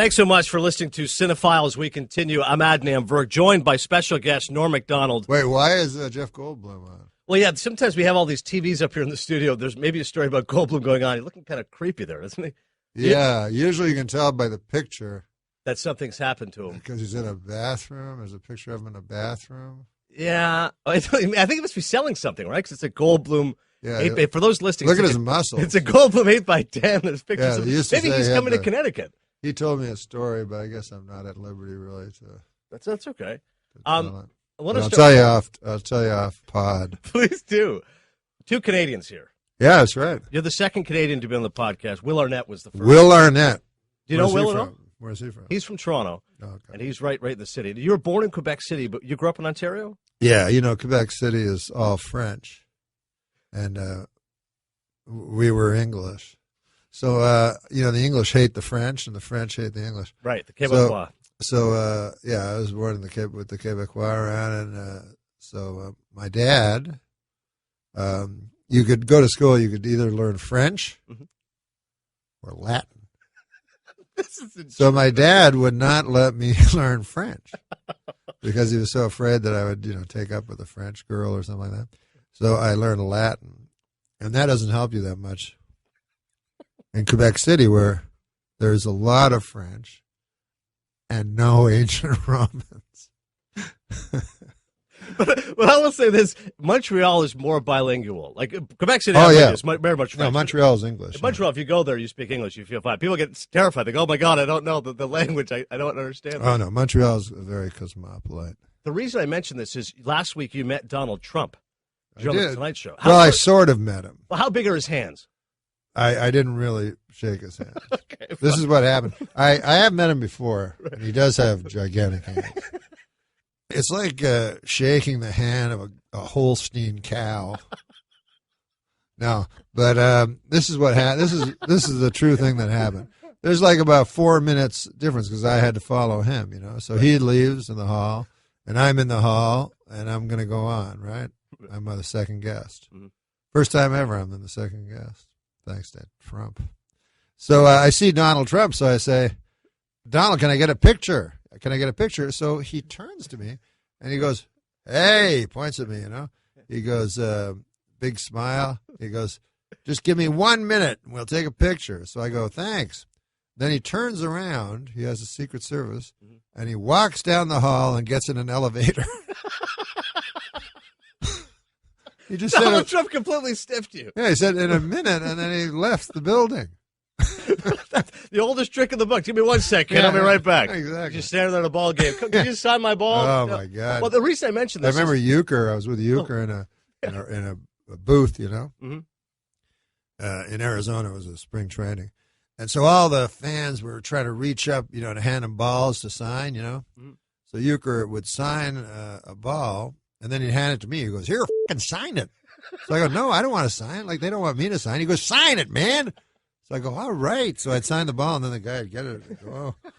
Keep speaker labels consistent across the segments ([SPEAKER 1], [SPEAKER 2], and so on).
[SPEAKER 1] Thanks so much for listening to Cinephile as we continue. I'm Adnan Virk, joined by special guest Norm MacDonald.
[SPEAKER 2] Wait, why is Jeff Goldblum on?
[SPEAKER 1] Well, yeah, sometimes we have all these TVs up here in the studio. There's maybe a story about Goldblum going on. He's looking kind of creepy there, isn't he?
[SPEAKER 2] Yeah, usually you can tell by the picture
[SPEAKER 1] that something's happened to him.
[SPEAKER 2] Because he's in a bathroom. There's a picture of him in a bathroom.
[SPEAKER 1] Yeah. I think he must be selling something, right? Because it's a Goldblum.
[SPEAKER 2] Yeah.
[SPEAKER 1] For those listening,
[SPEAKER 2] look at his muscles.
[SPEAKER 1] It's a Goldblum 8x10. There's pictures of him. Maybe he's coming to Connecticut.
[SPEAKER 2] He told me a story, but I guess I'm not at liberty really to.
[SPEAKER 1] That's okay.
[SPEAKER 2] I'll tell you off pod.
[SPEAKER 1] Please do. 2 Canadians here.
[SPEAKER 2] Yeah, that's right.
[SPEAKER 1] You're the second Canadian to be on the podcast. Will Arnett was the first.
[SPEAKER 2] Will Arnett.
[SPEAKER 1] Do you know Will at all?
[SPEAKER 2] Where's he from?
[SPEAKER 1] He's from Toronto,
[SPEAKER 2] okay.
[SPEAKER 1] And he's right in the city. You were born in Quebec City, but you grew up in Ontario?
[SPEAKER 2] Yeah, Quebec City is all French, and we were English. So, the English hate the French, and the French hate the English.
[SPEAKER 1] Right, the Quebecois.
[SPEAKER 2] So, I was born with the Quebecois around, and my dad, you could go to school, you could either learn French or Latin. So my dad would not let me learn French because he was so afraid that I would, take up with a French girl or something like that. So I learned Latin, and that doesn't help you that much in Quebec City, where there's a lot of French and no ancient Romans.
[SPEAKER 1] But I will say this: Montreal is more bilingual. Like Quebec City, is very much French.
[SPEAKER 2] No, Montreal is English.
[SPEAKER 1] In Montreal, if you go there, you speak English, you feel fine. People get terrified. They go, "Oh my God, I don't know the language. I don't understand."
[SPEAKER 2] Oh no, Montreal is very cosmopolite.
[SPEAKER 1] The reason I mention this is last week you met Donald Trump.
[SPEAKER 2] I did.
[SPEAKER 1] On the Tonight Show.
[SPEAKER 2] I sort of met him.
[SPEAKER 1] Well, how big are his hands?
[SPEAKER 2] I didn't really shake his hand.
[SPEAKER 1] Okay,
[SPEAKER 2] this is what happened. I have met him before, and he does have gigantic hands. It's like shaking the hand of a Holstein cow. No, but this is what this is the true thing that happened. There's like about 4 minutes difference because I had to follow him, So he leaves in the hall, and I'm in the hall, and I'm going to go on, right? I'm the second guest. First time ever I'm the second guest, thanks to Trump. So I see Donald Trump, so I say, Donald, can I get a picture? Can I get a picture? So he turns to me, and he goes, hey, he points at me, He goes, big smile. He goes, just give me 1 minute, and we'll take a picture. So I go, thanks. Then he turns around. He has a Secret Service, and he walks down the hall and gets in an elevator. He just
[SPEAKER 1] Donald Trump completely stiffed you.
[SPEAKER 2] Yeah, he said in a minute, and then he left the building.
[SPEAKER 1] The oldest trick in the book. Give me 1 second. I'll be right back.
[SPEAKER 2] Exactly.
[SPEAKER 1] Just standing there at a ball game. Can you sign my ball?
[SPEAKER 2] Oh, my God.
[SPEAKER 1] Well, the reason I mentioned this
[SPEAKER 2] I remember Euchre. I was with Euchre in a booth, in Arizona. It was a spring training. And so all the fans were trying to reach up, to hand him balls to sign, So Euchre would sign a ball, and then he'd hand it to me. He goes, here, fucking sign it. So I go, no, I don't want to sign. Like, they don't want me to sign. He goes, sign it, man. So I go, all right. So I'd sign the ball, and then the guy would get it. I'd go, oh.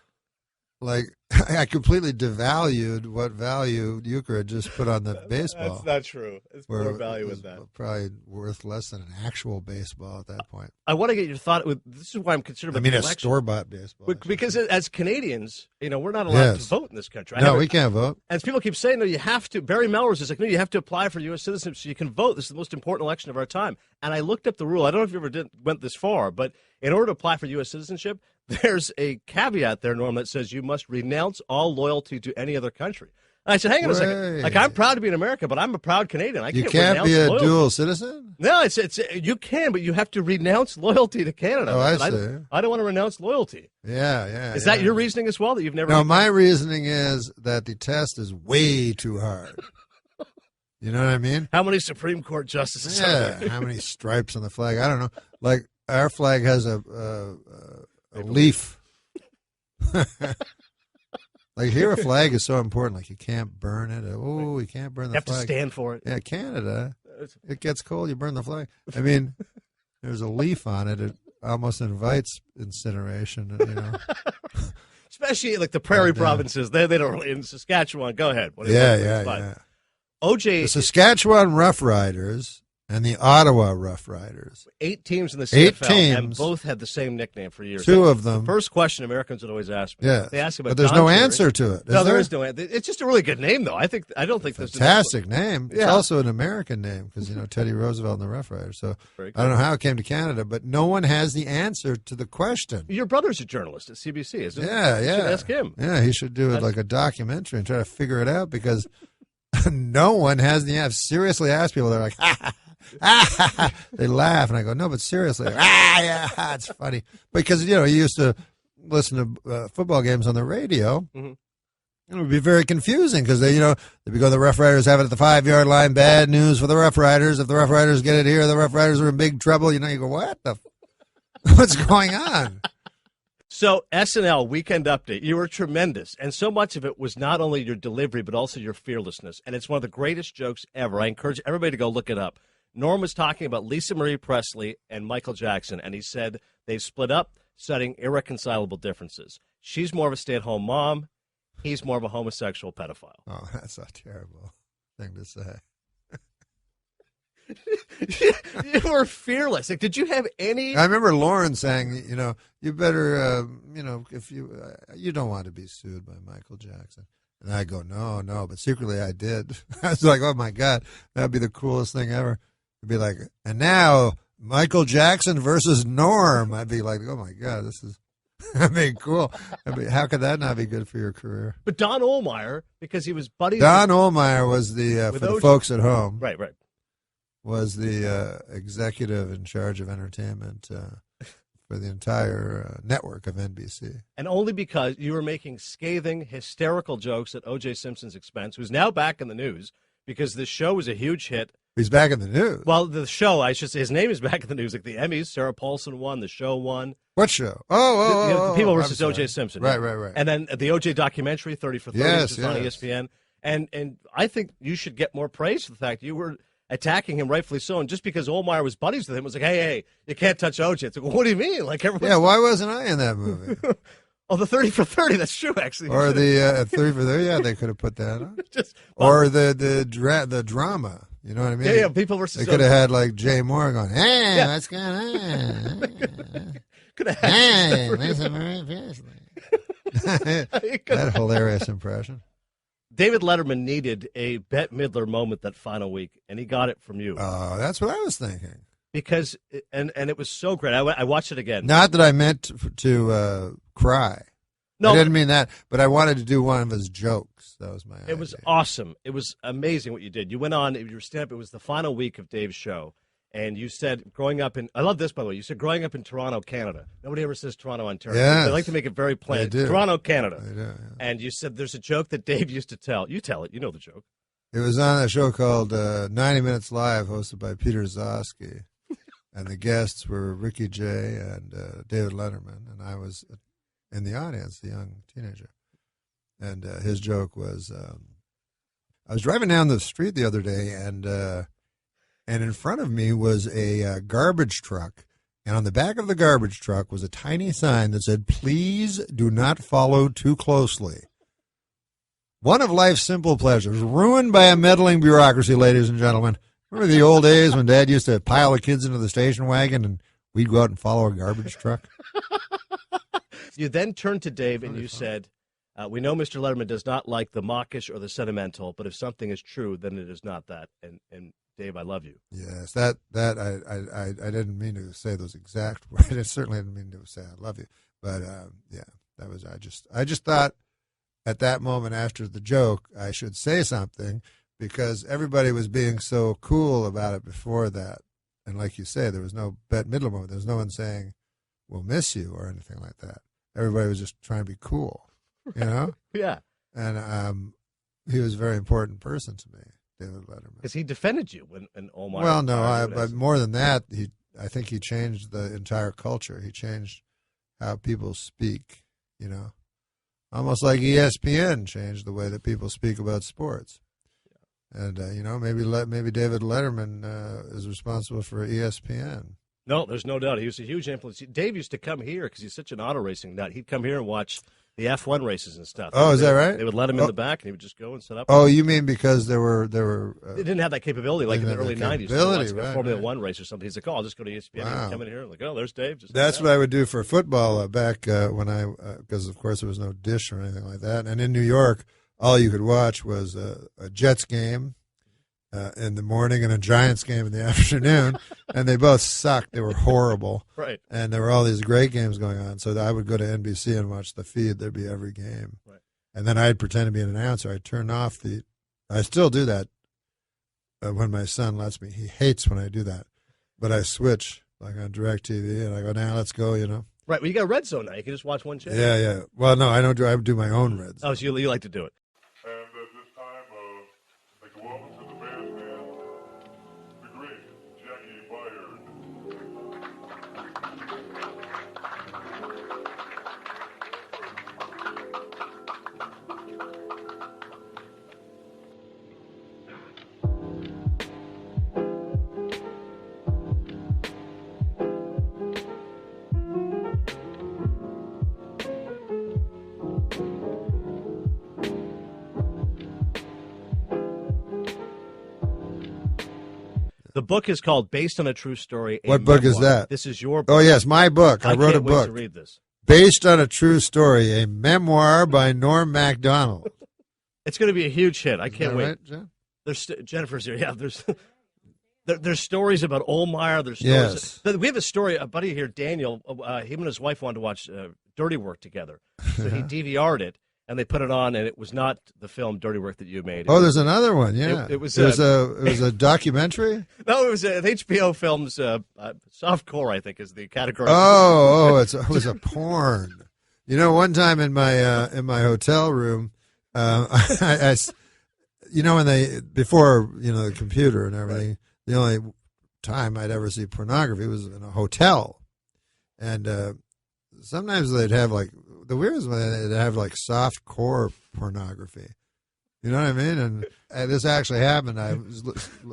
[SPEAKER 2] Like, I completely devalued what value Euchre had just put on the baseball.
[SPEAKER 1] That's not true. It's more value with that.
[SPEAKER 2] Probably worth less than an actual baseball at that point.
[SPEAKER 1] I want to get your thought. This is why I'm considering
[SPEAKER 2] a store-bought baseball.
[SPEAKER 1] Because as Canadians, we're not allowed to vote in this country.
[SPEAKER 2] No, we can't vote.
[SPEAKER 1] And people keep saying, no, you have to. Barry Melrose is like, no, you have to apply for U.S. citizenship so you can vote. This is the most important election of our time. And I looked up the rule. I don't know if you ever went this far, but in order to apply for U.S. citizenship, there's a caveat there, Norm, that says you must renounce all loyalty to any other country. And I said, hang on a second. Like, I'm proud to be an American, but I'm a proud Canadian.
[SPEAKER 2] You can't be a dual citizen?
[SPEAKER 1] No, it's you can, but you have to renounce loyalty to Canada.
[SPEAKER 2] Oh, I see.
[SPEAKER 1] I don't want to renounce loyalty.
[SPEAKER 2] Yeah.
[SPEAKER 1] Is that your reasoning as well, that you've never...
[SPEAKER 2] No, my reasoning is that the test is way too hard. You know what I mean?
[SPEAKER 1] How many Supreme Court justices are there?
[SPEAKER 2] How many stripes on the flag? I don't know. Like, our flag has a leaf. Like, here a flag is so important. Like, you can't burn it. Oh, you can't burn the flag.
[SPEAKER 1] You have to stand for it.
[SPEAKER 2] Yeah, Canada, it gets cold, you burn the flag. I mean, there's a leaf on it. It almost invites incineration,
[SPEAKER 1] Especially like the prairie provinces. They don't really, in Saskatchewan. Go ahead.
[SPEAKER 2] Yeah.
[SPEAKER 1] OJ.
[SPEAKER 2] The Saskatchewan Roughriders and the Ottawa Rough Riders.
[SPEAKER 1] 8 teams in the
[SPEAKER 2] Eight
[SPEAKER 1] CFL,
[SPEAKER 2] teams.
[SPEAKER 1] and both had the same nickname for years.
[SPEAKER 2] Two of them.
[SPEAKER 1] The first question Americans would always ask me.
[SPEAKER 2] Yeah,
[SPEAKER 1] They ask about
[SPEAKER 2] but there's
[SPEAKER 1] Don
[SPEAKER 2] no
[SPEAKER 1] Cherry.
[SPEAKER 2] answer to it.
[SPEAKER 1] No, there is no answer. It's just a really good name, though. I don't think there's
[SPEAKER 2] fantastic name. It's
[SPEAKER 1] Yeah.
[SPEAKER 2] also an American name because Teddy Roosevelt and the Rough Riders. So
[SPEAKER 1] Very
[SPEAKER 2] I don't know how it came to Canada, but no one has the answer to the question.
[SPEAKER 1] Your brother's a journalist at CBC, isn't he?
[SPEAKER 2] Yeah,
[SPEAKER 1] You
[SPEAKER 2] yeah.
[SPEAKER 1] should ask him.
[SPEAKER 2] Yeah, he should do it like a documentary and try to figure it out because no one has the answer. I've seriously asked people. They're like, they laugh, and I go, no, but seriously, yeah, it's funny because he used to listen to football games on the radio.
[SPEAKER 1] Mm-hmm.
[SPEAKER 2] It would be very confusing because they'd be going, the Rough Riders have it at the 5-yard line. Bad news for the Rough Riders. If the Rough Riders get it here, the Rough Riders are in big trouble. You go, what the? What's going on?
[SPEAKER 1] So SNL Weekend Update, you were tremendous, and so much of it was not only your delivery but also your fearlessness, and it's one of the greatest jokes ever. I encourage everybody to go look it up. Norm was talking about Lisa Marie Presley and Michael Jackson, and he said they've split up, citing irreconcilable differences. She's more of a stay-at-home mom. He's more of a homosexual pedophile.
[SPEAKER 2] Oh, that's a terrible thing to say.
[SPEAKER 1] You were fearless. Like, did you have any?
[SPEAKER 2] I remember Lauren saying, you better, if you don't want to be sued by Michael Jackson. And I go, no, but secretly I did. I was like, oh my God, that'd be the coolest thing ever. It'd be like, and now Michael Jackson versus Norm. I'd be like, oh my God, this is, cool. How could that not be good for your career?
[SPEAKER 1] But Don Ohlmeyer, because he was buddies.
[SPEAKER 2] Don Ohlmeyer was for the folks at home.
[SPEAKER 1] Right.
[SPEAKER 2] Was the executive in charge of entertainment for the entire network of NBC.
[SPEAKER 1] And only because you were making scathing, hysterical jokes at O.J. Simpson's expense, who's now back in the news because this show was a huge hit.
[SPEAKER 2] He's back in the news.
[SPEAKER 1] Well, the show, I should say, his name is back in the news. Like the Emmys, Sarah Paulson won, the show won.
[SPEAKER 2] What show? Oh,
[SPEAKER 1] People versus O.J. Simpson.
[SPEAKER 2] Right.
[SPEAKER 1] And then the O.J. documentary, 30 for 30,
[SPEAKER 2] yes,
[SPEAKER 1] which is on ESPN. And I think you should get more praise for the fact you were attacking him, rightfully so. And just because Ohlmeyer was buddies with him, was like, hey, you can't touch O.J. It's like, well, what do you mean? Like
[SPEAKER 2] yeah, why wasn't I in that movie?
[SPEAKER 1] Oh, the 30 for 30. That's true, actually.
[SPEAKER 2] Or the 30 for 30. Yeah, they could have put that on. Or the drama. You know what I mean?
[SPEAKER 1] Yeah. People versus.
[SPEAKER 2] They could have had like Jay Moore going, hey, what's going on?
[SPEAKER 1] Could have had.
[SPEAKER 2] Hey, Lisa Marie Presley. That hilarious impression.
[SPEAKER 1] David Letterman needed a Bette Midler moment that final week, and he got it from you.
[SPEAKER 2] Oh, that's what I was thinking.
[SPEAKER 1] Because and it was so great. I watched it again.
[SPEAKER 2] Not that I meant to cry. No, I didn't mean that, but I wanted to do one of his jokes. That was my idea.
[SPEAKER 1] It was awesome. It was amazing what you did. You went on, you were stand-up. It was the final week of Dave's show, and you said growing up in, I love this, by the way, you said growing up in Toronto, Canada. Nobody ever says Toronto, Ontario.
[SPEAKER 2] Yes.
[SPEAKER 1] They like to make it very plain.
[SPEAKER 2] They do.
[SPEAKER 1] Toronto, Canada.
[SPEAKER 2] They do, yeah.
[SPEAKER 1] And you said there's a joke that Dave used to tell. You tell it. You know the joke.
[SPEAKER 2] It was on a show called 90 Minutes Live, hosted by Peter Zosky. And the guests were Ricky Jay and David Letterman. And I was in the audience, the young teenager. And his joke was, I was driving down the street the other day, and in front of me was a garbage truck. And on the back of the garbage truck was a tiny sign that said, "Please do not follow too closely." One of life's simple pleasures, ruined by a meddling bureaucracy, ladies and gentlemen. Remember the old days when Dad used to pile the kids into the station wagon and we'd go out and follow a garbage truck?
[SPEAKER 1] You then turned to Dave and you said, we know Mr. Letterman does not like the mawkish or the sentimental, but if something is true, then it is not that. And Dave, I love you.
[SPEAKER 2] Yes, that I didn't mean to say those exact words. I certainly didn't mean to say I love you. But yeah, that was I just thought at that moment after the joke I should say something because everybody was being so cool about it before that. And like you say, there was no Bette Midler moment. There was no one saying, "We'll miss you" or anything like that. Everybody was just trying to be cool, you know?
[SPEAKER 1] Yeah.
[SPEAKER 2] And he was a very important person to me, David Letterman.
[SPEAKER 1] Because he defended you when Ohlmeyer.
[SPEAKER 2] Well, no, but more than that, I think he changed the entire culture. He changed how people speak, you know? Almost like ESPN changed the way that people speak about sports. And, you know, maybe David Letterman is responsible for ESPN.
[SPEAKER 1] No, there's no doubt. He was a huge influence. Dave used to come here because he's such an auto racing nut. He'd come here and watch the F1 races and stuff.
[SPEAKER 2] Oh, is that right?
[SPEAKER 1] They would let him in the back, and he would just go and set up.
[SPEAKER 2] Oh, you mean because there were
[SPEAKER 1] they didn't have that capability like in the early 90s.
[SPEAKER 2] Capability,
[SPEAKER 1] Right, Formula One race or something. He's like, oh, I'll just go to ESPN and come in here. I'm like, oh, there's Dave. Just
[SPEAKER 2] That's what I would do for football back when because of course there was no dish or anything like that. And in New York, all you could watch was a Jets game in the morning and a Giants game in the afternoon, and they both sucked. They were horrible.
[SPEAKER 1] Right.
[SPEAKER 2] And there were all these great games going on. So I would go to NBC and watch the feed. There'd be every game.
[SPEAKER 1] Right.
[SPEAKER 2] And then I'd pretend to be an announcer. I'd turn off I still do that when my son lets me. He hates when I do that. But I switch, like on DirecTV, and I go, now let's go,
[SPEAKER 1] Right. Well, you got a red zone now. You can just watch one channel.
[SPEAKER 2] Yeah. Well, no, I don't do. I do my own red zone.
[SPEAKER 1] Oh, so you like to do it.
[SPEAKER 3] And at this time, I'd like to welcome to the bandstand the great Jackie Byard.
[SPEAKER 1] The book is called Based on a True Story.
[SPEAKER 2] What book is that?
[SPEAKER 1] This is your book.
[SPEAKER 2] Oh, yes, my book. I wrote a
[SPEAKER 1] can't wait
[SPEAKER 2] book
[SPEAKER 1] to read this.
[SPEAKER 2] based on a true story, a memoir by Norm MacDonald.
[SPEAKER 1] It's going to be a huge hit. I can't wait.
[SPEAKER 2] Right, Jen?
[SPEAKER 1] There's Jennifer's here. Yeah, there's stories about Ohlmeyer. There's
[SPEAKER 2] Yes.
[SPEAKER 1] stories. We have a story. A buddy here, Daniel. Him and his wife wanted to watch Dirty Work together, so he DVR'd it, and they put it on, and it was not the film Dirty Work that you made.
[SPEAKER 2] Oh, there's another one. Yeah,
[SPEAKER 1] It was
[SPEAKER 2] a documentary.
[SPEAKER 1] No, it was an HBO film's softcore, I think, is the category.
[SPEAKER 2] It was a porn. One time in my hotel room, when before the computer and everything, right. The only time I'd ever see pornography was in a hotel, and sometimes they'd have the weirdest one. They'd have soft core pornography. You know what I mean? And this actually happened. I was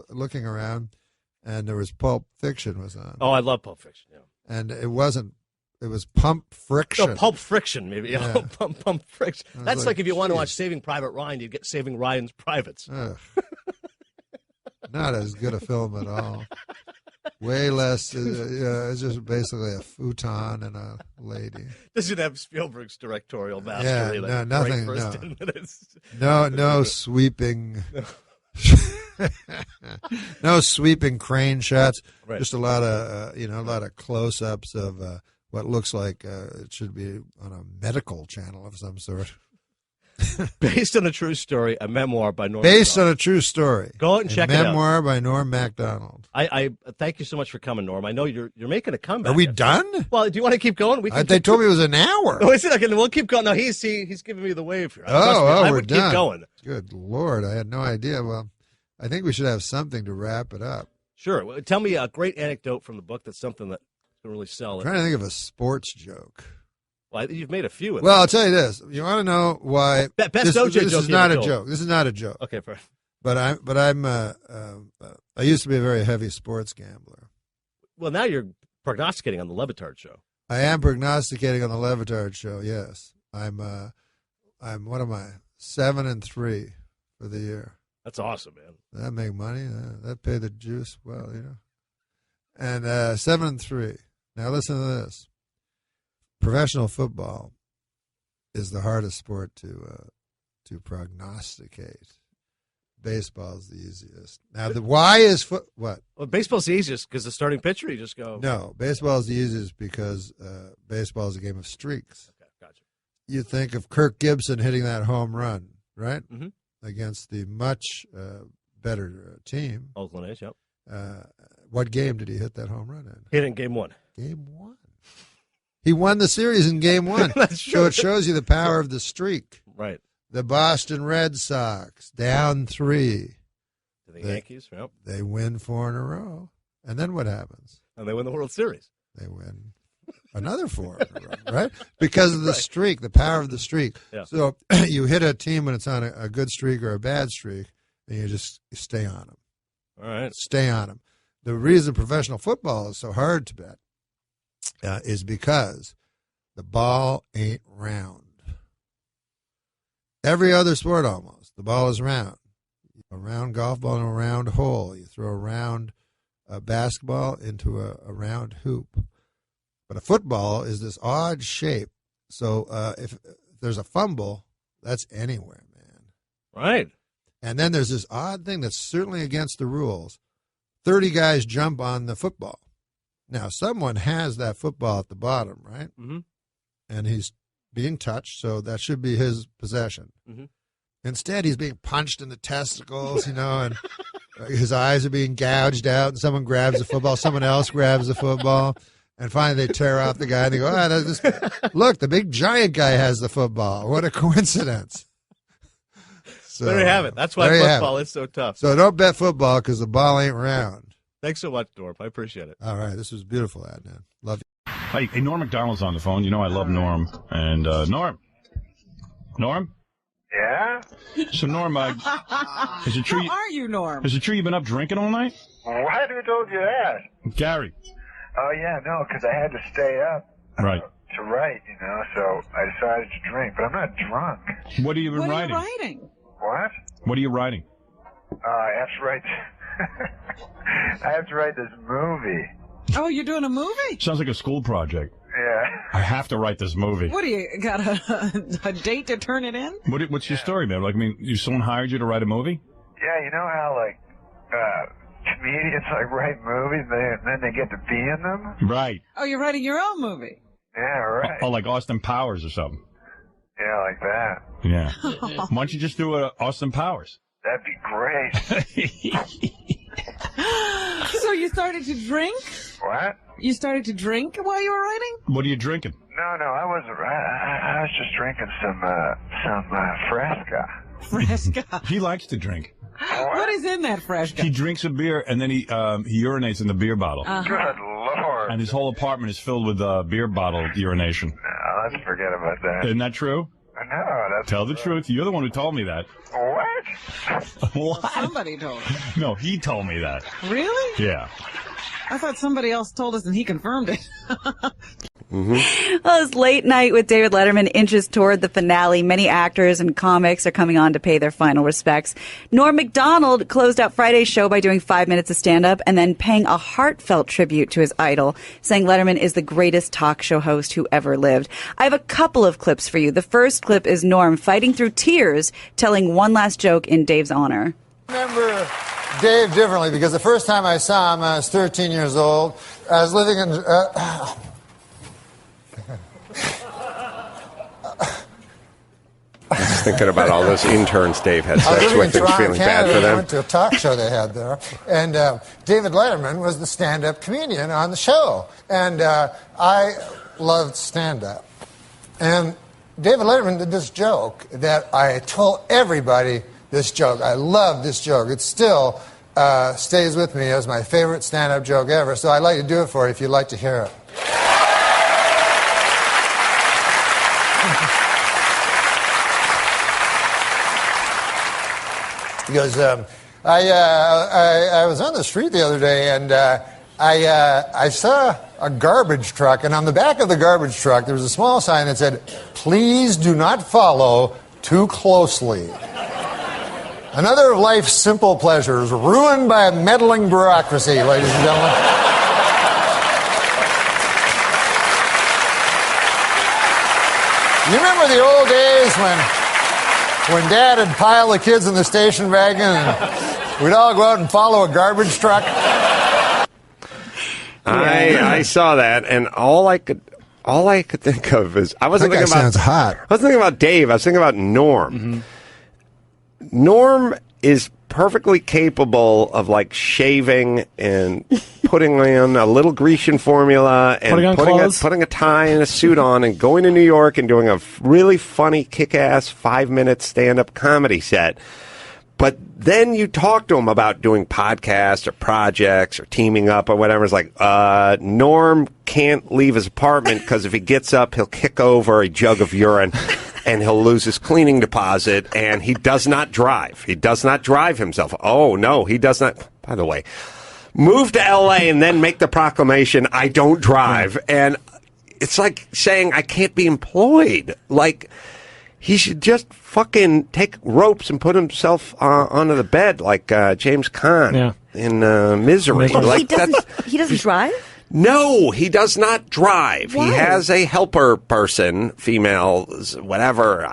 [SPEAKER 2] looking around, and there was Pulp Fiction was on.
[SPEAKER 1] Oh, I love Pulp Fiction. Yeah.
[SPEAKER 2] And it wasn't. It was Pump Friction.
[SPEAKER 1] No, Pulp Friction, maybe. Yeah. Pump Friction. That's like if you want to watch
[SPEAKER 2] geez.
[SPEAKER 1] Saving Private Ryan, you'd get Saving Ryan's Privates.
[SPEAKER 2] Not as good a film at all. Way less. It's just basically a futon and a lady.
[SPEAKER 1] Doesn't have Spielberg's directorial mastery.
[SPEAKER 2] Yeah, nothing.
[SPEAKER 1] First 10 minutes.
[SPEAKER 2] No sweeping. No sweeping crane shots. Right. Just a lot of close-ups of what looks like it should be on a medical channel of some sort.
[SPEAKER 1] Based on a true story, a memoir by Norm.
[SPEAKER 2] Based on a true story.
[SPEAKER 1] Go out and check it out.
[SPEAKER 2] Memoir by Norm MacDonald.
[SPEAKER 1] I thank you so much for coming, Norm. I know you're making a comeback.
[SPEAKER 2] Are we done?
[SPEAKER 1] Well, do you want to keep going?
[SPEAKER 2] They told me it was an hour.
[SPEAKER 1] No, we'll keep going. No, he's giving me the wave here.
[SPEAKER 2] I
[SPEAKER 1] would
[SPEAKER 2] we're done.
[SPEAKER 1] Keep going.
[SPEAKER 2] Good Lord, I had no idea. Well, I think we should have something to wrap it up.
[SPEAKER 1] Sure. Well, tell me a great anecdote from the book that's something that can really sell it.
[SPEAKER 2] I'm trying to think of a sports joke.
[SPEAKER 1] Well, you've made a few.
[SPEAKER 2] Well, I'll tell you this. You want to know why?
[SPEAKER 1] Best
[SPEAKER 2] this
[SPEAKER 1] OJ joke.
[SPEAKER 2] This is not a joke. This is not a joke.
[SPEAKER 1] Okay, fair.
[SPEAKER 2] But I used to be a very heavy sports gambler.
[SPEAKER 1] Well, now you're prognosticating on the Levitard show. I
[SPEAKER 2] am prognosticating on the Levitard show. Yes, I'm. What am I? 7-3 for the year.
[SPEAKER 1] That's awesome, man.
[SPEAKER 2] That make money. That pay the juice well, And 7-3. Now listen to this. Professional football is the hardest sport to prognosticate. Baseball is the easiest. Now, why is what?
[SPEAKER 1] Well, baseball's the easiest because the starting pitcher, you just go.
[SPEAKER 2] No, baseball is the easiest because baseball is a game of streaks.
[SPEAKER 1] Okay, gotcha.
[SPEAKER 2] You think of Kirk Gibson hitting that home run, right?
[SPEAKER 1] Mm-hmm.
[SPEAKER 2] Against the much better team.
[SPEAKER 1] Oakland A's, yep.
[SPEAKER 2] What game did he hit that home run in?
[SPEAKER 1] Hit it in game one.
[SPEAKER 2] Game one. He won the series in game one.
[SPEAKER 1] That's true.
[SPEAKER 2] So it shows you the power of the streak.
[SPEAKER 1] Right.
[SPEAKER 2] The Boston Red Sox, down 3.
[SPEAKER 1] The Yankees, yep.
[SPEAKER 2] They win 4 in a row. And then what happens?
[SPEAKER 1] And they win the World Series.
[SPEAKER 2] They win another 4 in a row, right? Because of the streak, the power of the streak.
[SPEAKER 1] Yeah.
[SPEAKER 2] So you hit a team when it's on a good streak or a bad streak, and you just stay on them.
[SPEAKER 1] All right.
[SPEAKER 2] Stay on them. The reason professional football is so hard to bet is because the ball ain't round. Every other sport almost, the ball is round. A round golf ball in a round hole. You throw a round basketball into a round hoop. But a football is this odd shape. So if there's a fumble, that's anywhere, man.
[SPEAKER 1] Right.
[SPEAKER 2] And then there's this odd thing that's certainly against the rules. 30 guys jump on the football. Now, someone has that football at the bottom, right?
[SPEAKER 1] Mm-hmm.
[SPEAKER 2] And he's being touched, so that should be his possession.
[SPEAKER 1] Mm-hmm.
[SPEAKER 2] Instead, he's being punched in the testicles, and his eyes are being gouged out, and someone grabs the football, someone else grabs the football, and finally they tear off the guy, and they go, look, the big giant guy has the football. What a coincidence. So,
[SPEAKER 1] there you have it. That's why football is so tough.
[SPEAKER 2] So don't bet football because the ball ain't round.
[SPEAKER 1] Thanks so much, Norm. I appreciate it.
[SPEAKER 2] All right. This was a beautiful ad, man. Love you.
[SPEAKER 4] Hey, Norm MacDonald's on the phone. You know I love Norm. And Norm?
[SPEAKER 3] Yeah?
[SPEAKER 4] So, Norm, is it true?
[SPEAKER 5] How are you, Norm?
[SPEAKER 4] Is it true you've been up drinking all night?
[SPEAKER 3] What? Who told you that?
[SPEAKER 4] Gary.
[SPEAKER 3] Oh, yeah, no, because I had to stay up.
[SPEAKER 4] Right.
[SPEAKER 3] To write, so I decided to drink, but I'm not drunk.
[SPEAKER 4] What have you been
[SPEAKER 5] What
[SPEAKER 4] writing?
[SPEAKER 5] are you writing?
[SPEAKER 3] What?
[SPEAKER 4] What are you writing?
[SPEAKER 3] I have to write. I have to write this movie.
[SPEAKER 5] Oh, you're doing a movie?
[SPEAKER 4] Sounds like a school project.
[SPEAKER 3] Yeah.
[SPEAKER 4] I have to write this movie.
[SPEAKER 5] What do you got a date to turn it in?
[SPEAKER 4] What's your story, man? Like, I mean, someone hired you to write a movie?
[SPEAKER 3] Yeah, you know how comedians write movies and then they get to be in them?
[SPEAKER 4] Right.
[SPEAKER 5] Oh, you're writing your own movie?
[SPEAKER 3] Yeah, right.
[SPEAKER 4] Oh, like Austin Powers or something.
[SPEAKER 3] Yeah, like that.
[SPEAKER 4] Yeah. Why don't you just do Austin Powers?
[SPEAKER 3] That'd be great.
[SPEAKER 5] So you started to drink?
[SPEAKER 3] What?
[SPEAKER 5] You started to drink while you were writing?
[SPEAKER 4] What are you drinking?
[SPEAKER 3] No, I wasn't. I was just drinking some Fresca.
[SPEAKER 5] Fresca.
[SPEAKER 4] He likes to drink.
[SPEAKER 5] What is in that Fresca?
[SPEAKER 4] He drinks a beer and then he urinates in the beer bottle.
[SPEAKER 3] Good Lord.
[SPEAKER 4] And his whole apartment is filled with beer bottle urination.
[SPEAKER 3] No, let's forget about that.
[SPEAKER 4] Isn't that true?
[SPEAKER 3] No, that's...
[SPEAKER 4] Tell the truth. You're the one who told me that.
[SPEAKER 3] What?
[SPEAKER 4] What?
[SPEAKER 5] Somebody told me.
[SPEAKER 4] No, he told me that.
[SPEAKER 5] Really?
[SPEAKER 4] Yeah.
[SPEAKER 5] I thought somebody else told us and he confirmed it.
[SPEAKER 6] Well, as Late Night with David Letterman inches toward the finale, many actors and comics are coming on to pay their final respects. Norm MacDonald closed out Friday's show by doing 5 minutes of stand-up and then paying a heartfelt tribute to his idol, saying Letterman is the greatest talk show host who ever lived. I have a couple of clips for you. The first clip is Norm fighting through tears, telling one last joke in Dave's honor.
[SPEAKER 2] I remember Dave differently because the first time I saw him, I was 13 years old. I was living in...
[SPEAKER 7] Just thinking about all those interns Dave had sex with and feeling bad for them.
[SPEAKER 2] I went to a talk show they had there, and David Letterman was the stand-up comedian on the show, and I loved stand-up. And David Letterman did this joke that I told everybody this joke. I love this joke. It still stays with me as my favorite stand-up joke ever, so I'd like to do it for you if you'd like to hear it. He goes, I was on the street the other day, and I saw a garbage truck, and on the back of the garbage truck, there was a small sign that said, "Please do not follow too closely." Another of life's simple pleasures ruined by a meddling bureaucracy, ladies and gentlemen. You remember the old days when Dad would pile the kids in the station wagon and we'd all go out and follow a garbage truck?
[SPEAKER 7] I saw that, and all I could think of is I wasn't thinking about.
[SPEAKER 2] Sounds hot.
[SPEAKER 7] I wasn't thinking about Dave. I was thinking about Norm.
[SPEAKER 4] Mm-hmm.
[SPEAKER 7] Norm is perfectly capable of shaving and putting on a little Grecian formula and putting a tie and a suit on and going to New York and doing a really funny, kick-ass 5-minute stand-up comedy set. But then you talk to him about doing podcasts or projects or teaming up or whatever. It's like, Norm can't leave his apartment because if he gets up, he'll kick over a jug of urine and he'll lose his cleaning deposit, and he does not drive. He does not drive himself. Oh, no, he does not. By the way, move to L.A. and then make the proclamation, I don't drive. And it's like saying I can't be employed. He should just fucking take ropes and put himself onto the bed like James Caan in Misery.
[SPEAKER 6] Oh,
[SPEAKER 7] Like
[SPEAKER 6] he doesn't drive?
[SPEAKER 7] No, he does not drive.
[SPEAKER 6] Why?
[SPEAKER 7] He has a helper person, female, whatever.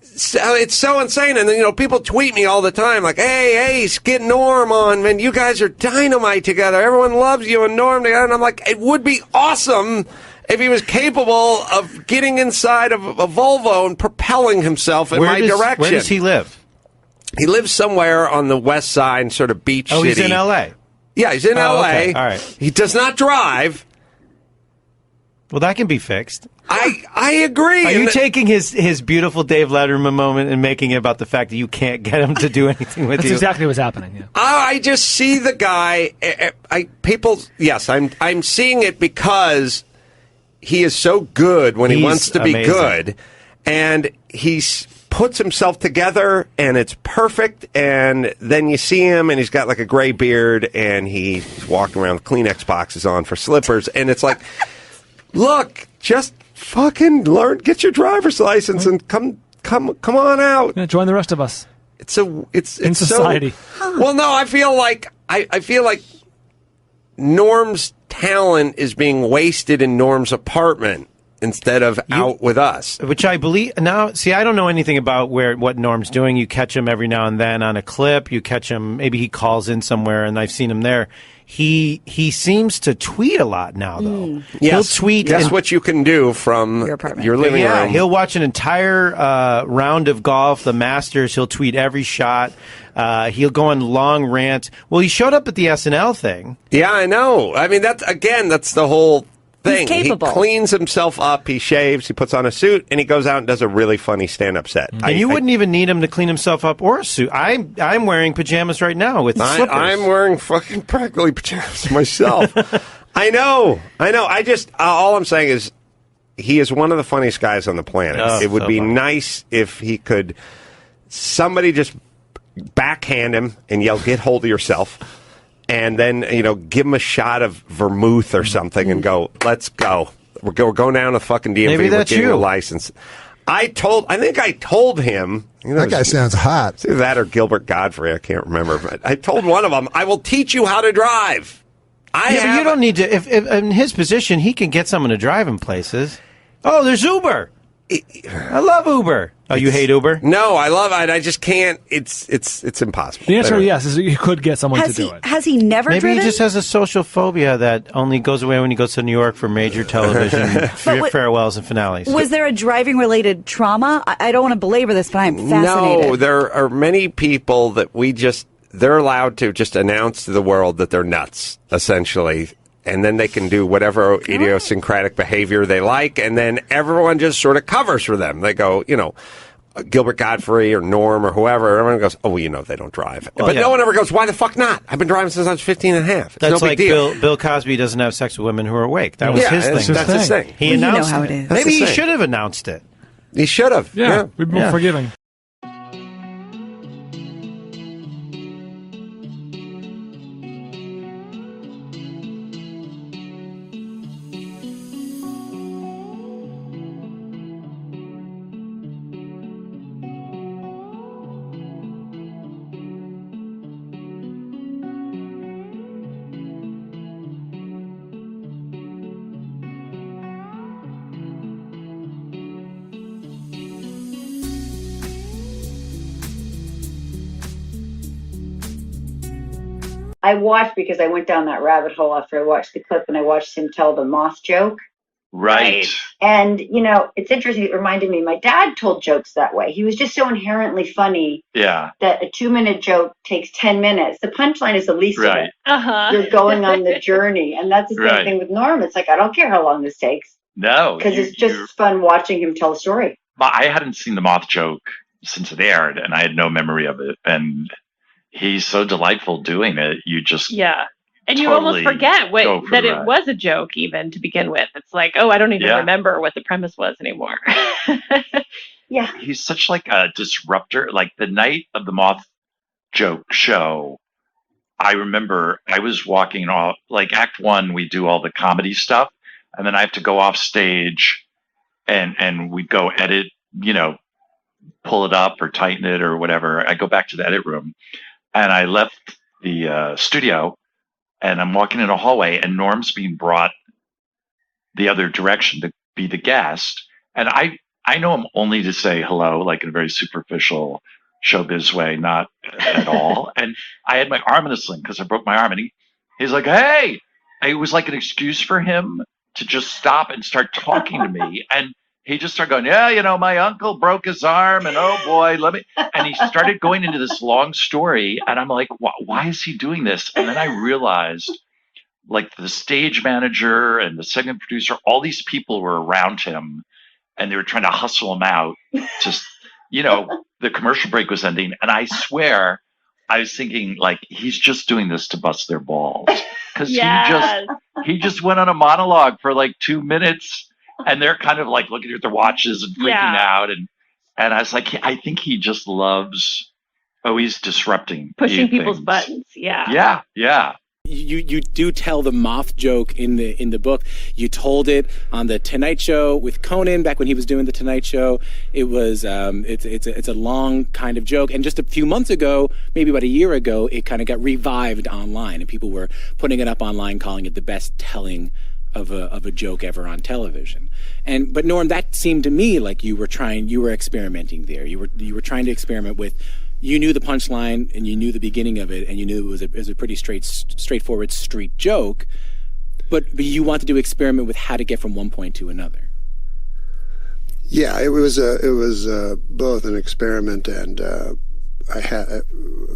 [SPEAKER 7] So it's so insane. And then, people tweet me all the time like, hey, get Norm on, man. You guys are dynamite together. Everyone loves you and Norm together. And I'm like, it would be awesome if he was capable of getting inside of a Volvo and propelling himself in my direction.
[SPEAKER 8] Where does he live?
[SPEAKER 7] He lives somewhere on the west side, sort of beach city.
[SPEAKER 8] Oh, he's in L.A.?
[SPEAKER 7] Yeah, he's in L.A.
[SPEAKER 8] Okay. All right.
[SPEAKER 7] He does not drive.
[SPEAKER 8] Well, that can be fixed.
[SPEAKER 7] I agree.
[SPEAKER 8] Are you taking his beautiful Dave Letterman moment and making it about the fact that you can't get him to do anything with
[SPEAKER 9] That's
[SPEAKER 8] you?
[SPEAKER 9] exactly what's happening. Yeah.
[SPEAKER 7] I just see the guy. I'm seeing it because he is so good when he wants to be
[SPEAKER 8] amazing.
[SPEAKER 7] good, and he's puts himself together and it's perfect, and then you see him and he's got like a gray beard and he's walking around with Kleenex boxes on for slippers, and it's like, look, just fucking learn, get your driver's license and come on out.
[SPEAKER 9] Yeah, join the rest of us.
[SPEAKER 7] It's in
[SPEAKER 9] society.
[SPEAKER 7] So, well, no, I feel like Norm's talent is being wasted in Norm's apartment instead of out with us.
[SPEAKER 8] Which I believe now. See, I don't know anything about what Norm's doing. You catch him every now and then on a clip. You catch him. Maybe he calls in somewhere, and I've seen him there. He seems to tweet a lot now, though.
[SPEAKER 7] Yes,
[SPEAKER 8] he'll tweet.
[SPEAKER 7] That's what you can do from your living room.
[SPEAKER 8] He'll watch an entire round of golf, the Masters. He'll tweet every shot. He'll go on long rants. Well, he showed up at the SNL thing.
[SPEAKER 7] Yeah, I know. I mean, that's the whole thing.
[SPEAKER 6] He's capable.
[SPEAKER 7] He cleans himself up, he shaves, he puts on a suit, and he goes out and does a really funny stand-up set.
[SPEAKER 8] And you wouldn't even need him to clean himself up or a suit. I'm wearing pajamas right now with slippers.
[SPEAKER 7] I'm wearing fucking practically pajamas myself. I know. I just all I'm saying is he is one of the funniest guys on the planet.
[SPEAKER 8] Oh,
[SPEAKER 7] it would
[SPEAKER 8] so
[SPEAKER 7] be
[SPEAKER 8] funny.
[SPEAKER 7] nice if he could somebody just backhand him and yell, "Get hold of yourself." And then, give him a shot of vermouth or something and go, let's go. We're going down to fucking DMV.
[SPEAKER 8] Maybe that's
[SPEAKER 7] We're getting
[SPEAKER 8] you.
[SPEAKER 7] a license. I think I told him.
[SPEAKER 2] That guy sounds hot.
[SPEAKER 7] It's either that or Gilbert Godfrey. I can't remember. But I told one of them, I will teach you how to drive.
[SPEAKER 8] But you don't need to. If in his position, he can get someone to drive him places. Oh, there's Uber. I love Uber. Oh, you hate Uber?
[SPEAKER 7] No, I love it. I just can't. It's impossible.
[SPEAKER 9] The answer, yes, is you could get someone to do it.
[SPEAKER 6] Has he never
[SPEAKER 8] Maybe
[SPEAKER 6] driven?
[SPEAKER 8] he just has a social phobia that only goes away when he goes to New York for major television farewells and finales.
[SPEAKER 6] Was there a driving-related trauma? I don't want to belabor this, but I'm fascinated.
[SPEAKER 7] No, there are many people that they're allowed to just announce to the world that they're nuts, essentially. And then they can do whatever idiosyncratic behavior they like, and then everyone just sort of covers for them. They go, Gilbert Godfrey or Norm or whoever, everyone goes, oh, well, they don't drive. But no one ever goes, why the fuck not? I've been driving since I was 15 and a half. It's
[SPEAKER 8] That's
[SPEAKER 7] no
[SPEAKER 8] like
[SPEAKER 7] big deal.
[SPEAKER 8] Bill Cosby doesn't have sex with women who are awake. That was his thing.
[SPEAKER 7] That's his thing.
[SPEAKER 8] He announced
[SPEAKER 6] how
[SPEAKER 8] it.
[SPEAKER 6] it is.
[SPEAKER 8] Maybe
[SPEAKER 7] That's
[SPEAKER 8] he
[SPEAKER 7] the thing.
[SPEAKER 8] should have announced it.
[SPEAKER 7] He should have.
[SPEAKER 9] Yeah, we've been forgiving.
[SPEAKER 10] I watched because I went down that rabbit hole after I watched the clip, and I watched him tell the moth joke.
[SPEAKER 11] Right.
[SPEAKER 10] And, it's interesting. It reminded me, my dad told jokes that way. He was just so inherently funny
[SPEAKER 11] Yeah.
[SPEAKER 10] that a 2-minute joke takes 10 minutes. The punchline is the least of
[SPEAKER 11] Right.
[SPEAKER 10] it. You're going on the journey. And that's the same
[SPEAKER 11] Right.
[SPEAKER 10] thing with Norm. It's like, I don't care how long this takes,
[SPEAKER 11] No.
[SPEAKER 10] because it's just fun watching him tell a story.
[SPEAKER 11] I hadn't seen the moth joke since it aired, and I had no memory of it. And he's so delightful doing it. You just
[SPEAKER 12] and you
[SPEAKER 11] totally
[SPEAKER 12] almost forget
[SPEAKER 11] go for
[SPEAKER 12] that
[SPEAKER 11] the
[SPEAKER 12] it
[SPEAKER 11] ride.
[SPEAKER 12] was a joke even to begin with. It's like, oh, I don't even
[SPEAKER 11] Yeah.
[SPEAKER 12] remember what the premise was anymore.
[SPEAKER 10] Yeah.
[SPEAKER 11] He's such like a disruptor. Like the night of the moth joke show, I remember I was walking off, like act one, we do all the comedy stuff. And then I have to go off stage and we'd go edit, pull it up or tighten it or whatever. I go back to the edit room, and I left the studio, and I'm walking in a hallway, and Norm's being brought the other direction to be the guest. And I know him only to say hello, like in a very superficial showbiz way, not at all. And I had my arm in a sling because I broke my arm, and he's like, hey, it was like an excuse for him to just stop and start talking to me. And he just started going, yeah, my uncle broke his arm, and oh boy, and he started going into this long story. And I'm like, why is he doing this? And then I realized, like, the stage manager and the segment producer, all these people were around him, and they were trying to hustle him out. Just, the commercial break was ending, and I swear I was thinking, like, he's just doing this to bust their balls, because he just went on a monologue for like 2 minutes, and they're kind of like looking at their watches and freaking out, and I was like, I think he just loves. Oh, he's disrupting,
[SPEAKER 12] pushing people's buttons.
[SPEAKER 11] Yeah.
[SPEAKER 13] You do tell the moth joke in the book. You told it on the Tonight Show with Conan back when he was doing the Tonight Show. It was it's a long kind of joke, and just a few months ago, maybe about a year ago, it kind of got revived online, and people were putting it up online, calling it the best telling of a joke ever on television. But Norm, that seemed to me like you were experimenting there. You were trying to experiment with. You knew the punchline, and you knew the beginning of it, and you knew it was a pretty straightforward street joke, but you wanted to experiment with how to get from one point to another.
[SPEAKER 14] Yeah, it was both an experiment and it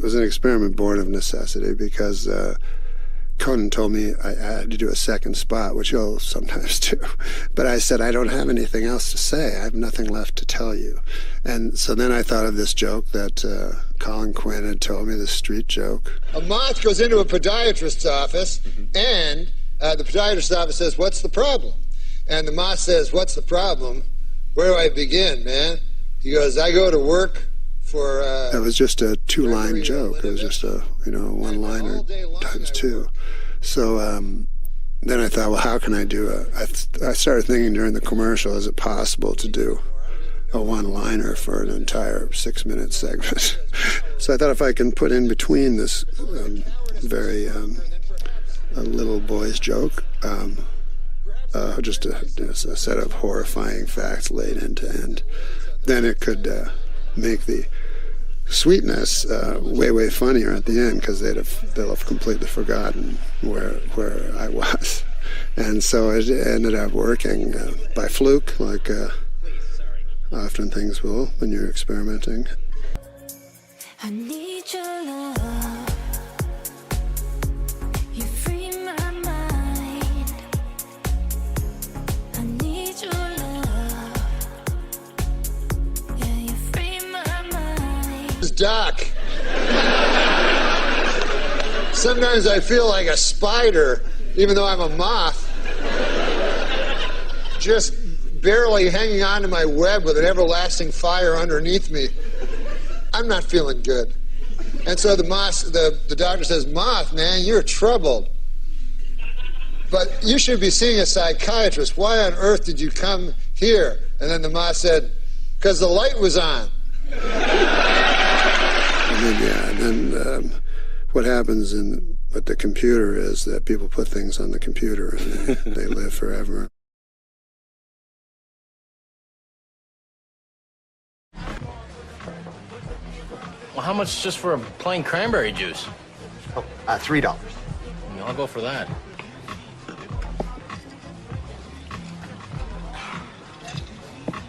[SPEAKER 14] was an experiment born of necessity, because Conan told me I had to do a second spot, which you'll sometimes do. But I said, I don't have anything else to say. I have nothing left to tell you. And so then I thought of this joke that Colin Quinn had told me, this street joke.
[SPEAKER 2] A moth goes into a podiatrist's office, and the podiatrist's office says, what's the problem? And the moth says, what's the problem? Where do I begin, man? He goes, I go to work for...
[SPEAKER 14] That was just a two-line joke. It was just a, one-liner times two. So then I thought, well, how can I do I started thinking during the commercial, is it possible to do a one-liner for an entire 6-minute segment? So I thought, if I can put in between this very a little boy's joke, just a set of horrifying facts laid end to end, then it could make the sweetness way funnier at the end, because they'll have completely forgotten where I was. And so it ended up working by fluke, like often things will when you're experimenting.
[SPEAKER 15] I need your love. You free my mind. I need your love. Yeah, you free my mind.
[SPEAKER 2] It's Doc. Sometimes I feel like a spider, even though I'm a moth. Just barely hanging on to my web with an everlasting fire underneath me. I'm not feeling good. And so the doctor says, Moth, man, you're troubled. But you should be seeing a psychiatrist. Why on earth did you come here? And then the moth said, because the light was on.
[SPEAKER 14] And then what happens with the computer is that people put things on the computer and they live forever.
[SPEAKER 16] Well, how much just for a plain cranberry juice?
[SPEAKER 17] Oh, $3.
[SPEAKER 16] I'll go for that.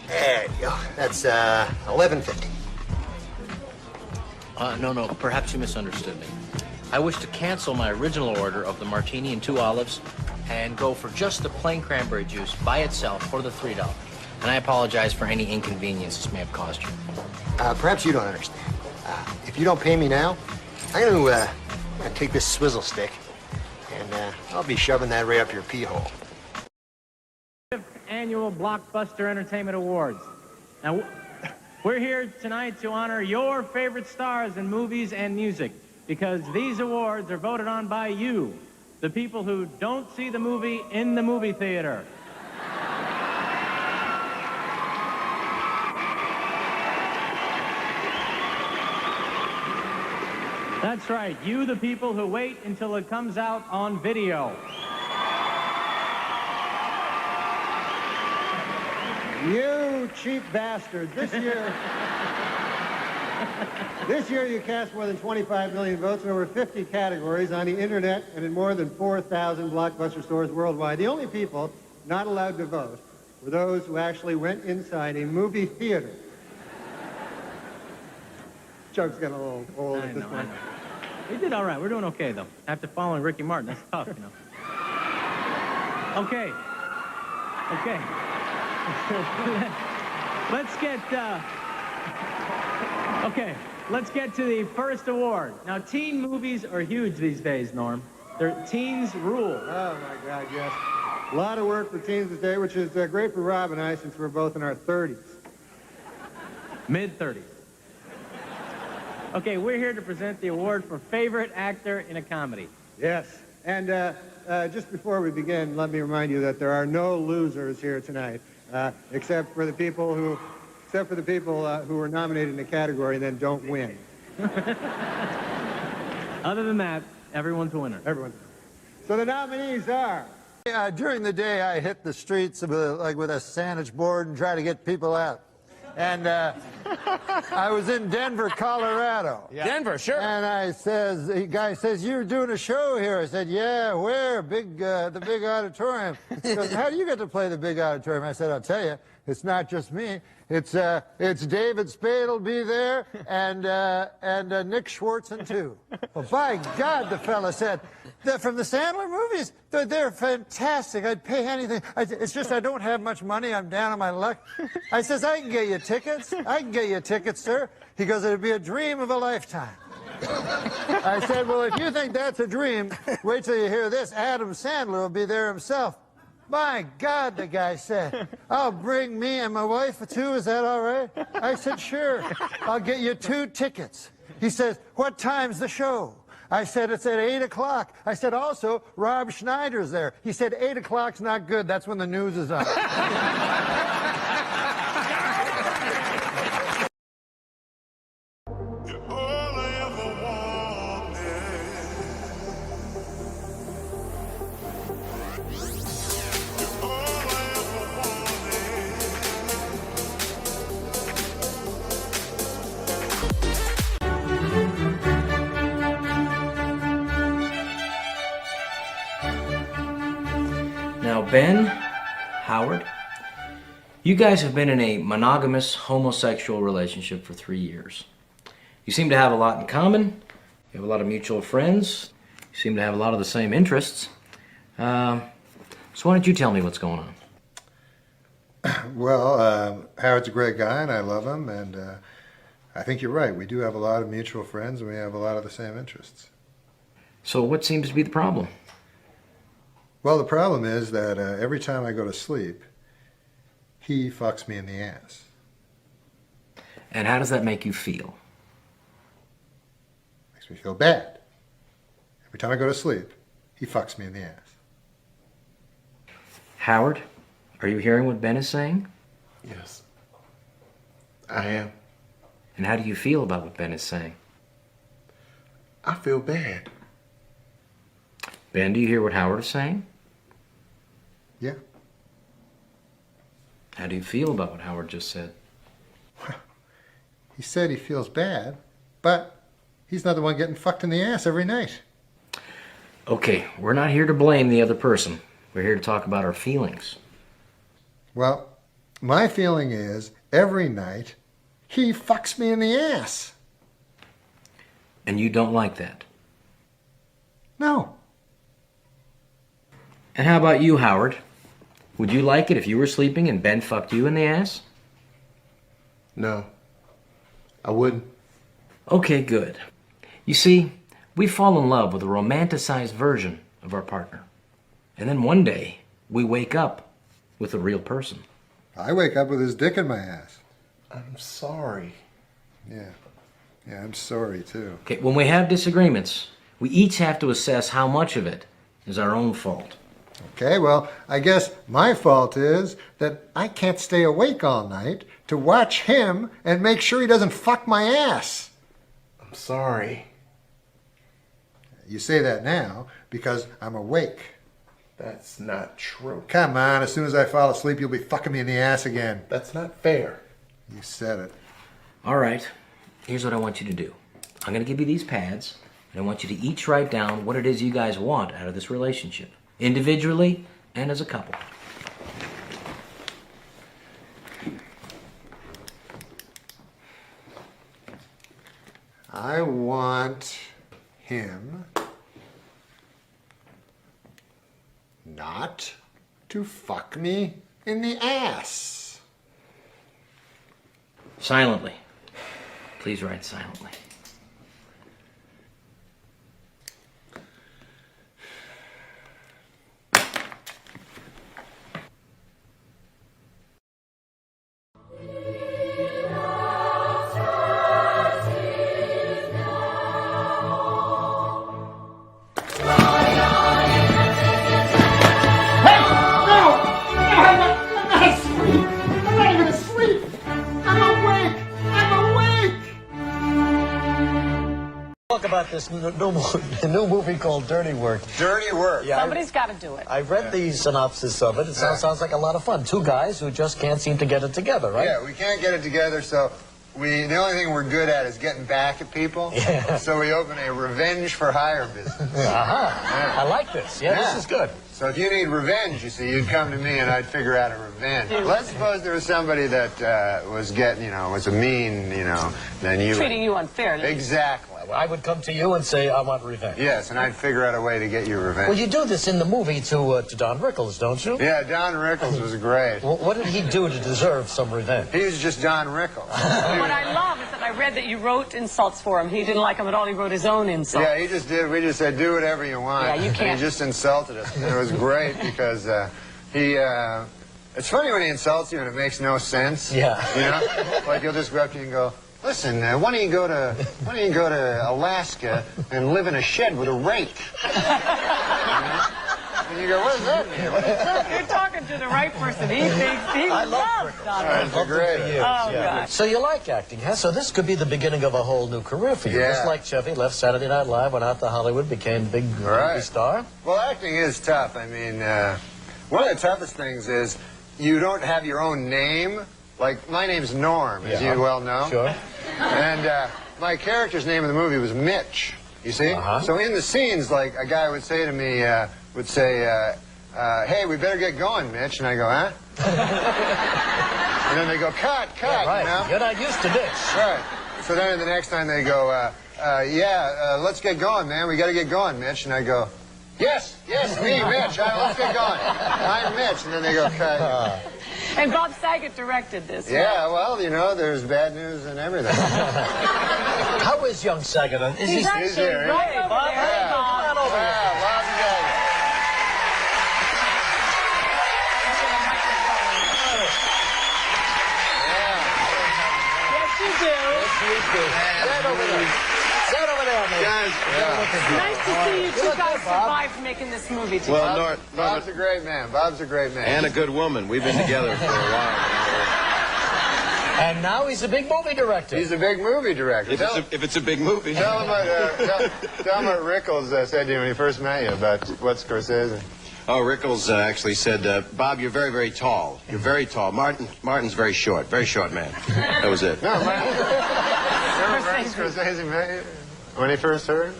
[SPEAKER 17] There you go. That's $11.50.
[SPEAKER 16] No, perhaps you misunderstood me. I wish to cancel my original order of the martini and 2 olives and go for just the plain cranberry juice by itself for the $3. And I apologize for any inconvenience this may have caused you.
[SPEAKER 17] Perhaps you don't understand. If you don't pay me now, I'm going to take this swizzle stick, and I'll be shoving that right up your pee hole.
[SPEAKER 18] Annual Blockbuster Entertainment Awards. Now, we're here tonight to honor your favorite stars in movies and music, because these awards are voted on by you, the people who don't see the movie in the movie theater. That's right. You, the people who wait until it comes out on video.
[SPEAKER 19] You cheap bastard. This year you cast more than 25 million votes in over 50 categories on the internet and in more than 4,000 Blockbuster stores worldwide. The only people not allowed to vote were those who actually went inside a movie theater. Joke's getting a little old at this point.
[SPEAKER 18] We did all right. We're doing okay, though. After following Ricky Martin, that's tough, you know. Okay. Okay. Let's get to the first award. Now, teen movies are huge these days, Norm. Teens rule.
[SPEAKER 19] Oh, my God, yes. A lot of work for teens today, which is great for Rob and I since we're both in our 30s.
[SPEAKER 18] Mid-30s. Okay, we're here to present the award for favorite actor in a comedy.
[SPEAKER 19] Yes. And just before we begin, let me remind you that there are no losers here tonight, except for the people who were nominated in the category and then don't win.
[SPEAKER 18] Other than that, everyone's a winner.
[SPEAKER 19] Everyone's a winner. So the nominees are...
[SPEAKER 2] During the day, I hit the streets with a sandwich board and try to get people out. And I was in Denver, Colorado.
[SPEAKER 20] Yeah. Denver, sure.
[SPEAKER 2] And the guy says, "You're doing a show here." I said, "Yeah, where? The big auditorium." He goes, "How do you get to play the big auditorium?" I said, "I'll tell you, it's not just me. It's David Spade will be there, and Nick Schwartzen too." Well, by God, the fella said, from the Sandler movies, they're fantastic. I'd pay anything. It's just I don't have much money. I'm down on my luck. I says, "I can get you tickets. I can get you tickets, sir." He goes, "It'd be a dream of a lifetime." I said, "Well, if you think that's a dream, wait till you hear this. Adam Sandler will be there himself." My God, the guy said, "I'll bring me and my wife too. Is that all right?" I said, "Sure. I'll get you 2 tickets." He says, "What time's the show?" I said, "It's at 8 o'clock. I said, "Also, Rob Schneider's there." He said, 8 o'clock's not good. That's when the news is on."
[SPEAKER 16] Now, Ben, Howard, you guys have been in a monogamous homosexual relationship for 3 years. You seem to have a lot in common. You have a lot of mutual friends. You seem to have a lot of the same interests. So why don't you tell me what's going on?
[SPEAKER 2] Well, Howard's a great guy, and I love him, and I think you're right. We do have a lot of mutual friends, and we have a lot of the same interests.
[SPEAKER 16] So what seems to be the problem?
[SPEAKER 2] Well, the problem is that every time I go to sleep, he fucks me in the ass.
[SPEAKER 16] And how does that make you feel?
[SPEAKER 2] Makes me feel bad. Every time I go to sleep, he fucks me in the ass.
[SPEAKER 16] Howard, are you hearing what Ben is saying?
[SPEAKER 20] Yes, I am.
[SPEAKER 16] And how do you feel about what Ben is saying?
[SPEAKER 20] I feel bad.
[SPEAKER 16] Ben, do you hear what Howard is saying?
[SPEAKER 2] Yeah.
[SPEAKER 16] How do you feel about what Howard just said?
[SPEAKER 2] He said he feels bad, but he's not the one getting fucked in the ass every night.
[SPEAKER 16] Okay, we're not here to blame the other person. We're here to talk about our feelings.
[SPEAKER 2] Well, my feeling is every night he fucks me in the ass.
[SPEAKER 16] And you don't like that?
[SPEAKER 2] No.
[SPEAKER 16] And how about you, Howard? Would you like it if you were sleeping and Ben fucked you in the ass?
[SPEAKER 20] No, I wouldn't.
[SPEAKER 16] Okay, good. You see, we fall in love with a romanticized version of our partner. And then one day, we wake up with a real person.
[SPEAKER 2] I wake up with his dick in my ass.
[SPEAKER 20] I'm sorry.
[SPEAKER 2] Yeah, I'm sorry too.
[SPEAKER 16] Okay, when we have disagreements, we each have to assess how much of it is our own fault.
[SPEAKER 2] Okay, well, I guess my fault is that I can't stay awake all night to watch him and make sure he doesn't fuck my ass.
[SPEAKER 20] I'm sorry.
[SPEAKER 2] You say that now because I'm awake.
[SPEAKER 20] That's not true.
[SPEAKER 2] Come on, as soon as I fall asleep, you'll be fucking me in the ass again.
[SPEAKER 20] That's not fair.
[SPEAKER 2] You said it.
[SPEAKER 16] All right, here's what I want you to do. I'm going to give you these pads, and I want you to each write down what it is you guys want out of this relationship, individually and as a couple.
[SPEAKER 2] I want him not to fuck me in the ass.
[SPEAKER 16] Silently. Please write silently.
[SPEAKER 21] Talk about this new movie called Dirty Work.
[SPEAKER 17] Dirty Work.
[SPEAKER 21] Yeah,
[SPEAKER 17] Somebody's got to do it.
[SPEAKER 21] I read the synopsis of it. It sounds like a lot of fun. Two guys who just can't seem to get it together, right?
[SPEAKER 17] Yeah, we can't get it together, so the only thing we're good at is getting back at people.
[SPEAKER 21] Yeah.
[SPEAKER 17] So we open a revenge for hire business.
[SPEAKER 21] Yeah. I like this. Yeah, this is good.
[SPEAKER 17] So if you need revenge, you see, you'd come to me and I'd figure out a revenge. Let's suppose there was somebody that was getting, was a mean, then you...
[SPEAKER 5] Treating you unfairly.
[SPEAKER 17] Exactly.
[SPEAKER 21] I would come to you and say, I want revenge.
[SPEAKER 17] Yes, and I'd figure out a way to get you revenge.
[SPEAKER 21] Well, you do this in the movie to Don Rickles, don't you?
[SPEAKER 17] Yeah, Don Rickles was great.
[SPEAKER 21] Well, what did he do to deserve some revenge?
[SPEAKER 17] He was just Don Rickles.
[SPEAKER 5] What I love is that I read that you wrote insults for him. He didn't like them at all. He wrote his own insults.
[SPEAKER 17] Yeah, he just did. We just said, do whatever you want.
[SPEAKER 5] Yeah, you can't.
[SPEAKER 17] And he just insulted us. And it was great because it's funny when he insults you and it makes no sense.
[SPEAKER 21] Yeah.
[SPEAKER 17] Like he'll just go up to you and go, listen, why don't you go to Alaska and live in a shed with a rake? And you go, what does that mean? What is that?
[SPEAKER 5] You're talking to the right person. He thinks he loves Don Rickles.
[SPEAKER 17] Great.
[SPEAKER 5] Oh, God.
[SPEAKER 21] So you like acting, huh? So this could be the beginning of a whole new career for you.
[SPEAKER 17] Yeah.
[SPEAKER 21] Just like Chevy left Saturday Night Live, went out to Hollywood, became the big movie star.
[SPEAKER 17] Well, acting is tough. I mean, one of the toughest things is you don't have your own name. Like, my name's Norm, as you well know.
[SPEAKER 21] Sure.
[SPEAKER 17] And my character's name in the movie was Mitch, you see? So in the scenes, like, a guy would say to me, hey, we better get going, Mitch. And I go, huh? And then they go, cut,
[SPEAKER 21] Yeah, right.
[SPEAKER 17] you know?
[SPEAKER 21] You're not used to this.
[SPEAKER 17] Right. So then the next time they go, let's get going, man. We got to get going, Mitch. And I go, yes, me, Mitch. Let's get going. I'm Mitch. And then they go, cut.
[SPEAKER 5] And Bob Saget directed this.
[SPEAKER 17] Yeah, well, there's bad news and everything.
[SPEAKER 21] How is young Saget?
[SPEAKER 5] He's actually right over there. Hey, Bob.
[SPEAKER 21] Come on over here.
[SPEAKER 17] Bob Saget.
[SPEAKER 5] Yes, you do.
[SPEAKER 21] Stand over there. Stand over there, man.
[SPEAKER 5] Nice to see you two guys survived making this movie together.
[SPEAKER 7] Well,
[SPEAKER 17] Bob's a great man. Bob's a great man.
[SPEAKER 7] And a good woman. We've been together for a while.
[SPEAKER 21] And now he's a big movie director.
[SPEAKER 17] He's a big movie director.
[SPEAKER 7] If it's a big movie.
[SPEAKER 17] Tell him what Rickles said to you when he first met you about what Scorsese.
[SPEAKER 7] Oh, Rickles actually said, Bob, you're very, very tall. You're very tall. Martin's very short man. That was it.
[SPEAKER 17] No, remember Scorsese met you when he first heard?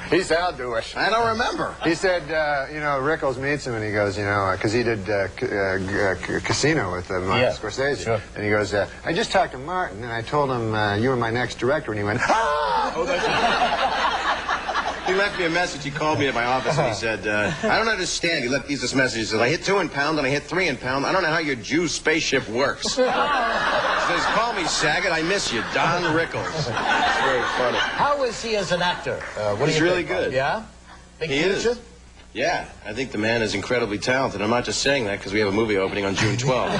[SPEAKER 17] He's outdoors.
[SPEAKER 7] I don't remember.
[SPEAKER 17] He said, Rickles meets him and he goes, because he did Casino with Martin Scorsese.
[SPEAKER 21] Sure.
[SPEAKER 17] And he goes, I just talked to Martin and I told him you were my next director. And he went, ah!
[SPEAKER 7] Oh, that's He left me a message. He called me at my office and he said, I don't understand. He left this message. He says, I hit 2 in pound and I hit 3 in pound. I don't know how your Jew spaceship works. He says, call me Saget. I miss you. Don Rickles. It's very funny.
[SPEAKER 21] How is he as an actor?
[SPEAKER 7] He's really good.
[SPEAKER 21] Yeah? Big
[SPEAKER 7] He
[SPEAKER 21] future?
[SPEAKER 7] is. Yeah, I think the man is incredibly talented. I'm not just saying that because we have a movie opening on June 12th.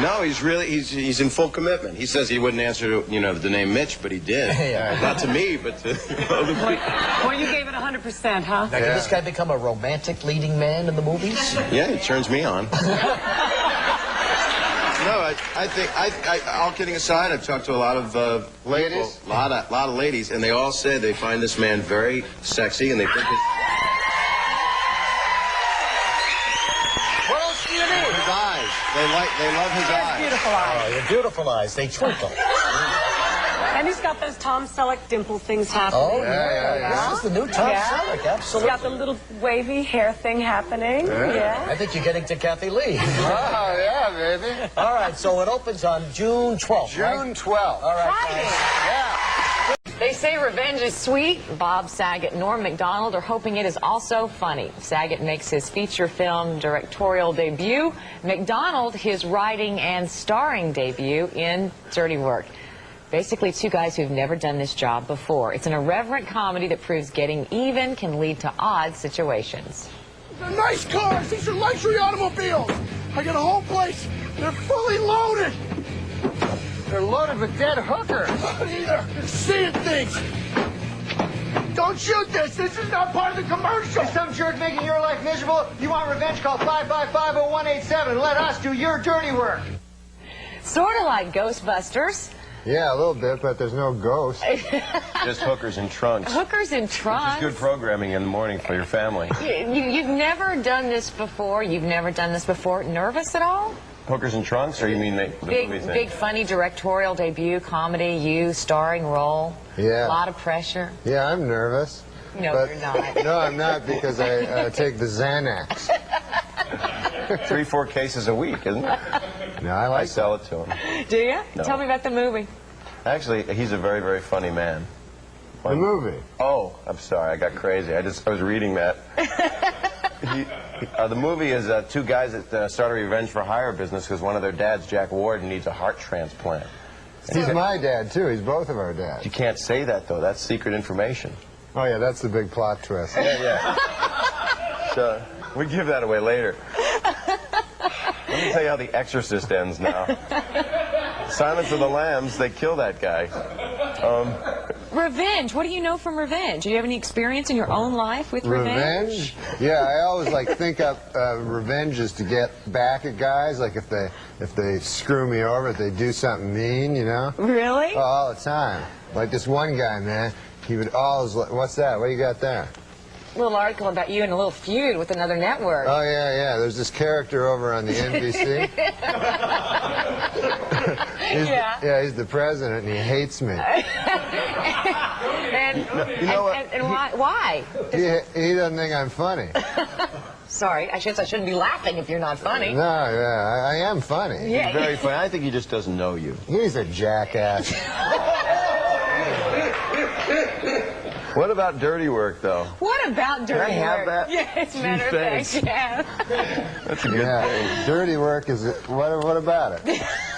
[SPEAKER 7] No, he's in full commitment. He says he wouldn't answer, the name Mitch, but he did.
[SPEAKER 21] Yeah.
[SPEAKER 7] Not to me, but to other people.
[SPEAKER 5] Well, you gave it 100%, huh?
[SPEAKER 21] Now, can this guy become a romantic leading man in the movies?
[SPEAKER 7] Yeah, he turns me on. No,
[SPEAKER 1] I think, all kidding aside, I've talked to a lot of ladies, a lot of ladies, and they all said they find this man very sexy, and they think his...
[SPEAKER 21] What else do you need?
[SPEAKER 1] His eyes. They love his eyes.
[SPEAKER 5] Beautiful eyes.
[SPEAKER 21] Oh, your beautiful eyes. They twinkle.
[SPEAKER 5] And he's got those Tom Selleck dimple things happening.
[SPEAKER 21] Oh, yeah. This is the new Tom Selleck, absolutely.
[SPEAKER 5] He's got the little wavy hair thing happening. Yeah.
[SPEAKER 21] I think you're getting to Kathy Lee.
[SPEAKER 17] Oh, yeah, baby.
[SPEAKER 21] All right, so it opens on June 12th,
[SPEAKER 17] June 12th.
[SPEAKER 21] All right.
[SPEAKER 5] Friday.
[SPEAKER 22] They say revenge is sweet. Bob Saget and Norm MacDonald are hoping it is also funny. Saget makes his feature film directorial debut. MacDonald his writing and starring debut in Dirty Work. Basically, two guys who've never done this job before. It's an irreverent comedy that proves getting even can lead to odd situations.
[SPEAKER 23] They're nice cars. These are luxury automobiles. I got a whole place. They're fully loaded.
[SPEAKER 17] They're loaded with dead hookers.
[SPEAKER 23] They're seeing things. Don't shoot this. This is not part of the commercial.
[SPEAKER 17] Is some jerk making your life miserable? You want revenge? Call 555-0187. Let us do your dirty work.
[SPEAKER 22] Sort of like Ghostbusters.
[SPEAKER 17] Yeah, a little bit, but there's no ghost.
[SPEAKER 1] Just hookers in trunks.
[SPEAKER 22] Hookers in trunks.
[SPEAKER 1] Which is good programming in the morning for your family.
[SPEAKER 22] You've never done this before. You've never done this before. Nervous at all?
[SPEAKER 1] Hookers in trunks, or you mean the movie thing?
[SPEAKER 22] Big, funny directorial debut, comedy, you, starring role.
[SPEAKER 17] Yeah.
[SPEAKER 22] A lot of pressure.
[SPEAKER 17] Yeah, I'm nervous.
[SPEAKER 22] No,
[SPEAKER 17] but,
[SPEAKER 22] you're not.
[SPEAKER 17] No, I'm not, because I take the Xanax.
[SPEAKER 1] 3-4 cases a week, isn't it?
[SPEAKER 17] No, I
[SPEAKER 1] sell it to him.
[SPEAKER 22] Do you?
[SPEAKER 1] No.
[SPEAKER 22] Tell me about the movie.
[SPEAKER 1] Actually, he's a very, very funny man.
[SPEAKER 17] The movie?
[SPEAKER 1] Oh, I'm sorry, I got crazy. I was reading that. The movie is two guys that start a revenge for hire business because one of their dads, Jack Ward, needs a heart transplant.
[SPEAKER 17] He's my dad, too. He's both of our dads.
[SPEAKER 1] You can't say that, though. That's secret information.
[SPEAKER 17] Oh, yeah, that's the big plot twist.
[SPEAKER 1] Yeah. So, we give that away later. Let me tell you how The Exorcist ends now. Silence of the Lambs, they kill that guy.
[SPEAKER 22] Revenge. What do you know from revenge? Do you have any experience in your own life with revenge?
[SPEAKER 17] Yeah, I always think up revenge is to get back at guys. Like if they screw me over, if they do something mean, you know.
[SPEAKER 22] Really?
[SPEAKER 17] Oh, all the time. Like this one guy, man. He would always. What's that? What you got there?
[SPEAKER 22] A little article about you in a little feud with another network.
[SPEAKER 17] Oh, yeah. There's this character over on the NBC. He's the president, and he hates me.
[SPEAKER 22] And why?
[SPEAKER 17] He doesn't think I'm funny.
[SPEAKER 22] Sorry, I shouldn't be laughing if you're not funny.
[SPEAKER 17] No, I am funny.
[SPEAKER 22] Yeah.
[SPEAKER 1] He's very funny. I think he just doesn't know you.
[SPEAKER 17] He's a jackass.
[SPEAKER 1] What about Dirty Work, though?
[SPEAKER 22] What about Dirty Work?
[SPEAKER 1] Can I have that?
[SPEAKER 22] Yeah, as a matter of fact, yeah.
[SPEAKER 1] That's a good thing.
[SPEAKER 17] Dirty Work is what about it?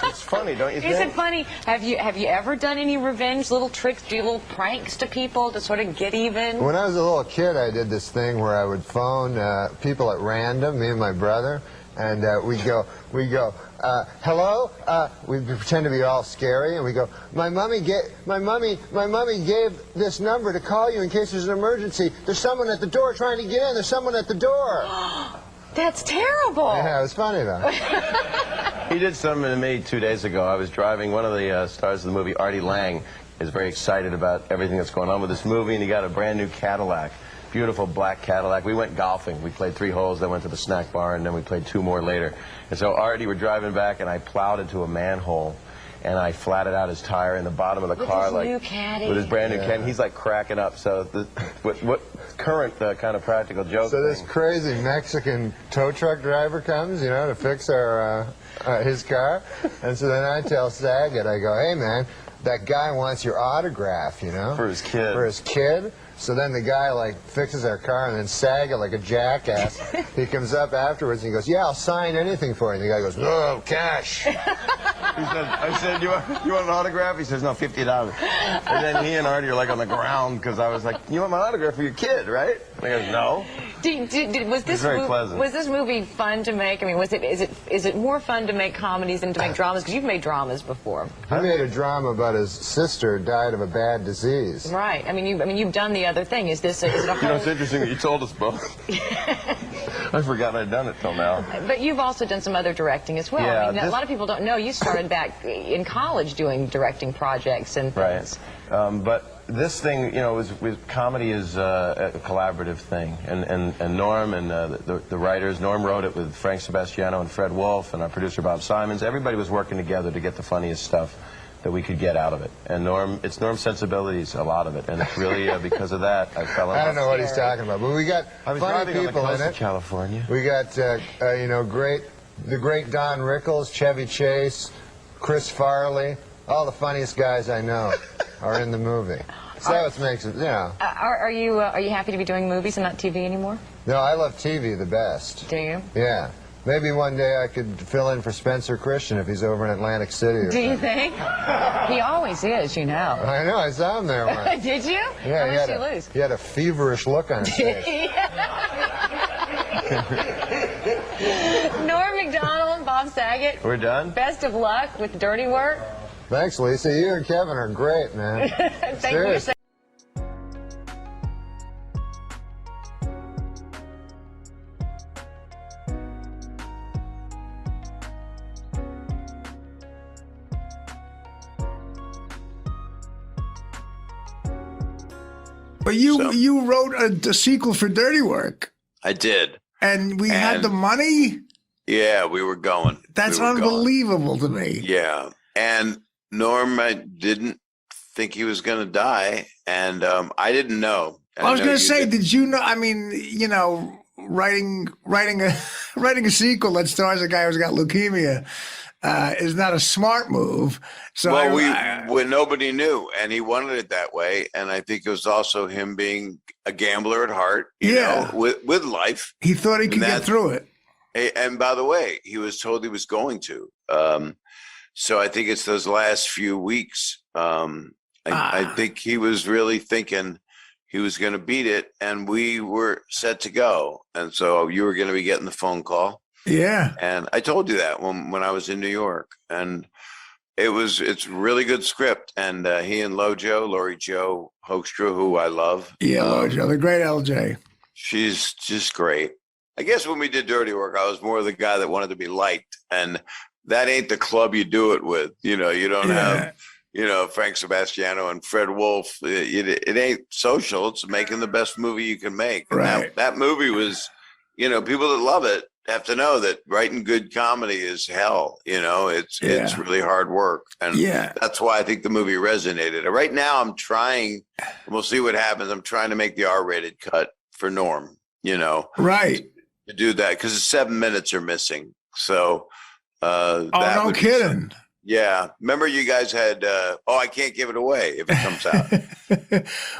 [SPEAKER 1] It's funny, don't you think?
[SPEAKER 22] Is it funny? Have you ever done any revenge, little tricks, do little pranks to people to sort of get even?
[SPEAKER 17] When I was a little kid, I did this thing where I would phone people at random, me and my brother, and we'd go, hello? We'd pretend to be all scary, and we go, my mommy gave this number to call you in case there's an emergency. There's someone at the door trying to get in. There's someone at the door.
[SPEAKER 22] That's terrible.
[SPEAKER 17] Yeah, it was funny, though.
[SPEAKER 1] He did something to me 2 days ago. I was driving. One of the stars of the movie, Artie Lang, is very excited about everything that's going on with this movie, and he got a brand new Cadillac. Beautiful black Cadillac. We went golfing. We played 3 holes, then went to the snack bar, and then we played 2 more later. And so Artie, we're driving back, and I plowed into a manhole, and I flatted out his tire in the bottom of the car,
[SPEAKER 22] with his new caddy.
[SPEAKER 1] with his brand new caddy. He's like cracking up. So what current kind of practical joke?
[SPEAKER 17] So this crazy Mexican tow truck driver comes, to fix his car, and so then I tell Saget, I go, hey man, that guy wants your autograph,
[SPEAKER 1] for his kid.
[SPEAKER 17] For his kid. So then the guy fixes our car, and then Saget, like a jackass, he comes up afterwards and he goes, yeah, I'll sign anything for you. And the guy goes, no, cash.
[SPEAKER 1] I said, you want an autograph? He says, no, $50. And then he and Artie are on the ground because I was like, you want my autograph for your kid, right? And he goes, no.
[SPEAKER 22] Was this
[SPEAKER 1] very pleasant.
[SPEAKER 22] Was this movie fun to make? I mean, is it more fun to make comedies than to make dramas? Because you've made dramas before.
[SPEAKER 17] I made a drama about his sister died of a bad disease.
[SPEAKER 22] Right. I mean, you've done the other thing. Is it a whole...
[SPEAKER 1] You know, it's interesting that you told us both. I forgot I'd done it till now.
[SPEAKER 22] But you've also done some other directing as well.
[SPEAKER 1] Yeah,
[SPEAKER 22] I mean, a lot of people don't know you started back in college doing directing projects and things.
[SPEAKER 1] Right. But this thing, you know, comedy is a collaborative thing, and Norm and the writers. Norm wrote it with Frank Sebastiano and Fred Wolf, and our producer Bob Simons. Everybody was working together to get the funniest stuff that we could get out of it. And it's Norm's sensibilities, a lot of it, and it's really because of that I fell in love.
[SPEAKER 17] I don't know what he's talking about, but we got funny people in it.
[SPEAKER 1] California.
[SPEAKER 17] We got you know, the great Don Rickles, Chevy Chase, Chris Farley. All the funniest guys I know are in the movie. So that's what makes it, you know.
[SPEAKER 22] Are you happy to be doing movies and not TV anymore?
[SPEAKER 17] No, I love TV the best.
[SPEAKER 22] Do you?
[SPEAKER 17] Yeah. Maybe one day I could fill in for Spencer Christian if he's over in Atlantic City or something.
[SPEAKER 22] Do you think? He always is, you know.
[SPEAKER 17] I know, I saw him there once.
[SPEAKER 22] Did you?
[SPEAKER 17] Yeah,
[SPEAKER 22] How much did you lose?
[SPEAKER 17] He had a feverish look on his face.
[SPEAKER 22] Norm MacDonald, Bob Saget.
[SPEAKER 1] We're done?
[SPEAKER 22] Best of luck with Dirty Work.
[SPEAKER 17] Thanks, Lisa. You and Kevin are great, man.
[SPEAKER 22] Thank you.
[SPEAKER 3] But you wrote a sequel for Dirty Work.
[SPEAKER 4] I did.
[SPEAKER 3] And we had the money?
[SPEAKER 4] Yeah, we were going.
[SPEAKER 3] That's unbelievable to me.
[SPEAKER 4] Yeah. And Norm, I didn't think he was going to die. And I didn't know.
[SPEAKER 3] I was going to say, did you know? I mean, you know, writing a sequel that stars a guy who's got leukemia is not a smart move. So
[SPEAKER 4] when nobody knew, and he wanted it that way, and I think it was also him being a gambler at heart. You know, with life,
[SPEAKER 3] he thought he could get through it.
[SPEAKER 4] And by the way, he was told he was going to. So I think it's those last few weeks. I think he was really thinking he was going to beat it, and we were set to go. And so you were going to be getting the phone call.
[SPEAKER 3] Yeah.
[SPEAKER 4] And I told you that when I was in New York, and it's really good script. And he and Laurie Jo Hoekstra, who I love.
[SPEAKER 3] Yeah, Lojo, the great LJ.
[SPEAKER 4] She's just great. I guess when we did Dirty Work, I was more the guy that wanted to be liked, and that ain't the club you do it with. You know, you don't have, you know, Frank Sebastiano and Fred Wolf. It ain't social. It's making the best movie you can make. And
[SPEAKER 3] right.
[SPEAKER 4] that movie was, you know, people that love it have to know that writing good comedy is hell. You know, it's really hard work. And that's why I think the movie resonated. Right now I'm trying, we'll see what happens. I'm trying to make the R-rated cut for Norm, you know.
[SPEAKER 3] Right.
[SPEAKER 4] To do that, because 7 minutes are missing. So
[SPEAKER 3] no kidding.
[SPEAKER 4] Yeah. Remember you guys had I can't give it away if it comes out.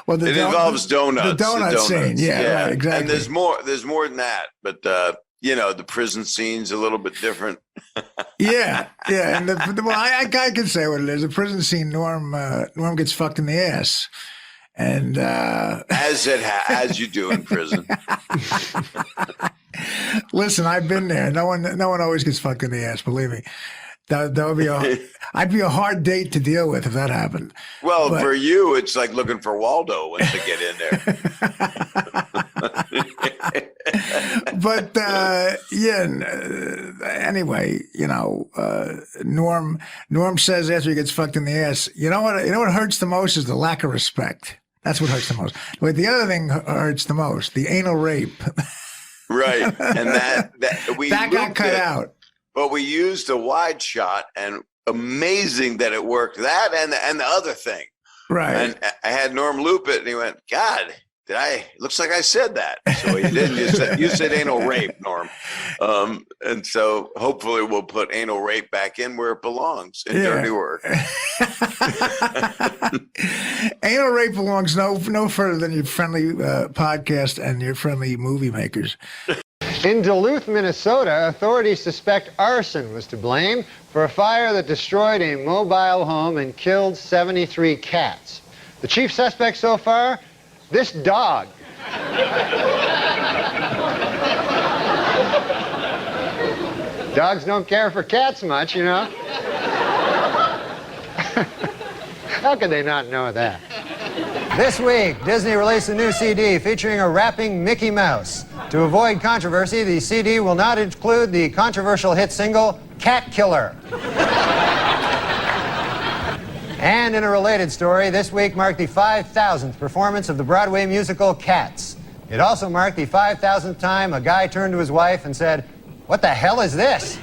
[SPEAKER 3] Well,
[SPEAKER 4] it involves donuts.
[SPEAKER 3] The donut scene. Yeah, right, exactly.
[SPEAKER 4] And there's more than that. But you know, the prison scene's a little bit different.
[SPEAKER 3] yeah. And I can say what it is. The prison scene, Norm gets fucked in the ass. And
[SPEAKER 4] as you do in prison.
[SPEAKER 3] Listen, I've been there. No one always gets fucked in the ass. Believe me, that would be I'd be a hard date to deal with if that happened.
[SPEAKER 4] Well, for you, it's like looking for Waldo once they get in there.
[SPEAKER 3] But anyway, you know, Norm says after he gets fucked in the ass, you know what hurts the most is the lack of respect. That's what hurts the most. But the other thing hurts the most, the anal rape.
[SPEAKER 4] Right. And that
[SPEAKER 3] got cut out.
[SPEAKER 4] But we used a wide shot, and amazing that it worked. That and the other thing.
[SPEAKER 3] Right.
[SPEAKER 4] And I had Norm loop it, and he went, God, looks like I said that. So he didn't. You said anal rape, Norm. And so hopefully we'll put anal rape back in where it belongs in Dirty Work.
[SPEAKER 3] Anal rape belongs no further than your friendly podcast and your friendly movie makers.
[SPEAKER 17] In Duluth, Minnesota, authorities suspect arson was to blame for a fire that destroyed a mobile home and killed 73 cats. The chief suspect so far? This dog. Dogs don't care for cats much, you know. How could they not know that? This week, Disney released a new CD featuring a rapping Mickey Mouse. To avoid controversy, the CD will not include the controversial hit single, Cat Killer. And in a related story, this week marked the 5,000th performance of the Broadway musical Cats. It also marked the 5,000th time a guy turned to his wife and said, "What the hell is this?"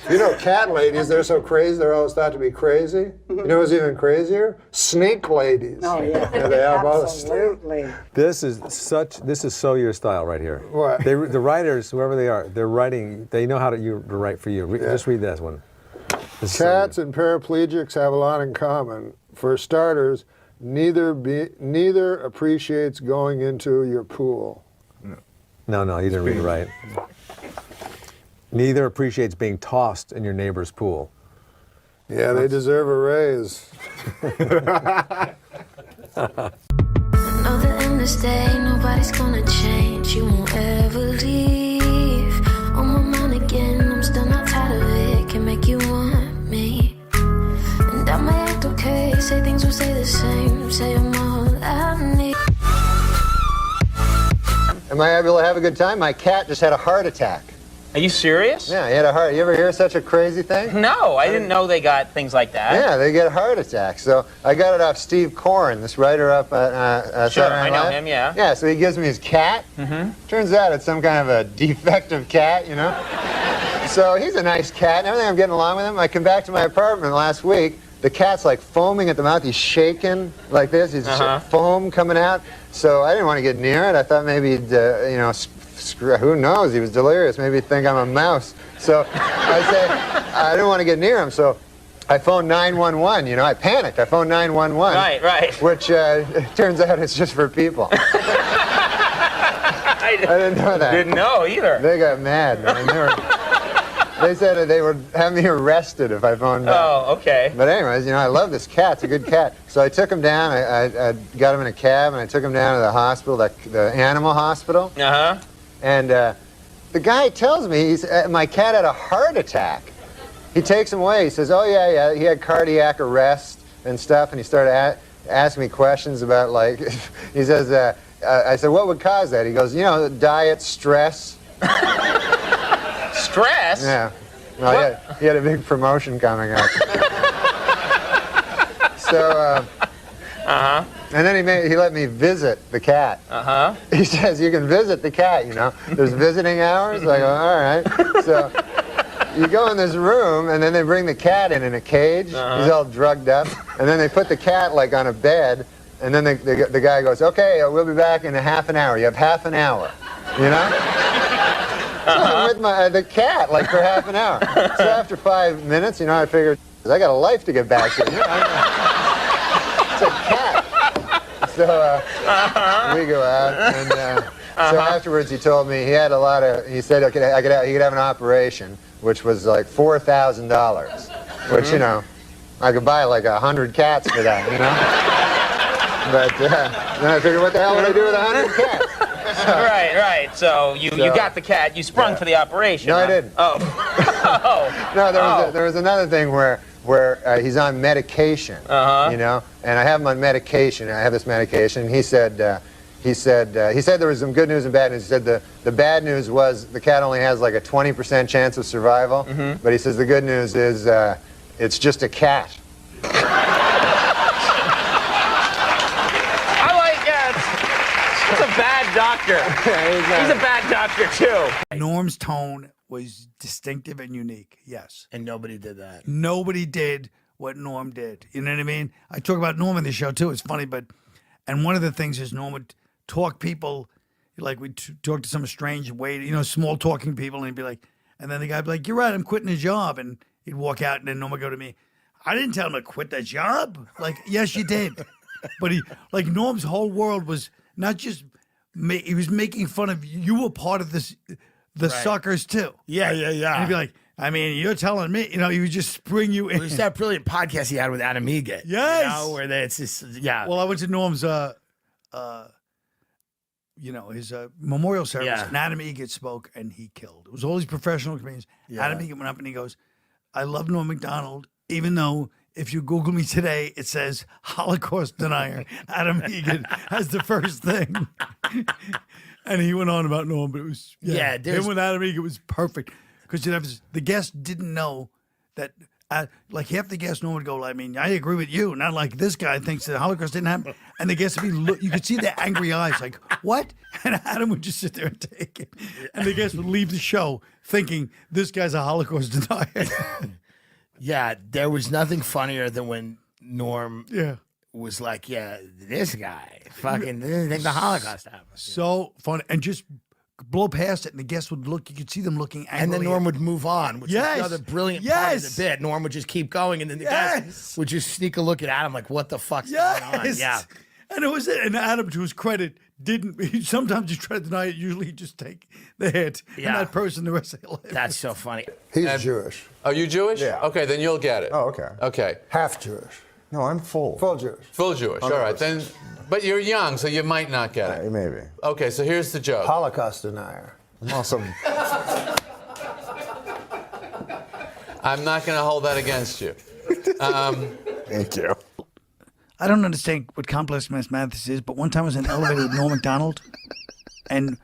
[SPEAKER 2] You know, cat ladies, they're so crazy, they're always thought to be crazy. You know what's even crazier? Snake ladies.
[SPEAKER 6] Oh, yeah.
[SPEAKER 2] They have all the
[SPEAKER 6] Absolutely.
[SPEAKER 8] This is so your style right here.
[SPEAKER 2] What?
[SPEAKER 8] The writers, whoever they are, they're writing. They know how to write for you. Just read this one.
[SPEAKER 2] Cats and paraplegics have a lot in common. For starters, neither appreciates going into your pool.
[SPEAKER 8] No, you didn't read it right. Neither appreciates being tossed in your neighbor's pool.
[SPEAKER 2] Yeah, they deserve a raise.
[SPEAKER 15] Know that in this day, nobody's gonna change. You won't ever leave. On my mind again, I'm still not tired of it. Can make you want me. And I might act okay, say things will stay the same. Say I'm all I need.
[SPEAKER 17] Am I able to have a good time? My cat just had a heart attack.
[SPEAKER 9] Are you serious?
[SPEAKER 17] Yeah, he had a heart. You ever hear such a crazy thing?
[SPEAKER 9] No, I didn't know they got things like that.
[SPEAKER 17] Yeah, they get heart attacks. So I got it off Steve Corrin, this writer up at
[SPEAKER 9] Sure,
[SPEAKER 17] Saturday Night
[SPEAKER 9] I know
[SPEAKER 17] Live.
[SPEAKER 9] him, yeah.
[SPEAKER 17] Yeah, so he gives me his cat.
[SPEAKER 9] Mm-hmm.
[SPEAKER 17] Turns out it's some kind of a defective cat, you know? So he's a nice cat and everything. I'm getting along with him. I come back to my apartment last week. The cat's like foaming at the mouth. He's shaking like this. He's foam coming out. So I didn't want to get near it. I thought maybe he'd, who knows? He was delirious. Maybe he'd think I'm a mouse. So I didn't want to get near him. So I phoned 911. You know, I panicked. I phoned 911.
[SPEAKER 9] Right.
[SPEAKER 17] Which turns out it's just for people. I didn't know that.
[SPEAKER 9] Didn't know either.
[SPEAKER 17] They got mad. I mean, they said they would have me arrested if I phoned.
[SPEAKER 9] Oh, okay.
[SPEAKER 17] But anyways, you know, I love this cat. It's a good cat. So I took him down. I got him in a cab and I took him down to the hospital, the animal hospital.
[SPEAKER 9] Uh-huh.
[SPEAKER 17] And the guy tells me my cat had a heart attack. He takes him away. He says, "Oh yeah, he had cardiac arrest and stuff." And he started asking me questions about like, he says, I said, "What would cause that?" He goes, "You know, diet, stress."
[SPEAKER 9] Stress?
[SPEAKER 17] Yeah. Well, he had a big promotion coming up. So, and then he let me visit the cat. He says, "You can visit the cat, you know. There's visiting hours." I go, "All right." So you go in this room, and then they bring the cat in a cage. He's all drugged up. And then they put the cat, like, on a bed. And then the guy goes, "Okay, we'll be back in a half an hour. You have half an hour." You know? So I'm with the cat, like, for half an hour. So after 5 minutes, you know, I figured, I got a life to get back to. You know, it's a cat. So we go out, and so afterwards he told me he had a lot of, he said he could have an operation, which was like $4,000, which, you know, I could buy like 100 cats for that, you know? But then I figured, what the hell would I do with 100 cats?
[SPEAKER 9] Right. So you got the cat. You sprung for the operation.
[SPEAKER 17] No, I didn't.
[SPEAKER 9] Oh.
[SPEAKER 17] No, there was another thing where he's on medication, you know, and I have him on medication. I have this medication, and he said there was some good news and bad news. He said the bad news was the cat only has like a 20% chance of survival, but he says the good news is it's just a cat.
[SPEAKER 9] He's a bad doctor. He's a bad doctor, too.
[SPEAKER 3] Norm's tone was distinctive and unique, yes.
[SPEAKER 6] And nobody did that.
[SPEAKER 3] Nobody did what Norm did. You know what I mean? I talk about Norm in the show, too. It's funny, and one of the things is Norm would talk people, like we'd talk to some strange waiter, you know, small talking people, and he'd be like, and then the guy'd be like, "You're right, I'm quitting the job." And he'd walk out, and then Norm would go to me, "I didn't tell him to quit the job." Like, yes, you did. But Norm's whole world was not just he was making fun of you. You were part of the suckers too.
[SPEAKER 6] Yeah.
[SPEAKER 3] And he'd be like, "I mean, you're telling me," you know, he would just spring you in.
[SPEAKER 6] It was that brilliant podcast he had with Adam Egan.
[SPEAKER 3] Yes.
[SPEAKER 6] You know, where it's just, yeah.
[SPEAKER 3] Well, I went to Norm's
[SPEAKER 10] his memorial service,
[SPEAKER 6] Yeah.
[SPEAKER 10] and Adam Egan spoke, and he killed. It was all these professional comedians.
[SPEAKER 6] Yeah.
[SPEAKER 10] Adam Egan went up and he goes, I love Norm MacDonald, even though if you Google me today, it says Holocaust denier. Adam Egan has the first thing. And he went on about Norm, but it was, him with Adam Egan was perfect. Because the guest didn't know that, like half the guests Norm would go, I mean, I agree with you. Not like this guy thinks that the Holocaust didn't happen. And the guests would be, you could see their angry eyes, like, what? And Adam would just sit there and take it. And the guests would leave the show thinking this guy's a Holocaust denier.
[SPEAKER 6] Yeah, there was nothing funnier than when Norm was like, this guy fucking didn't think the Holocaust happened.
[SPEAKER 10] So funny. And just blow past it, and the guests would look. You could see them looking angry.
[SPEAKER 6] And then Norm would move on, which was another brilliant part of the bit. Norm would just keep going, and then the guys would just sneak a look at Adam like, what the fuck's going on? Yeah.
[SPEAKER 10] And it was and Adam, to his credit, didn't. Sometimes he tried to deny it. Usually he just take the hit.
[SPEAKER 6] Yeah.
[SPEAKER 10] And that person the rest of their life.
[SPEAKER 6] That's so funny.
[SPEAKER 11] He's Jewish.
[SPEAKER 12] Are you Jewish?
[SPEAKER 11] Yeah.
[SPEAKER 12] Okay, then you'll get it.
[SPEAKER 11] Oh, okay.
[SPEAKER 12] Okay.
[SPEAKER 11] Half Jewish. No, I'm full. Full Jewish.
[SPEAKER 12] Full Jewish. All right, then. But you're young, so you might not get it.
[SPEAKER 11] Maybe.
[SPEAKER 12] Okay, so here's the joke.
[SPEAKER 11] Holocaust denier. I'm also.
[SPEAKER 12] I'm not going to hold that against you.
[SPEAKER 11] Thank you.
[SPEAKER 10] I don't understand what complex mathematics is, but one time I was in an elevator with Norm MacDonald, and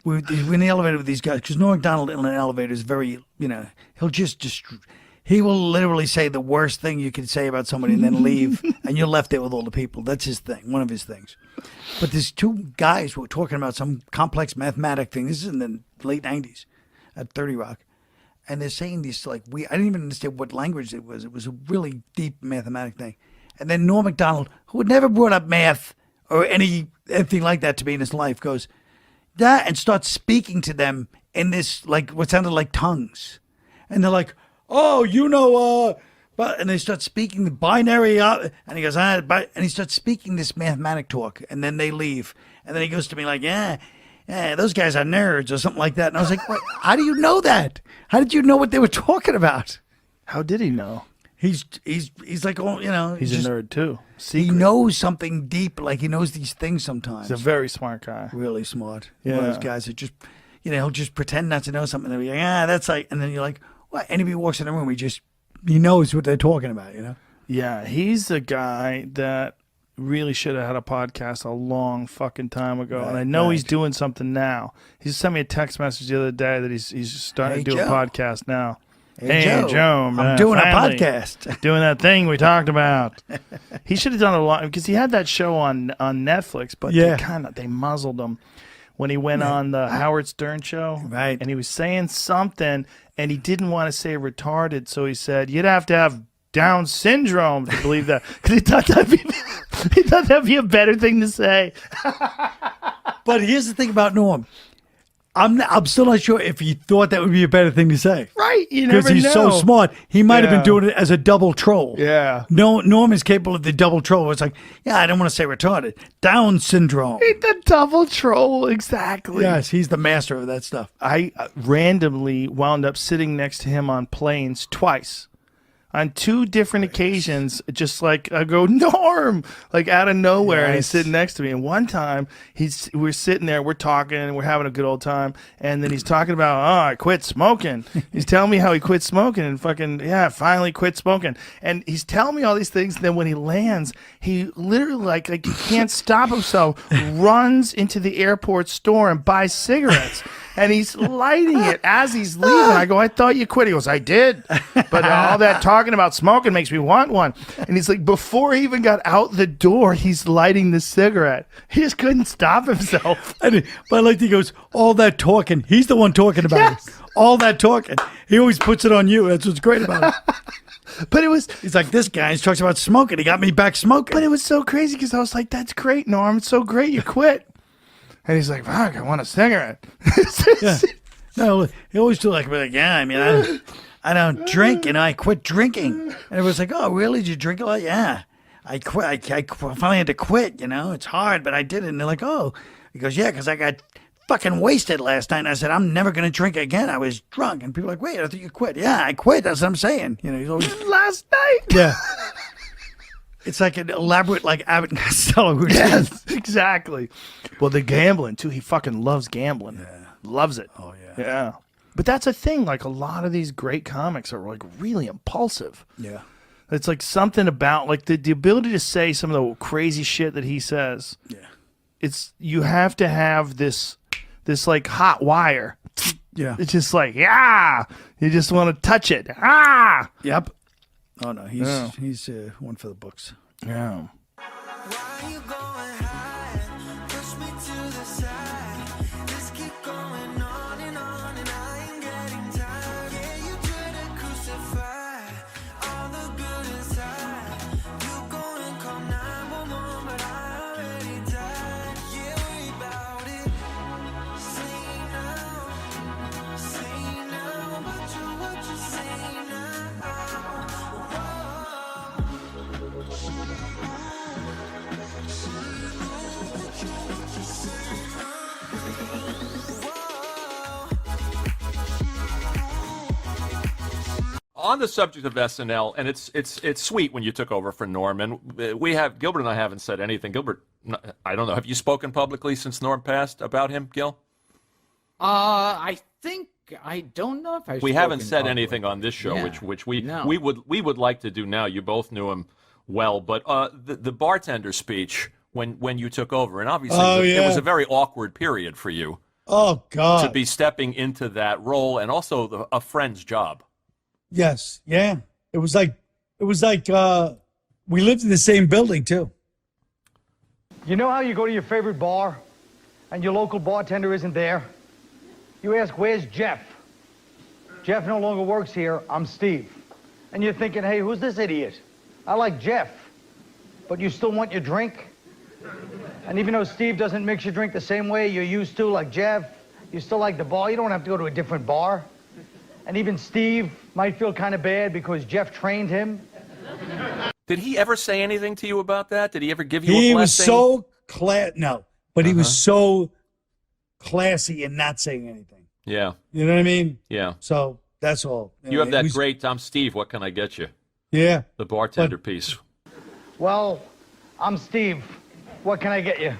[SPEAKER 10] we're in the elevator with these guys, because Norm MacDonald in an elevator is very, he will literally say the worst thing you can say about somebody and then leave, and you're left there with all the people. That's his thing, one of his things. But there's two guys who were talking about some complex mathematic thing. This is in the late 90s at 30 Rock. And they're saying this, I didn't even understand what language it was. It was a really deep mathematic thing. And then Norm MacDonald, who had never brought up math or anything like that to me in his life, goes, and starts speaking to them in this, what sounded like tongues. And they're like, oh, and they start speaking the binary, and he goes, and he starts speaking this mathematic talk, and then they leave. And then he goes to me like, yeah, those guys are nerds or something like that. And I was like, what? How do you know that? How did you know what they were talking about?
[SPEAKER 24] How did he know?
[SPEAKER 10] He's like,
[SPEAKER 24] he's a nerd too.
[SPEAKER 10] He knows something deep, like he knows these things sometimes.
[SPEAKER 24] He's a very smart guy.
[SPEAKER 10] Really smart.
[SPEAKER 24] Yeah.
[SPEAKER 10] One of those guys that just, he'll just pretend not to know something. And they'll be like, that's like, and then you're like, what? Anybody walks in the room, he knows what they're talking about,
[SPEAKER 24] Yeah, he's the guy that really should have had a podcast a long fucking time ago.
[SPEAKER 10] Right,
[SPEAKER 24] and I know he's doing something now. He just sent me a text message the other day that he's starting to do a podcast now. Hey, Joe, man,
[SPEAKER 10] I'm doing a podcast.
[SPEAKER 24] Doing that thing we talked about. He should have done a lot, because he had that show on Netflix, but they muzzled him when he went on the Howard Stern show.
[SPEAKER 10] Right.
[SPEAKER 24] And he was saying something, and he didn't want to say retarded, so he said, you'd have to have Down syndrome to believe that. Because he thought that'd be a better thing to say.
[SPEAKER 10] But here's the thing about Norm. I'm still not sure if he thought that would be a better thing to say.
[SPEAKER 24] Right, you never know.
[SPEAKER 10] Because he's so smart. He might have been doing it as a double troll.
[SPEAKER 24] Yeah.
[SPEAKER 10] No, Norm is capable of the double troll. It's like, I don't want to say retarded. Down syndrome.
[SPEAKER 24] The double troll, exactly.
[SPEAKER 10] Yes, he's the master of that stuff.
[SPEAKER 24] I randomly wound up sitting next to him on planes twice. On two different occasions, just like I go, Norm, like out of nowhere, and he's sitting next to me. And one time, we're sitting there, we're talking, and we're having a good old time. And then he's talking about, I quit smoking. He's telling me how he quit smoking and finally quit smoking. And he's telling me all these things. And then when he lands, he literally like he can't stop himself, runs into the airport store and buys cigarettes. And he's lighting it as he's leaving. I go, I thought you quit. He goes, I did. But all that talking about smoking makes me want one. And he's like, before he even got out the door, he's lighting the cigarette. He just couldn't stop himself.
[SPEAKER 10] But like he goes, all that talking. He's the one talking about it. All that talking. He always puts it on you. That's what's great about it.
[SPEAKER 24] But
[SPEAKER 10] he's like, this guy talks about smoking. He got me back smoking.
[SPEAKER 24] But it was so crazy because I was like, that's great, Norm. It's so great you quit. And he's like, fuck, I want a cigarette.
[SPEAKER 10] No, he always do like, I mean, I don't drink, I quit drinking. And it was like, oh, really? Did you drink a lot? Yeah. I quit. I finally had to quit, It's hard, but I did it. And they're like, oh. He goes, yeah, because I got fucking wasted last night. And I said, I'm never going to drink again. I was drunk. And people are like, wait, I thought you quit. Yeah, I quit. That's what I'm saying. He's always...
[SPEAKER 24] Last night?
[SPEAKER 10] Yeah. It's like an elaborate, like Abbott and Costello routine.
[SPEAKER 24] Yes, exactly. Well, the gambling too. He fucking loves gambling. Yeah. Loves it.
[SPEAKER 10] Oh yeah.
[SPEAKER 24] Yeah. But that's a thing. Like a lot of these great comics are like really impulsive.
[SPEAKER 10] Yeah.
[SPEAKER 24] It's like something about like the ability to say some of the crazy shit that he says.
[SPEAKER 10] Yeah.
[SPEAKER 24] It's you have to have this like hot wire.
[SPEAKER 10] Yeah.
[SPEAKER 24] It's just like, yeah. You just want to touch it. Ah.
[SPEAKER 10] Yep. Oh no, he's one for the books.
[SPEAKER 24] Yeah.
[SPEAKER 13] On the subject of SNL, and it's sweet when you took over for Norm, and Gilbert and I haven't said anything. Gilbert, I don't know. Have you spoken publicly since Norm passed about him, Gil?
[SPEAKER 14] I think I don't know if I.
[SPEAKER 13] We haven't said anything on this show,
[SPEAKER 14] Yeah.
[SPEAKER 13] which we would like to do now. You both knew him well, but the bartender speech when you took over, and obviously it was a very awkward period for you.
[SPEAKER 18] Oh God!
[SPEAKER 13] To be stepping into that role, and also a friend's job.
[SPEAKER 18] Yes, yeah. It was like we lived in the same building too.
[SPEAKER 19] You know how you go to your favorite bar and your local bartender isn't there? You ask, where's Jeff? Jeff no longer works here. I'm Steve. And you're thinking, hey, who's this idiot? I like Jeff. But you still want your drink? And even though Steve doesn't mix your drink the same way you're used to, like Jeff, you still like the bar. You don't have to go to a different bar. And even Steve might feel kind of bad because Jeff trained him.
[SPEAKER 13] Did he ever say anything to you about that? Did he ever give you a
[SPEAKER 18] He
[SPEAKER 13] blessing?
[SPEAKER 18] was so he was so classy in not saying anything.
[SPEAKER 13] Yeah.
[SPEAKER 18] You know what I mean?
[SPEAKER 13] Yeah.
[SPEAKER 18] So that's all.
[SPEAKER 13] You have that great I'm Steve, what can I get you?
[SPEAKER 18] Yeah.
[SPEAKER 13] The bartender piece.
[SPEAKER 19] Well, I'm Steve. What can I get you?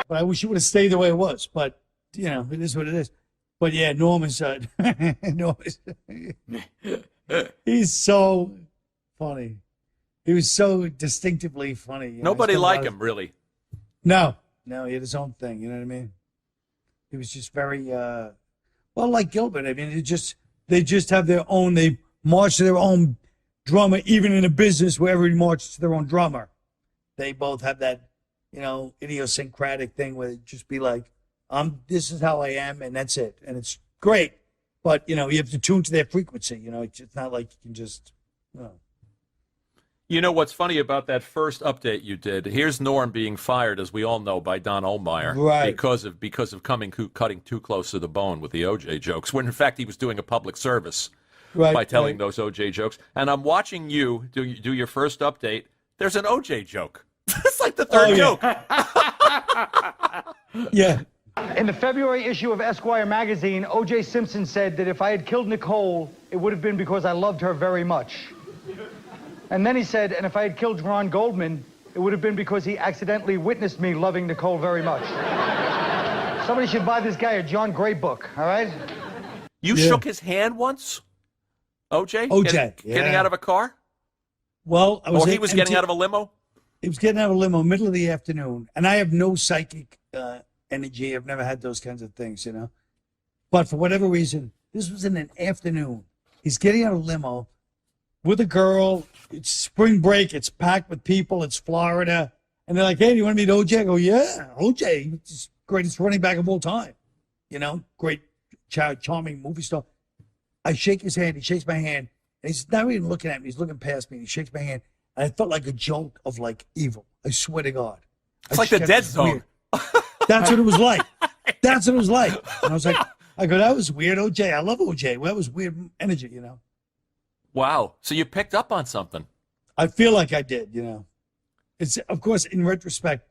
[SPEAKER 18] But I wish it would have stayed the way it was. But you know, it is what it is. But yeah, Norm is he's so funny. He was so distinctively funny. You know?
[SPEAKER 13] Nobody like him, really.
[SPEAKER 18] No, he had his own thing. You know what I mean? He was just very well, like Gilbert. I mean, they just have their own. They march to their own drummer, even in a business where everybody marches to their own drummer. They both have that, you know, idiosyncratic thing where it just be like, this is how I am, and that's it, and it's great. But you know, you have to tune to their frequency. You know, it's not like you can just, you know.
[SPEAKER 13] You know what's funny about that first update you did? Here's Norm being fired, as we all know, by Don Ohlmeyer,
[SPEAKER 18] right?
[SPEAKER 13] Because of cutting too close to the bone with the OJ jokes. When in fact he was doing a public service by telling those OJ jokes. And I'm watching you do your first update. There's an OJ joke. It's like the third joke.
[SPEAKER 18] Yeah.
[SPEAKER 19] In the February issue of Esquire magazine, O.J. Simpson said that if I had killed Nicole, it would have been because I loved her very much. And then he said, and if I had killed Ron Goldman, it would have been because he accidentally witnessed me loving Nicole very much. Somebody should buy this guy a John Gray book, all right?
[SPEAKER 13] You shook his hand once, OJ? Getting out of a car?
[SPEAKER 18] Well,
[SPEAKER 13] he was getting out of a limo?
[SPEAKER 18] He was getting out of a limo middle of the afternoon, and I have no psychic energy. I've never had those kinds of things, you know. But for whatever reason, this was in an afternoon. He's getting out of a limo with a girl. It's spring break. It's packed with people. It's Florida. And they're like, hey, do you want to meet OJ? I go, yeah, OJ. He's the greatest running back of all time. You know, great, charming movie star. I shake his hand. He shakes my hand. And he's not even looking at me. He's looking past me. And he shakes my hand. And I felt like a jolt of, like, evil. I swear to God.
[SPEAKER 13] It's like the Dead Zone.
[SPEAKER 18] That's what it was like. That's what it was like. And I was like, I go, that was weird, OJ. I love OJ. Well, that was weird energy, you know.
[SPEAKER 13] Wow. So you picked up on something.
[SPEAKER 18] I feel like I did, you know. It's, of course, in retrospect,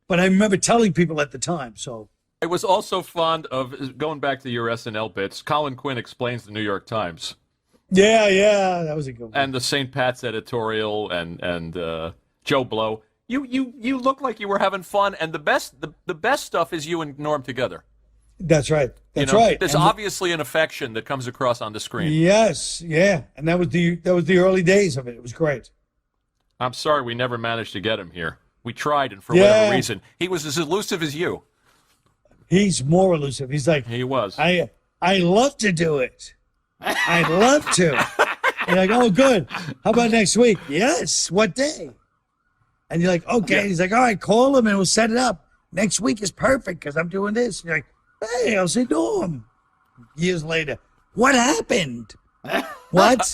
[SPEAKER 18] but I remember telling people at the time, so.
[SPEAKER 13] I was also fond of, going back to your SNL bits, Colin Quinn explains the New York Times.
[SPEAKER 18] Yeah, that was a good one.
[SPEAKER 13] And the St. Pat's editorial and Joe Blow. You look like you were having fun, and the best stuff is you and Norm together.
[SPEAKER 18] That's right. That's
[SPEAKER 13] you know,
[SPEAKER 18] right.
[SPEAKER 13] There's obviously an affection that comes across on the screen.
[SPEAKER 18] Yes, yeah, and that was the early days of it. It was great.
[SPEAKER 13] I'm sorry we never managed to get him here. We tried, and for whatever reason, he was as elusive as you.
[SPEAKER 18] He's more elusive. He's like,
[SPEAKER 13] he was.
[SPEAKER 18] I love to do it. I'd love to. You're like, oh, good. How about next week? Yes. What day? And you're like, okay. Yeah. He's like, all right, call him and we'll set it up. Next week is perfect because I'm doing this. And you're like, hey, I'll say Norm. Years later, what happened? What?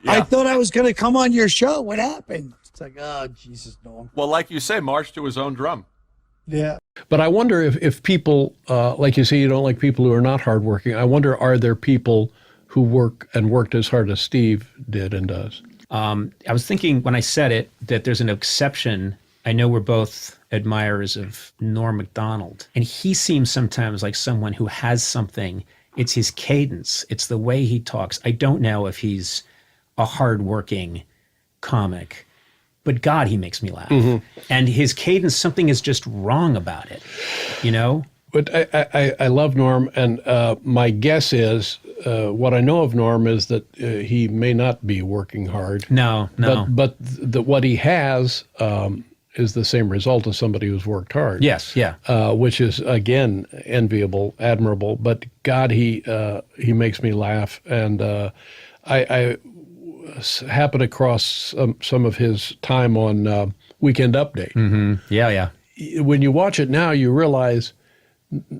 [SPEAKER 18] I thought I was going to come on your show. What happened? It's like, oh, Jesus, Norm.
[SPEAKER 13] Well, like you say, march to his own drum.
[SPEAKER 18] Yeah.
[SPEAKER 7] But I wonder if people, like you say, you don't like people who are not hardworking. I wonder, are there people who worked as hard as Steve did and does?
[SPEAKER 16] I was thinking when I said it that there's an exception. I know we're both admirers of Norm MacDonald, and he seems sometimes like someone who has something. It's his cadence. It's the way he talks. I don't know if he's a hardworking comic, but God, he makes me laugh. Mm-hmm. And his cadence, something is just wrong about it, you know?
[SPEAKER 7] But I love Norm, and my guess is, what I know of Norm is that he may not be working hard.
[SPEAKER 16] No.
[SPEAKER 7] But what he has is the same result as somebody who's worked hard.
[SPEAKER 16] Yes, yeah.
[SPEAKER 7] Which is, again, enviable, admirable. But God, he makes me laugh. And I happened across some of his time on Weekend Update.
[SPEAKER 16] Mm-hmm. Yeah.
[SPEAKER 7] When you watch it now, you realize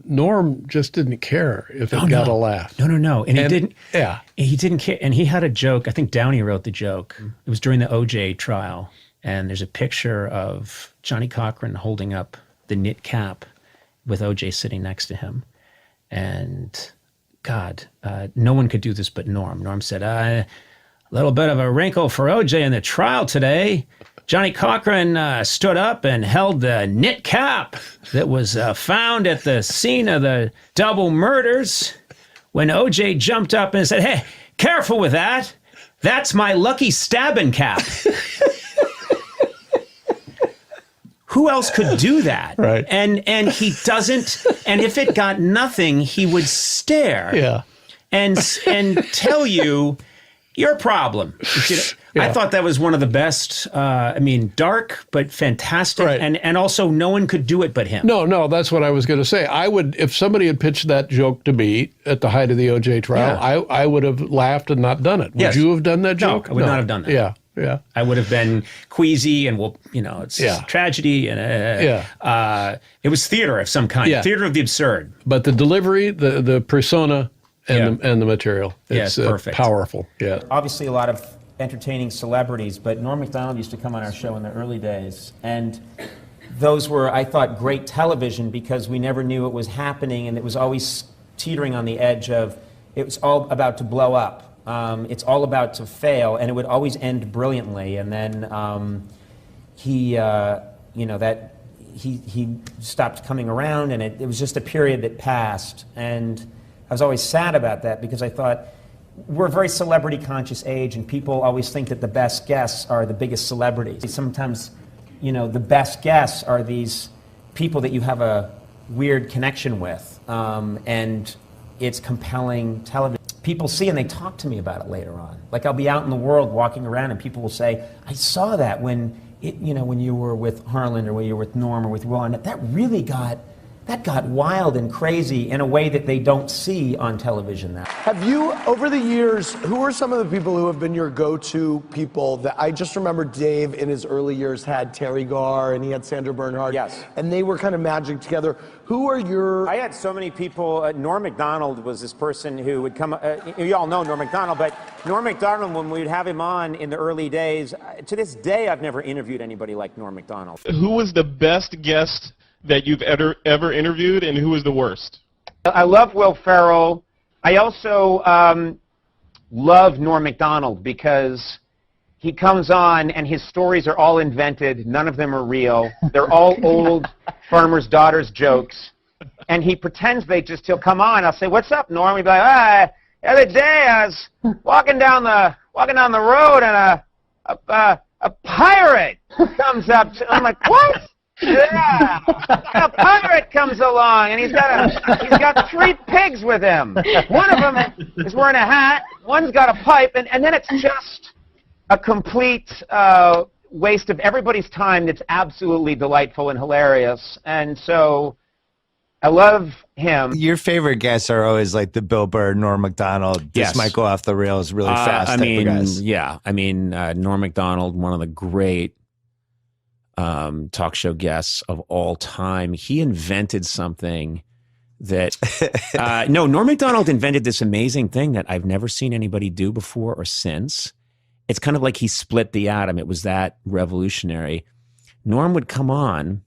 [SPEAKER 7] Norm just didn't care if it got a laugh.
[SPEAKER 16] No. And he didn't.
[SPEAKER 7] Yeah.
[SPEAKER 16] He didn't care. And he had a joke. I think Downey wrote the joke. It was during the OJ trial. And there's a picture of Johnny Cochran holding up the knit cap with OJ sitting next to him. And God, no one could do this but Norm. Norm said, a little bit of a wrinkle for OJ in the trial today. Johnny Cochran stood up and held the knit cap that was found at the scene of the double murders when OJ jumped up and said, hey, careful with that. That's my lucky stabbing cap. Who else could do that?
[SPEAKER 7] Right.
[SPEAKER 16] And he doesn't. And if it got nothing, he would stare.
[SPEAKER 7] Yeah.
[SPEAKER 16] And tell you your problem. Yeah. I thought that was one of the best. Dark but fantastic,
[SPEAKER 7] right.
[SPEAKER 16] and also no one could do it but him.
[SPEAKER 7] No, that's what I was going to say. I would, if somebody had pitched that joke to me at the height of the OJ trial, I would have laughed and not done it. Would you have done that joke?
[SPEAKER 16] No, I would not have done that.
[SPEAKER 7] Yeah.
[SPEAKER 16] I would have been queasy and it's tragedy and it was theater of some kind, theater of the absurd.
[SPEAKER 7] But the delivery, the persona, and the material, it's
[SPEAKER 16] perfect,
[SPEAKER 7] powerful. Yeah.
[SPEAKER 20] Obviously, a lot of entertaining celebrities, but Norm MacDonald used to come on our show in the early days, and those were, I thought, great television because we never knew what was happening, and it was always teetering on the edge of it was all about to blow up. It's all about to fail, and it would always end brilliantly. And then he stopped coming around, and it was just a period that passed. And I was always sad about that because I thought we're a very celebrity-conscious age, and people always think that the best guests are the biggest celebrities. Sometimes, the best guests are these people that you have a weird connection with, and it's compelling television. People see and they talk to me about it later on. Like I'll be out in the world walking around and people will say, I saw that when you were with Harlan or when you were with Norm or with Ron. That really got wild and crazy in a way that they don't see on television now.
[SPEAKER 21] Have you, over the years, who are some of the people who have been your go-to people that I just remember Dave in his early years had Terry Garr and he had Sandra Bernhard.
[SPEAKER 9] Yes.
[SPEAKER 21] And they were kind of magic together. Who are your...
[SPEAKER 9] I had so many people. Norm MacDonald was this person who would come... you all know Norm MacDonald, but Norm MacDonald, when we'd have him on in the early days, to this day, I've never interviewed anybody like Norm MacDonald.
[SPEAKER 25] Who was the best guest that you've ever interviewed, and who was the worst?
[SPEAKER 9] I love Will Ferrell. I also love Norm MacDonald because he comes on and his stories are all invented. None of them are real. They're all old farmers' daughters jokes. and he pretends he'll come on. I'll say, "What's up, Norm?" He'd be like, the other day I was walking down the road and a pirate comes up. I'm like, "What?" Yeah, a pirate comes along and he's got 3 pigs with him. One of them is wearing a hat. One's got a pipe, and then it's just a complete waste of everybody's time. That's absolutely delightful and hilarious. And so I love him.
[SPEAKER 1] Your favorite guests are always like the Bill Burr, Norm Macdonald.
[SPEAKER 20] Yes.
[SPEAKER 1] This might go off the rails really fast.
[SPEAKER 20] I
[SPEAKER 1] type
[SPEAKER 20] mean,
[SPEAKER 1] of guys.
[SPEAKER 20] yeah. I mean, Norm Macdonald, one of the great talk show guests of all time. He invented something that Norm Macdonald invented this amazing thing that I've never seen anybody do before or since. It's kind of like he split the atom. It was that revolutionary. Norm would come on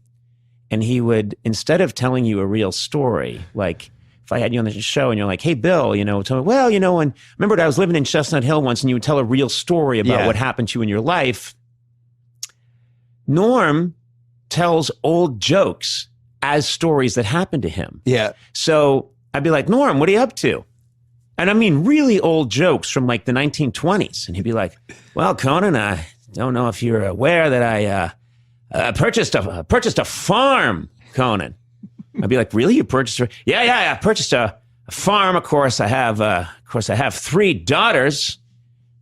[SPEAKER 20] and he would, instead of telling you a real story, like if I had you on the show and you're like, "Hey, Bill, tell me, well, and remember I was living in Chestnut Hill once," and you would tell a real story about what happened to you in your life. Norm tells old jokes as stories that happened to him.
[SPEAKER 1] Yeah.
[SPEAKER 20] So I'd be like, "Norm, what are you up to?" And I mean, really old jokes from like the 1920s. And he'd be like, "Well, Conan, I don't know if you're aware that I purchased a farm, Conan." I'd be like, "Really? You purchased Yeah, I purchased a farm. Of course, I have 3 daughters."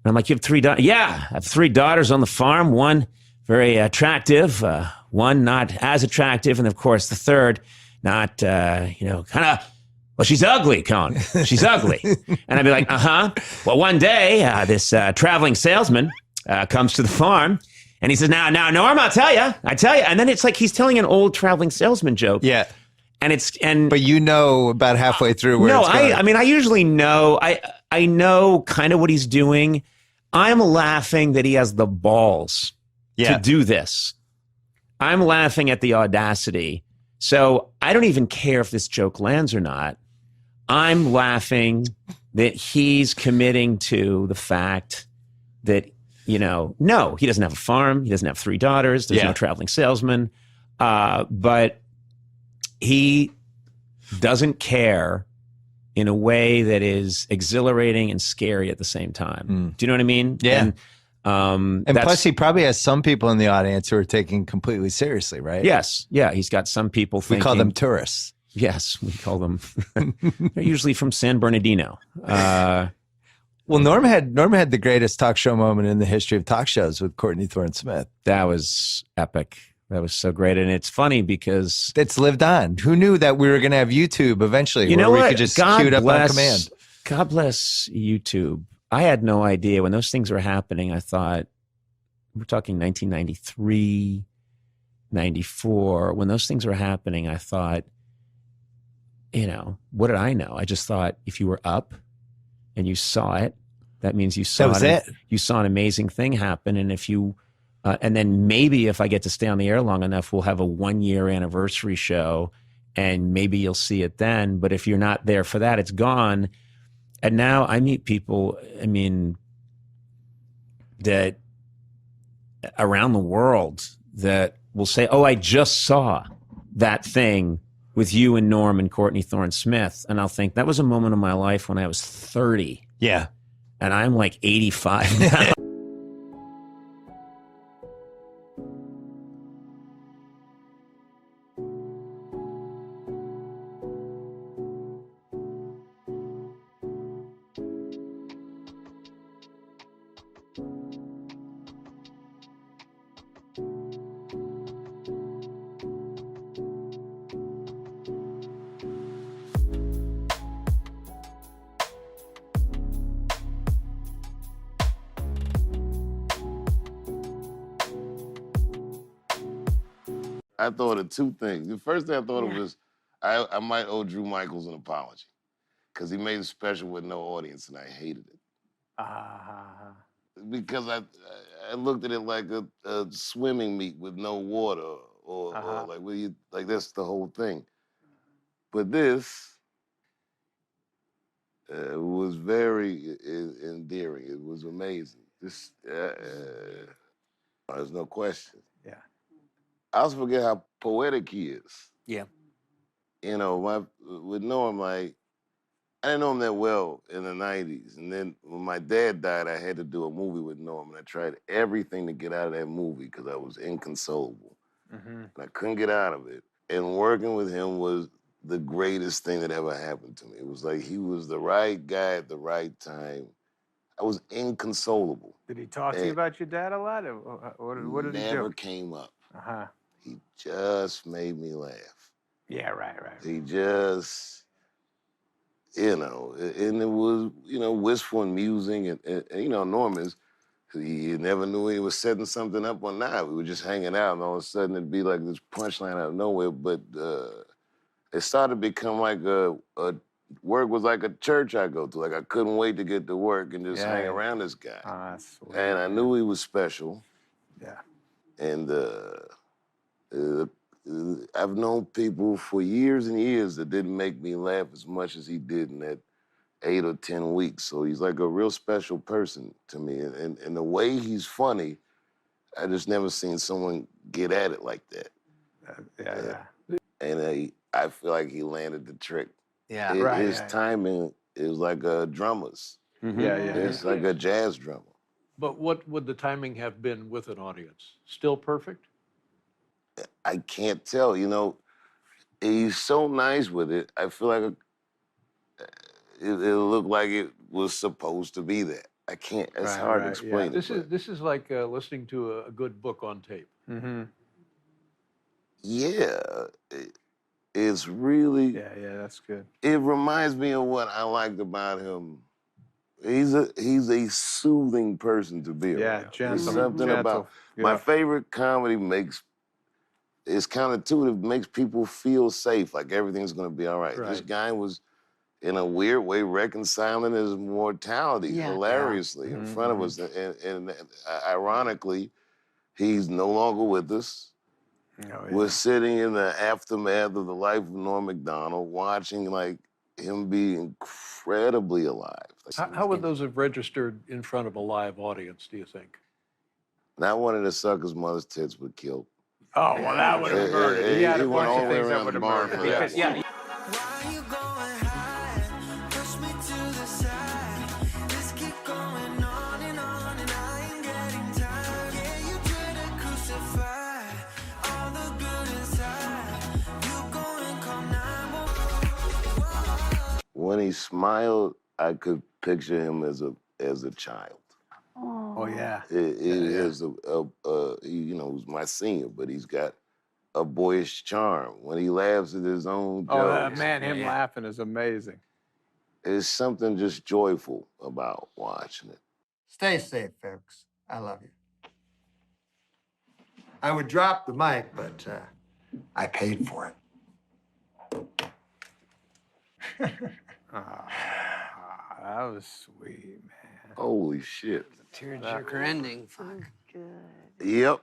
[SPEAKER 20] And I'm like, "You have 3 daughters?" "Yeah, I have 3 daughters on the farm. One very attractive, one not as attractive, and of course the third not, kind of, well, she's ugly, Conan. She's ugly." And I'd be like, "Well, one day, this traveling salesman comes to the farm, and he says, now, Norm, I tell you. And then it's like he's telling an old traveling salesman joke.
[SPEAKER 1] Yeah.
[SPEAKER 20] But
[SPEAKER 1] about halfway through where
[SPEAKER 20] no,
[SPEAKER 1] it's going.
[SPEAKER 20] I mean, I usually know. I know kind of what he's doing. I'm laughing that he has the balls to do this. I'm laughing at the audacity. So I don't even care if this joke lands or not. I'm laughing that he's committing to the fact that, no, he doesn't have a farm. He doesn't have 3 daughters. There's no traveling salesman. But he doesn't care in a way that is exhilarating and scary at the same time. Do you know what I mean?
[SPEAKER 1] Yeah.
[SPEAKER 20] And
[SPEAKER 1] plus, he probably has some people in the audience who are taking completely seriously, right?
[SPEAKER 20] Yes. Yeah. He's got some people thinking.
[SPEAKER 1] We call them tourists.
[SPEAKER 20] Yes, we call them. They're usually from San Bernardino.
[SPEAKER 1] Well, Norm had the greatest talk show moment in the history of talk shows with Courtney Thorne Smith.
[SPEAKER 20] That was epic. That was so great. And it's funny because
[SPEAKER 1] it's lived on. Who knew that we were going to have YouTube eventually where we could just queue it up on command?
[SPEAKER 20] God bless YouTube. I had no idea when those things were happening. I thought, we're talking 1993, 94. When those things were happening, I thought, what did I know? I just thought if you were up and you saw it, that means you saw you saw an amazing thing happen. And if you, and then maybe if I get to stay on the air long enough, we'll have a 1-year anniversary show and maybe you'll see it then. But if you're not there for that, it's gone. And now I meet people, that around the world that will say, "Oh, I just saw that thing with you and Norm and Courtney Thorne Smith." And I'll think that was a moment of my life when I was 30.
[SPEAKER 1] Yeah.
[SPEAKER 20] And I'm like 85 now.
[SPEAKER 4] I thought of 2 things. The first thing I thought of was I might owe Drew Michaels an apology because he made a special with no audience and I hated it. Because I looked at it like a swimming meet with no water or like, like that's the whole thing. But this was very endearing. It was amazing. This, there's no question.
[SPEAKER 1] Yeah.
[SPEAKER 4] I also forget how poetic he is.
[SPEAKER 1] Yeah.
[SPEAKER 4] with Norm, like, I didn't know him that well in the 90s. And then when my dad died, I had to do a movie with Norm. And I tried everything to get out of that movie because I was inconsolable. And I couldn't get out of it. And working with him was the greatest thing that ever happened to me. It was like he was the right guy at the right time. I was inconsolable.
[SPEAKER 2] Did he talk to you about your dad a lot? Or what did he do?
[SPEAKER 4] Never came up.
[SPEAKER 2] Uh-huh.
[SPEAKER 4] He just made me laugh.
[SPEAKER 2] Yeah, right.
[SPEAKER 4] He just, and it was, wistful and musing. And Norm is, you never knew he was setting something up or not. We were just hanging out, and all of a sudden it'd be like this punchline out of nowhere. But it started to become like work was like a church I go to. Like I couldn't wait to get to work and just hang around this guy.
[SPEAKER 2] That's sweet.
[SPEAKER 4] And I knew he was special.
[SPEAKER 2] Yeah.
[SPEAKER 4] And I've known people for years and years that didn't make me laugh as much as he did in that 8 or 10 weeks. So he's like a real special person to me. And the way he's funny, I just never seen someone get at it like that. And I feel like he landed the trick.
[SPEAKER 2] Yeah,
[SPEAKER 4] His timing is like a drummer's. It's like a jazz drummer.
[SPEAKER 5] But what would the timing have been with an audience? Still perfect?
[SPEAKER 4] I can't tell. He's so nice with it. I feel like it looked like it was supposed to be that. I can't. It's hard to explain.
[SPEAKER 5] This is like listening to a good book on tape.
[SPEAKER 4] Yeah, it's really.
[SPEAKER 2] Yeah, that's good.
[SPEAKER 4] It reminds me of what I liked about him. He's a soothing person to be around.
[SPEAKER 2] Yeah, gentle.
[SPEAKER 4] There's something about my favorite comedy it's counterintuitive, makes people feel safe, like everything's going to be all right. This guy was, in a weird way, reconciling his mortality hilariously in front of us. And ironically, he's no longer with us. We're sitting in the aftermath of the life of Norm MacDonald, watching like him be incredibly alive.
[SPEAKER 5] How would those have registered in front of a live audience, do you think?
[SPEAKER 4] Not one of the suckers' mother's tits would kill.
[SPEAKER 2] Oh, well, that would have murdered. He had a bunch of things that would have murdered.
[SPEAKER 4] Because, when he smiled, I could picture him as a child.
[SPEAKER 2] Oh yeah.
[SPEAKER 4] He was my senior, but he's got a boyish charm. When he laughs at his own jokes.
[SPEAKER 2] Him laughing is amazing.
[SPEAKER 4] There's something just joyful about watching it.
[SPEAKER 8] Stay safe, folks. I love you. I would drop the mic, but I paid for it.
[SPEAKER 2] That was sweet, man.
[SPEAKER 4] Holy shit.
[SPEAKER 22] Tearjerker ending. Fuck.
[SPEAKER 4] Yep.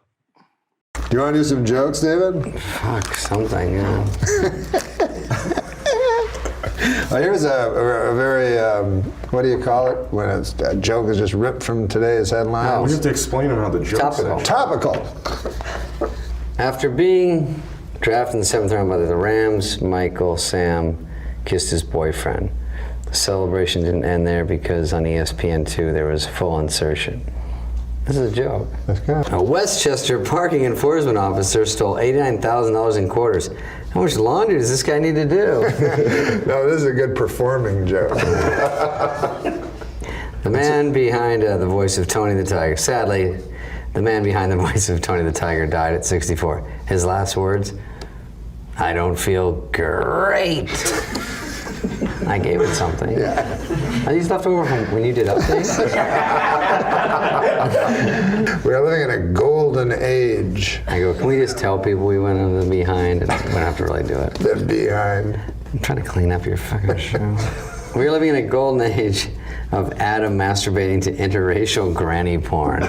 [SPEAKER 11] Do you want to do some jokes, David?
[SPEAKER 22] Fuck, something, yeah.
[SPEAKER 11] Well, here's a very, what do you call it? When a joke is just ripped from today's headlines.
[SPEAKER 22] We
[SPEAKER 11] have
[SPEAKER 22] to
[SPEAKER 11] explain how the joke Topical.
[SPEAKER 22] After being drafted in the 7th round by the Rams, Michael Sam kissed his boyfriend. The celebration didn't end there because on ESPN2 there was full insertion. This is a joke. A Westchester parking enforcement officer stole $89,000 in quarters. How much laundry does this guy need to do?
[SPEAKER 11] No, this is a good performing joke.
[SPEAKER 22] The man behind the voice of Tony the Tiger. Sadly, the man behind the voice of Tony the Tiger died at 64. His last words, "I don't feel great." I gave it something. Yeah. Are these left over from when you did updates?
[SPEAKER 11] We are living in a golden age.
[SPEAKER 22] I go, can we just tell people we went into the behind and we don't have to really do it?
[SPEAKER 11] The behind.
[SPEAKER 22] I'm trying to clean up your fucking show. We're living in a golden age of Adam masturbating to interracial granny porn.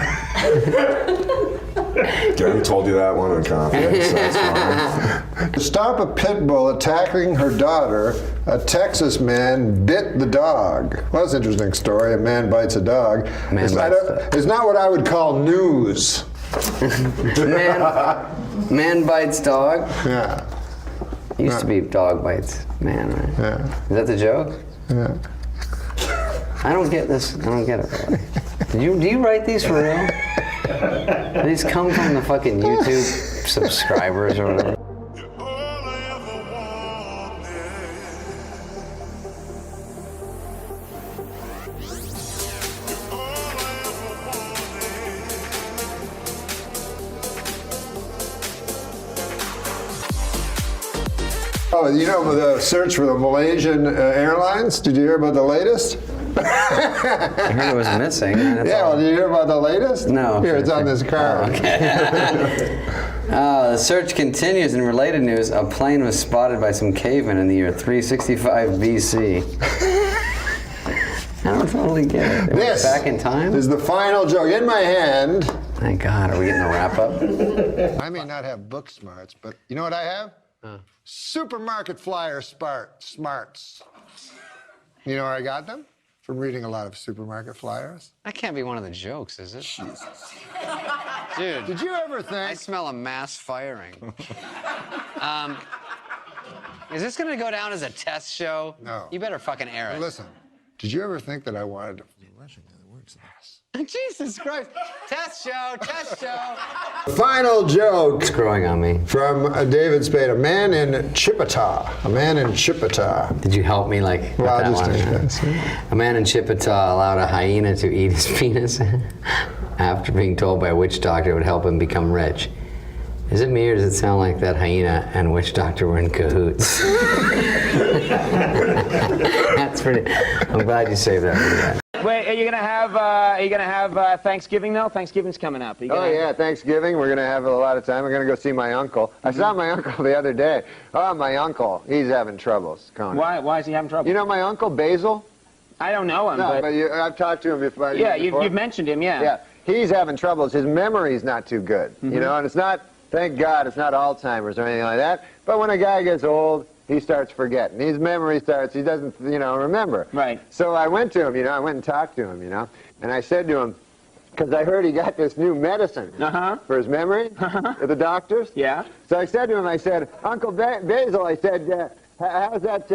[SPEAKER 11] Jen told you that one in confidence. That's fine. To stop a pit bull attacking her daughter, a Texas man bit the dog. Well, that's an interesting story. A man bites a dog. It's not what I would call news.
[SPEAKER 22] Man bites dog?
[SPEAKER 11] Yeah.
[SPEAKER 22] It used to be dog bites, man, right?
[SPEAKER 11] Yeah.
[SPEAKER 22] Is that the joke?
[SPEAKER 11] Yeah.
[SPEAKER 22] I don't get this. I don't get it, really. Do you write these for real? Do these come from the fucking YouTube subscribers or whatever?
[SPEAKER 11] Oh, you know the search for the Malaysian Airlines? Did you hear about the latest?
[SPEAKER 22] I heard it was missing.
[SPEAKER 11] Well, did you hear about the latest?
[SPEAKER 22] No.
[SPEAKER 11] Here, it's on this card.
[SPEAKER 22] Oh, okay. The search continues. In related news, a plane was spotted by some cavemen in the year 365 BC. I don't totally get it.
[SPEAKER 11] This
[SPEAKER 22] back in time?
[SPEAKER 11] is the final joke. In my hand.
[SPEAKER 22] Thank God. Are we getting the wrap up?
[SPEAKER 11] I may not have book smarts, but you know what I have? Supermarket flyer smarts. You know where I got them? From reading a lot of supermarket flyers.
[SPEAKER 22] That can't be one of the jokes, is it?
[SPEAKER 11] Jesus.
[SPEAKER 22] Dude.
[SPEAKER 11] Did you ever think?
[SPEAKER 22] I smell a mass firing. Is this going to go down as a test show?
[SPEAKER 11] No.
[SPEAKER 22] You better fucking air it.
[SPEAKER 11] Listen, did you ever think that I wanted to...
[SPEAKER 22] Jesus Christ. Test show, test show.
[SPEAKER 11] Final joke.
[SPEAKER 22] It's growing on me.
[SPEAKER 11] From David Spade, a man in Chippewa. A man in Chippewa.
[SPEAKER 22] Did you help me like
[SPEAKER 11] Well,
[SPEAKER 22] with that
[SPEAKER 11] just
[SPEAKER 22] one? A man in Chippewa allowed a hyena to eat his penis after being told by a witch doctor it would help him become rich. Is it me or does it sound like that hyena and witch doctor were in cahoots? That's pretty. I'm glad you saved that for that.
[SPEAKER 9] Wait, are you gonna have Thanksgiving though? Thanksgiving's coming up.
[SPEAKER 11] Yeah, Thanksgiving. We're gonna have a lot of time. We're gonna go see my uncle. I saw my uncle the other day. Oh, my uncle. He's having troubles, Conan.
[SPEAKER 9] Why is he having trouble?
[SPEAKER 11] You know my uncle Basil?
[SPEAKER 9] I don't know him.
[SPEAKER 11] No, but I've talked to him before.
[SPEAKER 9] Yeah, you've mentioned him. Yeah.
[SPEAKER 11] Yeah, he's having troubles. His memory's not too good. You know, and it's not. Thank God, it's not Alzheimer's or anything like that. But when a guy gets old, he starts forgetting. His memory starts, he doesn't, remember.
[SPEAKER 9] Right.
[SPEAKER 11] So I went to him, I went and talked to him, and I said to him, because I heard he got this new medicine for his memory at the doctors.
[SPEAKER 9] Yeah.
[SPEAKER 11] So I said to him, I said, Uncle Basil, I said, how's that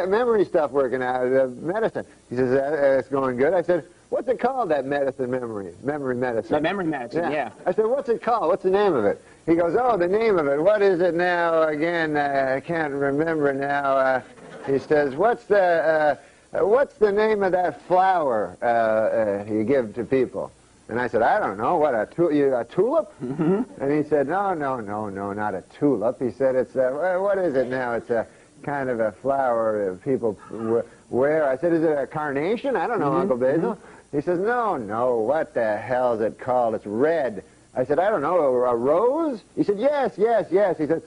[SPEAKER 11] memory stuff working out, medicine? He says, it's going good. I said, what's it called, that medicine, memory medicine?
[SPEAKER 9] The memory medicine, yeah.
[SPEAKER 11] I said, what's it called? What's the name of it? He goes, oh, the name of it. What is it now? Again, I can't remember now. He says, what's the name of that flower you give to people? And I said, I don't know. What, a tulip? And he said, no, not a tulip. He said, it's what is it now? It's a kind of a flower people wear. I said, is it a carnation? I don't know, Uncle Basil. He says, no, what the hell is it called? It's red. I said, I don't know, a rose? He said, yes. He said,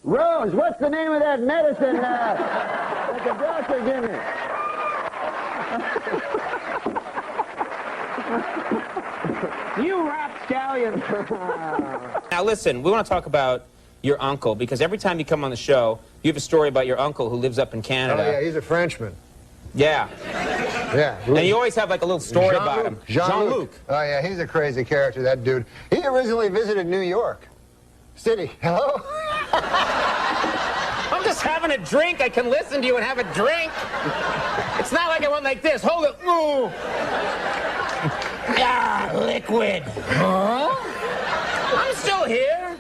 [SPEAKER 11] Rose, what's the name of that medicine that the doctor gave me?
[SPEAKER 9] You rapscallion. Now listen, we want to talk about your uncle, because every time you come on the show, you have a story about your uncle who lives up in Canada.
[SPEAKER 11] Oh, yeah, he's a Frenchman.
[SPEAKER 9] Yeah.
[SPEAKER 11] Yeah.
[SPEAKER 9] And you always have like a little story about him.
[SPEAKER 11] Jean-Luc. Oh, yeah, he's a crazy character, that dude. He originally visited New York City. Hello?
[SPEAKER 9] I'm just having a drink. I can listen to you and have a drink. It's not like I went like this. Hold it. Ooh. Ah, liquid. Huh? I'm still here.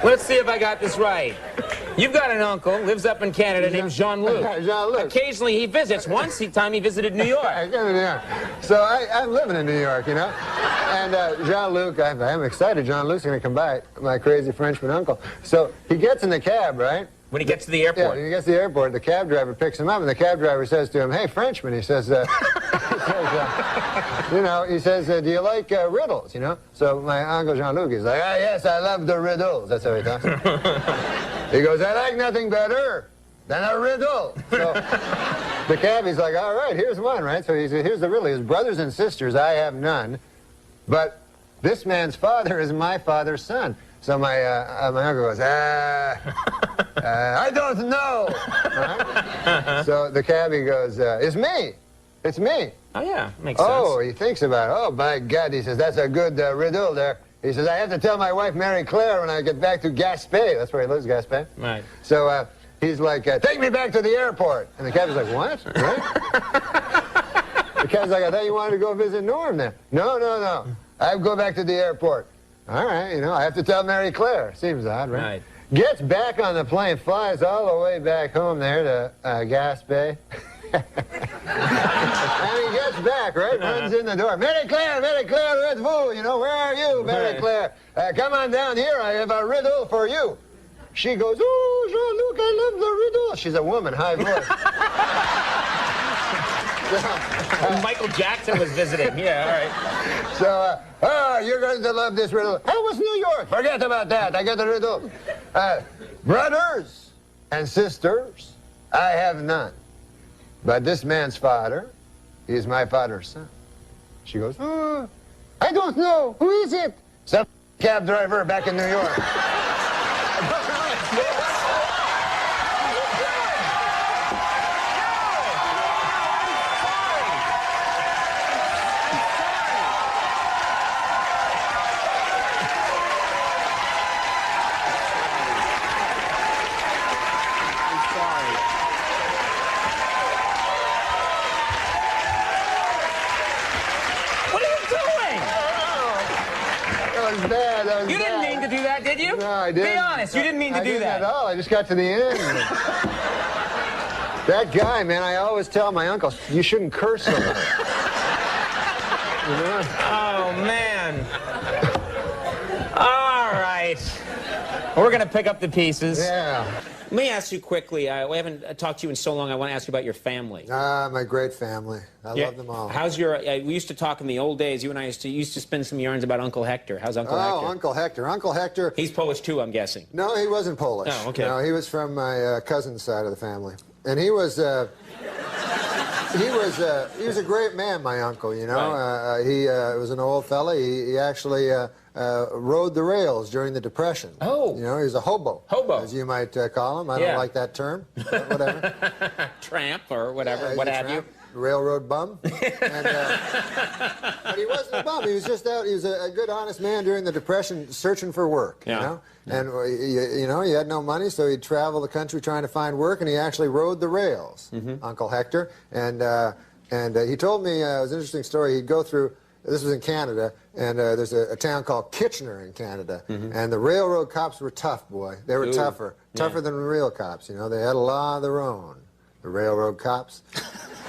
[SPEAKER 9] Let's see if I got this right. You've got an uncle, lives up in Canada, named Jean-Luc.
[SPEAKER 11] Jean-Luc.
[SPEAKER 9] Occasionally he visits. Once time he visited New York.
[SPEAKER 11] So I'm living in New York, And Jean-Luc, I'm excited. Jean-Luc's going to come by, my crazy Frenchman uncle. So he gets in the cab, right?
[SPEAKER 9] When he gets to the airport.
[SPEAKER 11] Yeah, when he gets to the airport, the cab driver picks him up, and the cab driver says to him, hey, Frenchman, he says, do you like riddles, So my uncle Jean-Luc is like, yes, I love the riddles. That's how he talks. He goes, I like nothing better than a riddle. So the cabbie's like, all right, here's one, right? So he says, here's the riddle. His brothers and sisters, I have none, but this man's father is my father's son. So my uncle goes, I don't know. Right? So the cabbie goes, it's me. It's me.
[SPEAKER 9] Oh, yeah, makes sense.
[SPEAKER 11] Oh, he thinks about it. Oh, by God, he says, that's a good riddle there. He says, I have to tell my wife, Mary Claire, when I get back to Gaspé. That's where he lives, Gaspé.
[SPEAKER 20] Right.
[SPEAKER 11] So he's like, take me back to the airport. And the captain's like, what? Right? The captain's like, I thought you wanted to go visit Norm then. No. I go back to the airport. All right, you know, I have to tell Mary Claire. Seems odd, right?
[SPEAKER 20] Right.
[SPEAKER 11] Gets back on the plane, flies all the way back home there to Gaspé. And he gets back, right? Runs in the door. Mary Claire, where's vous? You know, where are you, Mary Claire? Come on down here. I have a riddle for you. She goes, oh, Jean-Luc, I love the riddle. She's a woman, high voice.
[SPEAKER 20] Michael Jackson was visiting. Yeah, all right.
[SPEAKER 11] So, you're going to love this riddle. How was New York? Forget about that. I got the riddle. Brothers and sisters, I have none. But this man's father, he is my father's son. She goes, oh, I don't know. Who is it? Some cab driver back in New York.
[SPEAKER 20] You didn't mean to do that, did you?
[SPEAKER 11] No, I didn't.
[SPEAKER 20] Be honest, you didn't mean to do that.
[SPEAKER 11] At all. I just got to the end. That guy, man, I always tell my uncle, you shouldn't curse so much. You know?
[SPEAKER 20] Oh, man. All right. We're going to pick up the pieces.
[SPEAKER 11] Yeah.
[SPEAKER 20] Let me ask you quickly. We haven't talked to you in so long. I want to ask you about your family.
[SPEAKER 11] My great family. I love them all.
[SPEAKER 20] How's your... we used to talk in the old days. You and I used to spin some yarns about Uncle Hector. How's Uncle Hector?
[SPEAKER 11] Oh, Uncle Hector. Uncle Hector...
[SPEAKER 20] He's Polish, too, I'm guessing.
[SPEAKER 11] No, he wasn't Polish.
[SPEAKER 20] Oh, okay.
[SPEAKER 11] No, he was from my cousin's side of the family. And he was... he was a great man, my uncle, you know. Right. He was an old fella. He actually rode the rails during the Depression.
[SPEAKER 20] Oh.
[SPEAKER 11] You know, he was a hobo.
[SPEAKER 20] Hobo.
[SPEAKER 11] As you might call him. I don't like that term, but whatever.
[SPEAKER 20] Tramp or whatever,
[SPEAKER 11] Yeah,
[SPEAKER 20] what have you.
[SPEAKER 11] Railroad bum. And, but he wasn't a bum. He was just out. He was a good, honest man during the Depression searching for work, you know. And, you know, he had no money, so he'd travel the country trying to find work, and he actually rode the rails, Uncle Hector. And he told me, it was an interesting story, he'd go through, this was in Canada, and there's a town called Kitchener in Canada, and the railroad cops were tough, boy. They were tougher than the real cops, you know. They had a law of their own, the railroad cops.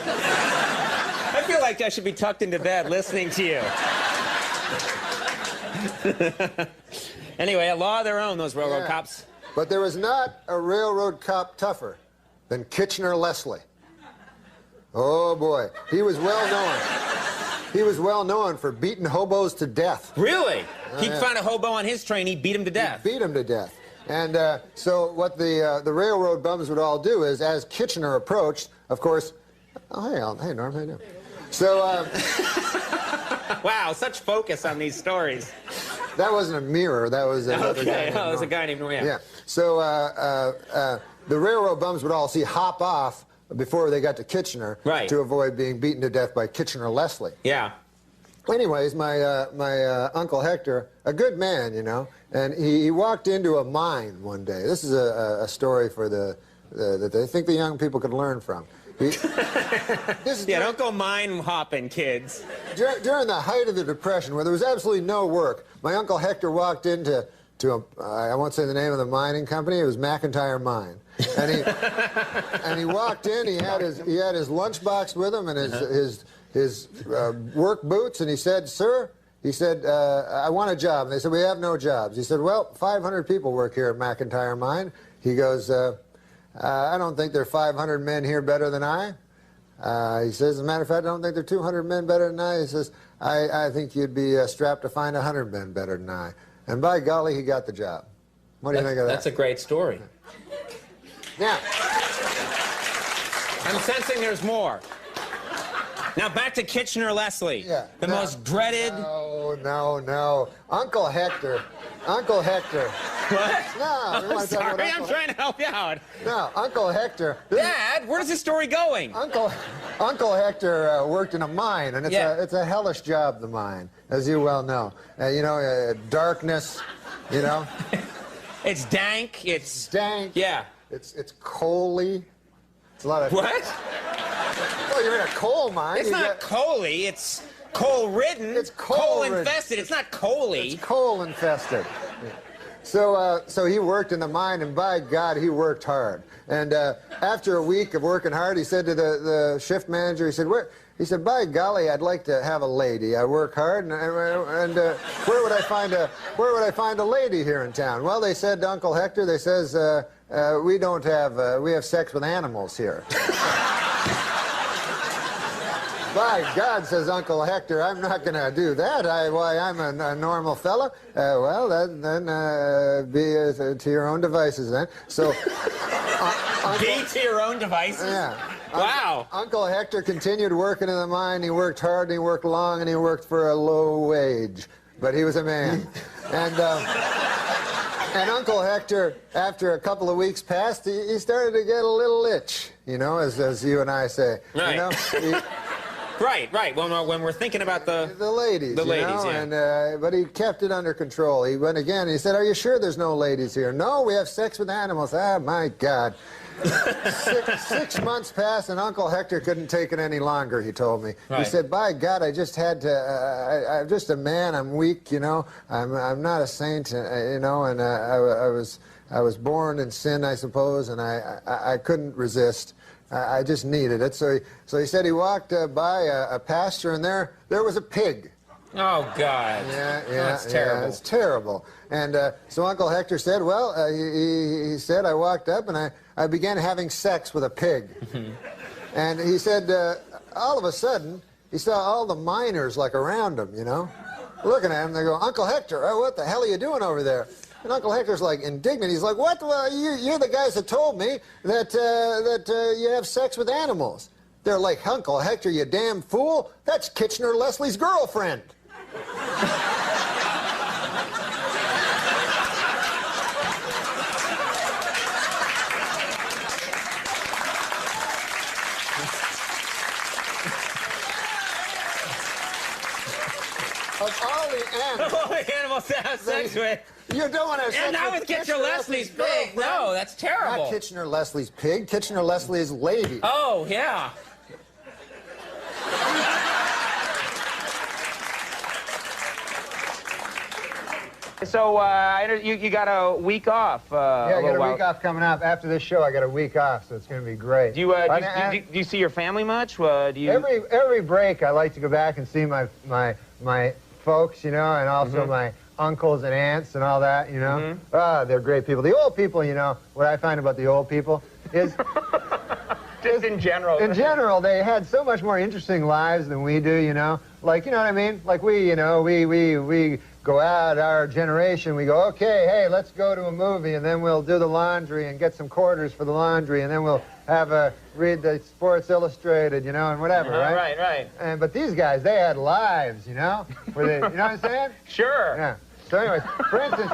[SPEAKER 20] I feel like I should be tucked into bed listening to you. Anyway, a law of their own, those railroad cops.
[SPEAKER 11] But there was not a railroad cop tougher than Kitchener Leslie. Oh, boy. He was well known. He was well known for beating hobos to death.
[SPEAKER 20] Really? He'd find a hobo on his train, he'd beat him to death.
[SPEAKER 11] He'd beat him to death. And so what the railroad bums would all do is, as Kitchener approached, of course... Oh, hey, Norm, how you doing? So...
[SPEAKER 20] Wow, such focus on these stories.
[SPEAKER 11] That wasn't a mirror. That was another guy.
[SPEAKER 20] Okay, oh, it was a guy named Norm.
[SPEAKER 11] Yeah. So the railroad bums would all hop off before they got to Kitchener to avoid being beaten to death by Kitchener Leslie.
[SPEAKER 20] Yeah.
[SPEAKER 11] Anyways, my Uncle Hector, a good man, you know, and he walked into a mine one day. This is a story for that I think the young people could learn from.
[SPEAKER 20] Don't go mine hopping, kids.
[SPEAKER 11] During the height of the Depression, where there was absolutely no work, my Uncle Hector walked into I won't say the name of the mining company. It was McIntyre Mine, and he walked in. He had his lunchbox with him and his work boots, and he said, "Sir," he said, "I want a job." And they said, "We have no jobs." He said, "Well, 500 people work here at McIntyre Mine." He goes, "I don't think there are 500 men here better than I." He says, "As a matter of fact, I don't think there are 200 men better than I." He says, I think you'd be strapped to find 100 men better than I. And by golly, he got the job. What do you think of that?
[SPEAKER 20] That's a great story.
[SPEAKER 11] Now,
[SPEAKER 20] I'm sensing there's more. Now back to Kitchener Leslie.
[SPEAKER 11] Yeah.
[SPEAKER 20] The most dreaded...
[SPEAKER 11] No. Uncle Hector. Uncle Hector.
[SPEAKER 20] What?
[SPEAKER 11] No.
[SPEAKER 20] I'm sorry, I'm trying to help you out.
[SPEAKER 11] No, Uncle Hector.
[SPEAKER 20] Dad, where's this story going?
[SPEAKER 11] Uncle Uncle Hector worked in a mine, and it's a hellish job, the mine, as you well know. You know, darkness, you know.
[SPEAKER 9] It's dank. It's
[SPEAKER 11] dank.
[SPEAKER 9] Yeah.
[SPEAKER 11] It's coaly. It's a lot of...
[SPEAKER 9] What?
[SPEAKER 11] Well, you're in a coal mine.
[SPEAKER 9] It's not coaly. It's coal-ridden.
[SPEAKER 11] It's
[SPEAKER 9] coal-infested. It's not coaly.
[SPEAKER 11] It's coal-infested. So he worked in the mine, and by God, he worked hard. And after a week of working hard, he said to the shift manager, he said, he said, by golly, I'd like to have a lady. I work hard, and where would I find a lady here in town? Well, they said to Uncle Hector, they says, we have sex with animals here. By God, says Uncle Hector, I'm not going to do that. I'm a normal fella. Well, then be to your own devices then. So,
[SPEAKER 9] be to your own devices?
[SPEAKER 11] Yeah.
[SPEAKER 9] Wow.
[SPEAKER 11] Uncle Hector continued working in the mine. He worked hard, and he worked long, and he worked for a low wage. But he was a man. And Uncle Hector, after a couple of weeks passed, he started to get a little itch, you know, as you and I say.
[SPEAKER 9] Right.
[SPEAKER 11] You know,
[SPEAKER 9] Right. When we're thinking about the
[SPEAKER 11] ladies,
[SPEAKER 9] the ladies,
[SPEAKER 11] know?
[SPEAKER 9] yeah.
[SPEAKER 11] And but he kept it under control. He went again. And he said, "Are you sure there's no ladies here?" "No, we have sex with animals." Ah, my God. 6 months passed, and Uncle Hector couldn't take it any longer. He told me.
[SPEAKER 9] Right.
[SPEAKER 11] He said, "By God, I just had to. I'm just a man. I'm weak. You know. I'm not a saint. You know. And I was born in sin, I suppose, and I couldn't resist. I just needed it." So he said he walked by a pasture, and there was a pig.
[SPEAKER 9] Oh, God.
[SPEAKER 11] Yeah,
[SPEAKER 9] That's terrible.
[SPEAKER 11] Yeah, it's terrible. And so Uncle Hector said, well, he said, I walked up, and I began having sex with a pig. And he said, all of a sudden, he saw all the miners, like, around him, you know, looking at him. They go, "Uncle Hector, what the hell are you doing over there?" And Uncle Hector's like indignant. He's like, "What? Well, you're the guys that told me that you have sex with animals." They're like, "Uncle Hector, you damn fool! That's Kitchener Leslie's girlfriend." Of all the
[SPEAKER 9] animals to have sex with.
[SPEAKER 11] You don't want to have sex
[SPEAKER 9] And not with Kitchener Leslie's pig. No, that's terrible.
[SPEAKER 11] Not Kitchener Leslie's pig. Kitchener Leslie's lady.
[SPEAKER 9] Oh, yeah. So you got a week off.
[SPEAKER 11] Yeah, I got a week off coming up. After this show, I got a week off, so it's going to be great.
[SPEAKER 9] Do you see your family much? Do you...
[SPEAKER 11] Every break, I like to go back and see my folks, you know, and also my uncles and aunts and all that, you know. Ah, they're great people. The old people, you know, what I find about the old people is...
[SPEAKER 9] Just in general.
[SPEAKER 11] In general, they had so much more interesting lives than we do, you know. Like, you know what I mean? Like we, you know, we go out, our generation, we go, okay, hey, let's go to a movie, and then we'll do the laundry and get some quarters for the laundry, and then we'll have read the Sports Illustrated, you know, and whatever, right?
[SPEAKER 9] Right.
[SPEAKER 11] But these guys, they had lives, you know? Where they, you know what I'm saying?
[SPEAKER 9] Sure.
[SPEAKER 11] Yeah. So anyways, for instance,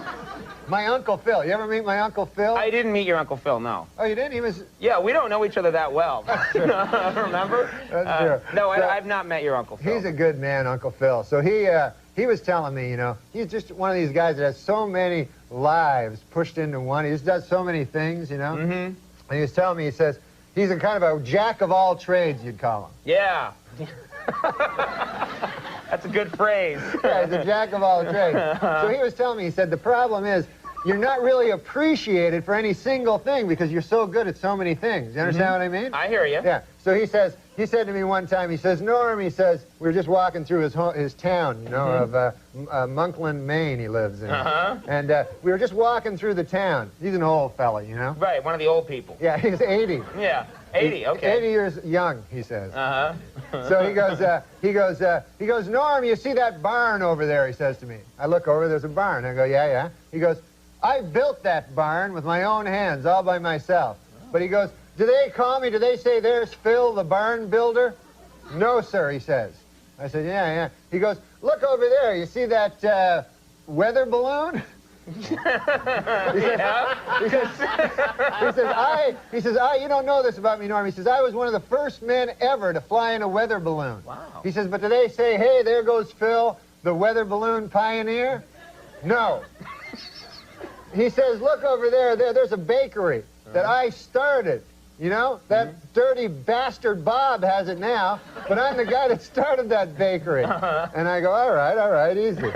[SPEAKER 11] my Uncle Phil. You ever meet my Uncle Phil?
[SPEAKER 9] I didn't meet your Uncle Phil, no.
[SPEAKER 11] Oh, you didn't? He was...
[SPEAKER 9] Yeah, we don't know each other that well. Remember?
[SPEAKER 11] That's true.
[SPEAKER 9] No,
[SPEAKER 11] So,
[SPEAKER 9] I've not met your Uncle Phil.
[SPEAKER 11] He's a good man, Uncle Phil. So he was telling me, you know, he's just one of these guys that has so many lives pushed into one. He just does so many things, you know? And he was telling me, he says, he's a kind of a jack of all trades, you'd call him.
[SPEAKER 9] Yeah. That's a good phrase.
[SPEAKER 11] Yeah, he's a jack of all trades. So he was telling me, he said, the problem is you're not really appreciated for any single thing because you're so good at so many things. You understand what I mean?
[SPEAKER 9] I hear you.
[SPEAKER 11] Yeah. So he said to me one time, he says, Norm, he says, we were just walking through his town, you know, of Monkland, Maine he lives in. And we were just walking through the town. He's an old fella, you know?
[SPEAKER 9] Right, one of the old people.
[SPEAKER 11] Yeah, he's 80.
[SPEAKER 9] Yeah, 80, okay.
[SPEAKER 11] 80 years young, he says. So he goes, Norm, you see that barn over there, he says to me. I look over, there's a barn. I go, yeah. He goes, I built that barn with my own hands, all by myself. But he goes, do they call me, do they say, there's Phil, the barn builder? No, sir, he says. I said, yeah. He goes, look over there, you see that weather balloon?
[SPEAKER 3] He says, you don't know this about me, Norm. He says, I was one of the first men ever to fly in a weather balloon. Wow. He says, but do they say, hey, there goes Phil, the weather balloon pioneer? No. He says, look over there, there's a bakery that I started. You know, that dirty bastard Bob has it now, but I'm the guy that started that bakery. And I go, all right, easy.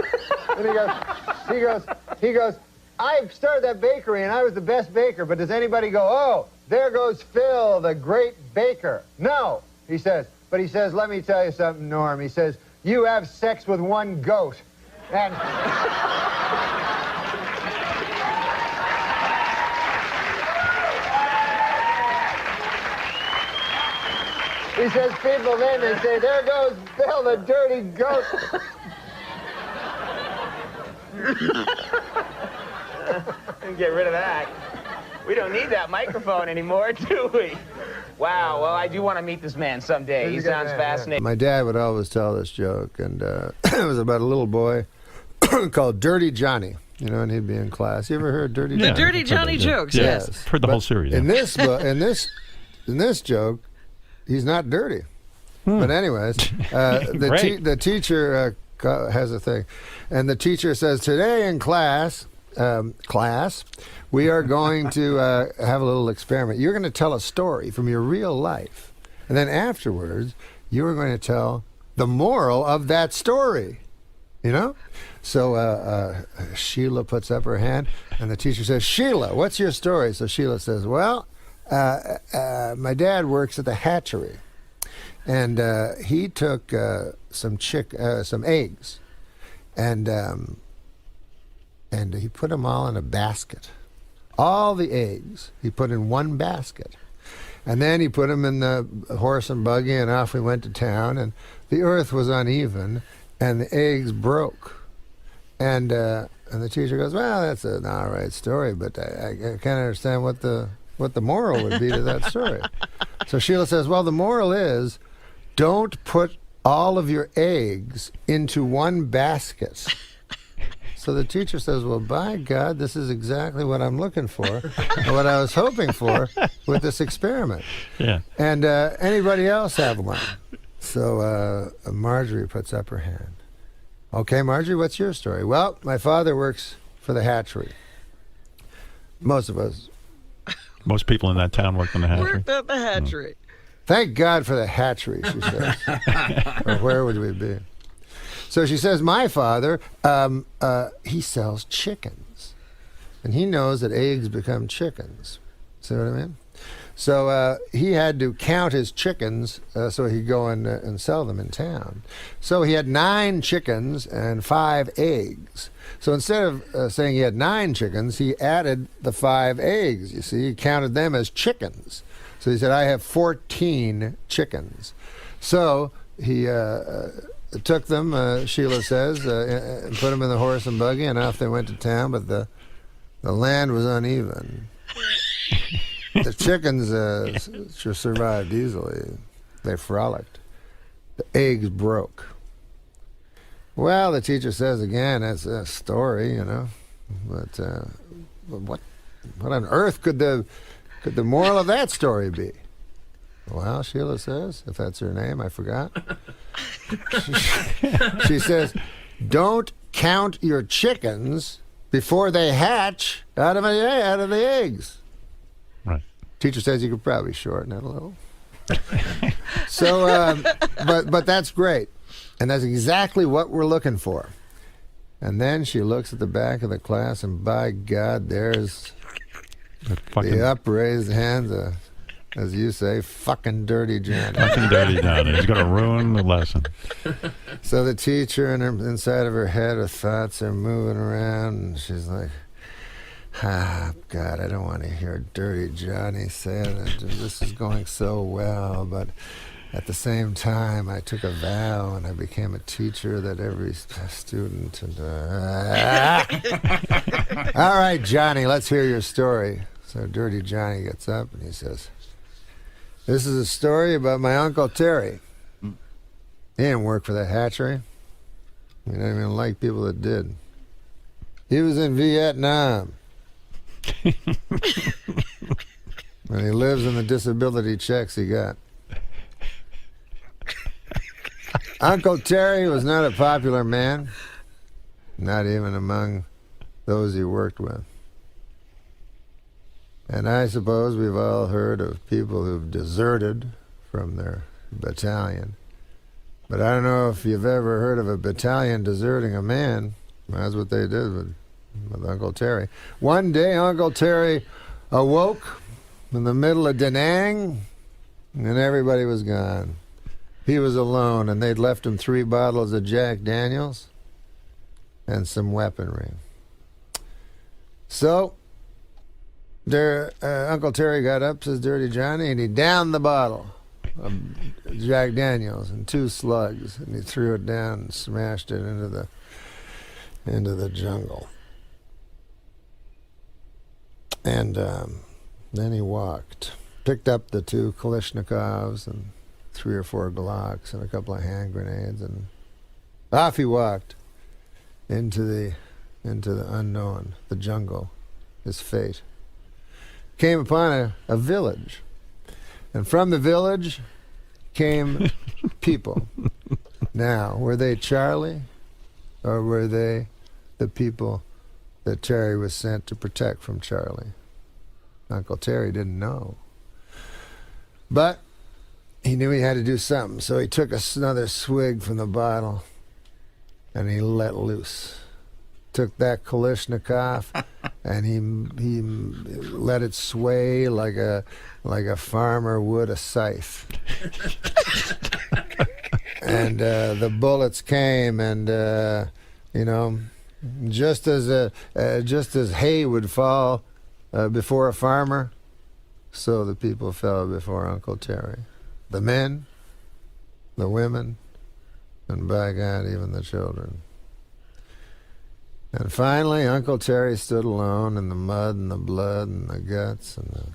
[SPEAKER 3] And he goes, I started that bakery and I was the best baker, but does anybody go, oh, there goes Phil, the great baker? No, he says, but he says, let me tell you something, Norm. He says, you have sex with one goat. And... He says, people then, they say, there goes Bill, the dirty goat.
[SPEAKER 6] Get rid of that. We don't need that microphone anymore, do we? Wow, well, I do want to meet this man someday. He sounds fascinating.
[SPEAKER 11] My dad would always tell this joke, and it was about a little boy called Dirty Johnny. You know, and he'd be in class. You ever heard Dirty Johnny?
[SPEAKER 15] The Dirty Johnny jokes, yes.
[SPEAKER 17] Heard the whole series.
[SPEAKER 11] In this in this joke, he's not dirty. But anyways, the teacher has a thing. And the teacher says, today in class, we are going to have a little experiment. You're going to tell a story from your real life. And then afterwards, you are going to tell the moral of that story. You know? So Sheila puts up her hand, and the teacher says, Sheila, what's your story? So Sheila says, well, my dad works at the hatchery. And he took some eggs, and he put them all in a basket. All the eggs he put in one basket, and then he put them in the horse and buggy, and off we went to town. And the earth was uneven, and the eggs broke. And the teacher goes, "Well, that's an all right story, but I can't understand what the moral would be to that story." So Sheila says, "Well, the moral is, don't put all of your eggs into one basket." So the teacher says, "Well, by God, this is exactly what I'm looking for, and what I was hoping for with this experiment."
[SPEAKER 17] Yeah.
[SPEAKER 11] And anybody else have one? So Marjorie puts up her hand. Okay, Marjorie, what's your story? Well, my father works for the hatchery. Most of us.
[SPEAKER 17] Most people in that town worked in the hatchery.
[SPEAKER 15] Worked at the hatchery.
[SPEAKER 11] Thank God for the hatchery, she says. Or where would we be? So she says, my father, he sells chickens. And he knows that eggs become chickens. See what I mean? So he had to count his chickens so he'd go and sell them in town. So he had 9 chickens and 5 eggs. So instead of saying he had 9 chickens, he added the 5 eggs. You see, he counted them as chickens. So he said, I have 14 chickens. So he took them, Sheila says, and put them in the horse and buggy, and off they went to town, but the land was uneven. The chickens survived easily. They frolicked. The eggs broke. Well, the teacher says again, that's a story, you know. But what on earth could the moral of that story be? Well, Sheila says, if that's her name, I forgot. She says, don't count your chickens before they hatch out of the eggs.
[SPEAKER 17] Right.
[SPEAKER 11] Teacher says you could probably shorten it a little. So, but that's great. And that's exactly what we're looking for. And then she looks at the back of the class, and by God, there's the upraised hands, as you say, fucking Dirty Johnny.
[SPEAKER 17] Fucking Dirty Johnny. He's going to ruin the lesson.
[SPEAKER 11] So the teacher, inside of her head, her thoughts are moving around, and she's like, God, I don't want to hear Dirty Johnny say it. This is going so well, but at the same time, I took a vow and I became a teacher that every student. All right, Johnny, let's hear your story. So Dirty Johnny gets up and he says, this is a story about my Uncle Terry. He didn't work for the hatchery. He didn't even like people that did. He was in Vietnam. And he lives on the disability checks he got. Uncle Terry was not a popular man, not even among those he worked with. And I suppose we've all heard of people who've deserted from their battalion. But I don't know if you've ever heard of a battalion deserting a man. That's what they did with Uncle Terry. One day, Uncle Terry awoke in the middle of Da Nang, and everybody was gone. He was alone, and they'd left him 3 bottles of Jack Daniels and some weaponry. So, Uncle Terry got up, says Dirty Johnny, and he downed the bottle of Jack Daniels in 2 slugs, and he threw it down and smashed it into the jungle. And then he walked, picked up the 2 Kalashnikovs and 3 or 4 Glocks and a couple of hand grenades, and off he walked into the unknown, the jungle, his fate. Came upon a village, and from the village came people. Now, were they Charlie, or were they the people that Terry was sent to protect from Charlie? Uncle Terry didn't know. But he knew he had to do something, so he took another swig from the bottle, and he let loose. Took that Kalashnikov, and he let it sway like a farmer would a scythe. And the bullets came, and just as hay would fall before a farmer, so the people fell before Uncle Terry. The men, the women, and by God, even the children. And finally, Uncle Terry stood alone in the mud and the blood and the guts and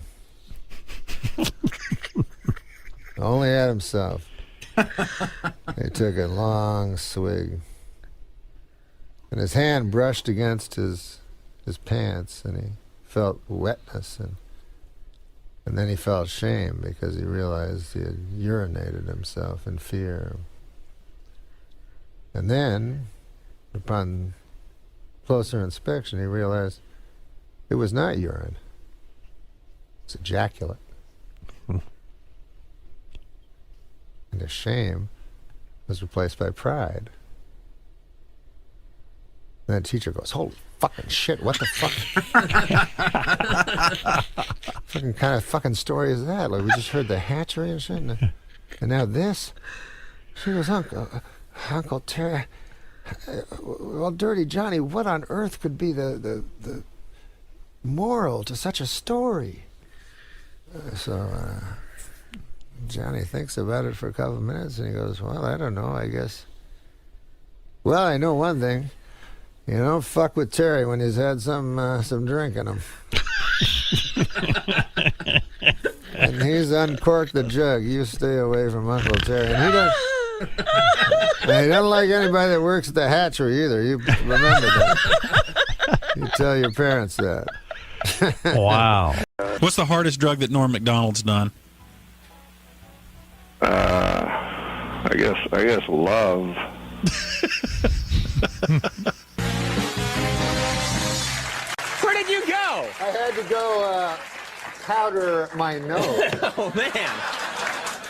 [SPEAKER 11] only at himself. He took a long swig, and his hand brushed against his pants, and he felt wetness, and then he felt shame because he realized he had urinated himself in fear. And then, upon closer inspection, he realized it was not urine. It's ejaculate. And his shame was replaced by pride. And the teacher goes, "Holy fucking shit, what the fuck? Fucking kind of fucking story is that? Like, we just heard the hatchery and shit, and now this?" She goes, Uncle Terry, well, Dirty Johnny, what on earth could be the moral to such a story? So Johnny thinks about it for a couple of minutes, and he goes, "Well, I don't know, I guess. Well, I know one thing. You don't fuck with Terry when he's had some drink in him." And he's uncorked the jug. You stay away from Uncle Terry. And he doesn't like anybody that works at the hatchery either. You remember that. You tell your parents that.
[SPEAKER 17] Wow.
[SPEAKER 10] What's the hardest drug that Norm MacDonald's done?
[SPEAKER 12] I guess love.
[SPEAKER 6] Where did you go?
[SPEAKER 3] I had to go powder my nose.
[SPEAKER 6] Oh, man.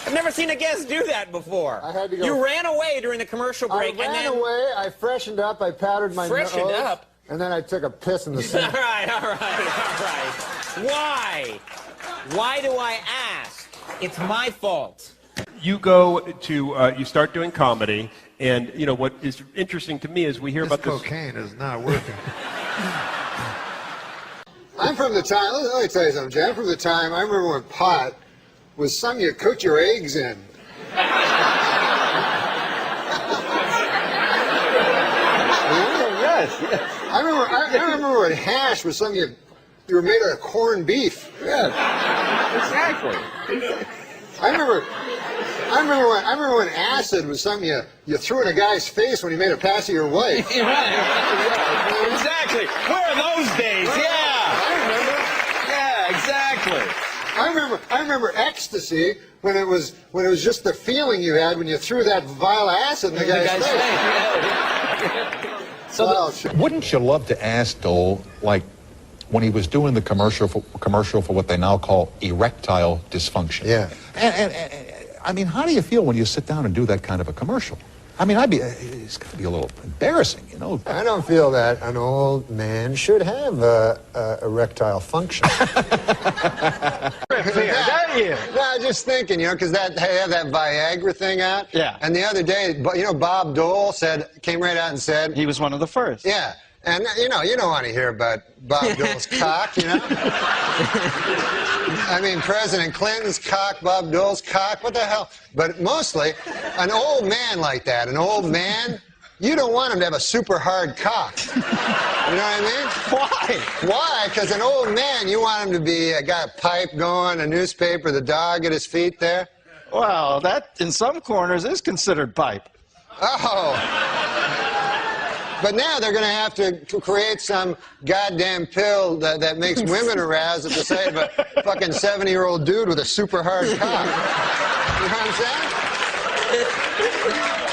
[SPEAKER 6] I've never seen a guest do that before.
[SPEAKER 3] I had to go.
[SPEAKER 6] You ran away during the commercial break.
[SPEAKER 3] I ran away, I freshened up, I powdered my nose.
[SPEAKER 6] Freshened up?
[SPEAKER 3] And then I took a piss in the sink.
[SPEAKER 6] All right. Why? Why do I ask? It's my fault.
[SPEAKER 12] You go to, you start doing comedy, and, you know, what is interesting to me is we hear about this.
[SPEAKER 11] Cocaine is not working.
[SPEAKER 3] I'm from the time, let me tell you something, Jay. I'm from the time, I remember when pot was something you cooked your eggs in. Yes. I remember when hash was something you were made out of corned beef.
[SPEAKER 12] Yeah, exactly.
[SPEAKER 3] I I remember when acid was something you threw in a guy's face when he made a pass at your wife.
[SPEAKER 2] Exactly. Where are those days? Yeah.
[SPEAKER 3] I remember.
[SPEAKER 2] Yeah, exactly.
[SPEAKER 3] I remember ecstasy when it was just the feeling you had when you threw that vile acid in the guy's face.
[SPEAKER 13] So wouldn't you love to ask Dole, like when he was doing the commercial for what they now call erectile dysfunction?
[SPEAKER 11] Yeah.
[SPEAKER 13] And I mean, how do you feel when you sit down and do that kind of a commercial? I mean, it's got to be a little embarrassing, you know.
[SPEAKER 11] I don't feel that an old man should have erectile function. No, just thinking, you know, because they have that Viagra thing out.
[SPEAKER 2] Yeah.
[SPEAKER 11] And the other day, Bob Dole came right out and said
[SPEAKER 2] he was one of the first.
[SPEAKER 11] Yeah. And you don't want to hear about Bob Dole's cock, you know. I mean, President Clinton's cock, Bob Dole's cock, what the hell? But mostly, an old man like that, you don't want him to have a super hard cock. You know what I mean?
[SPEAKER 2] Why?
[SPEAKER 11] Why? Because an old man, you want him to be got a pipe going, a newspaper, the dog at his feet there.
[SPEAKER 2] Well, that in some corners is considered pipe.
[SPEAKER 11] Oh. But now they're going to have to create some goddamn pill that makes women aroused at the sight of a fucking 70-year-old dude with a super hard cock. You know what I'm saying?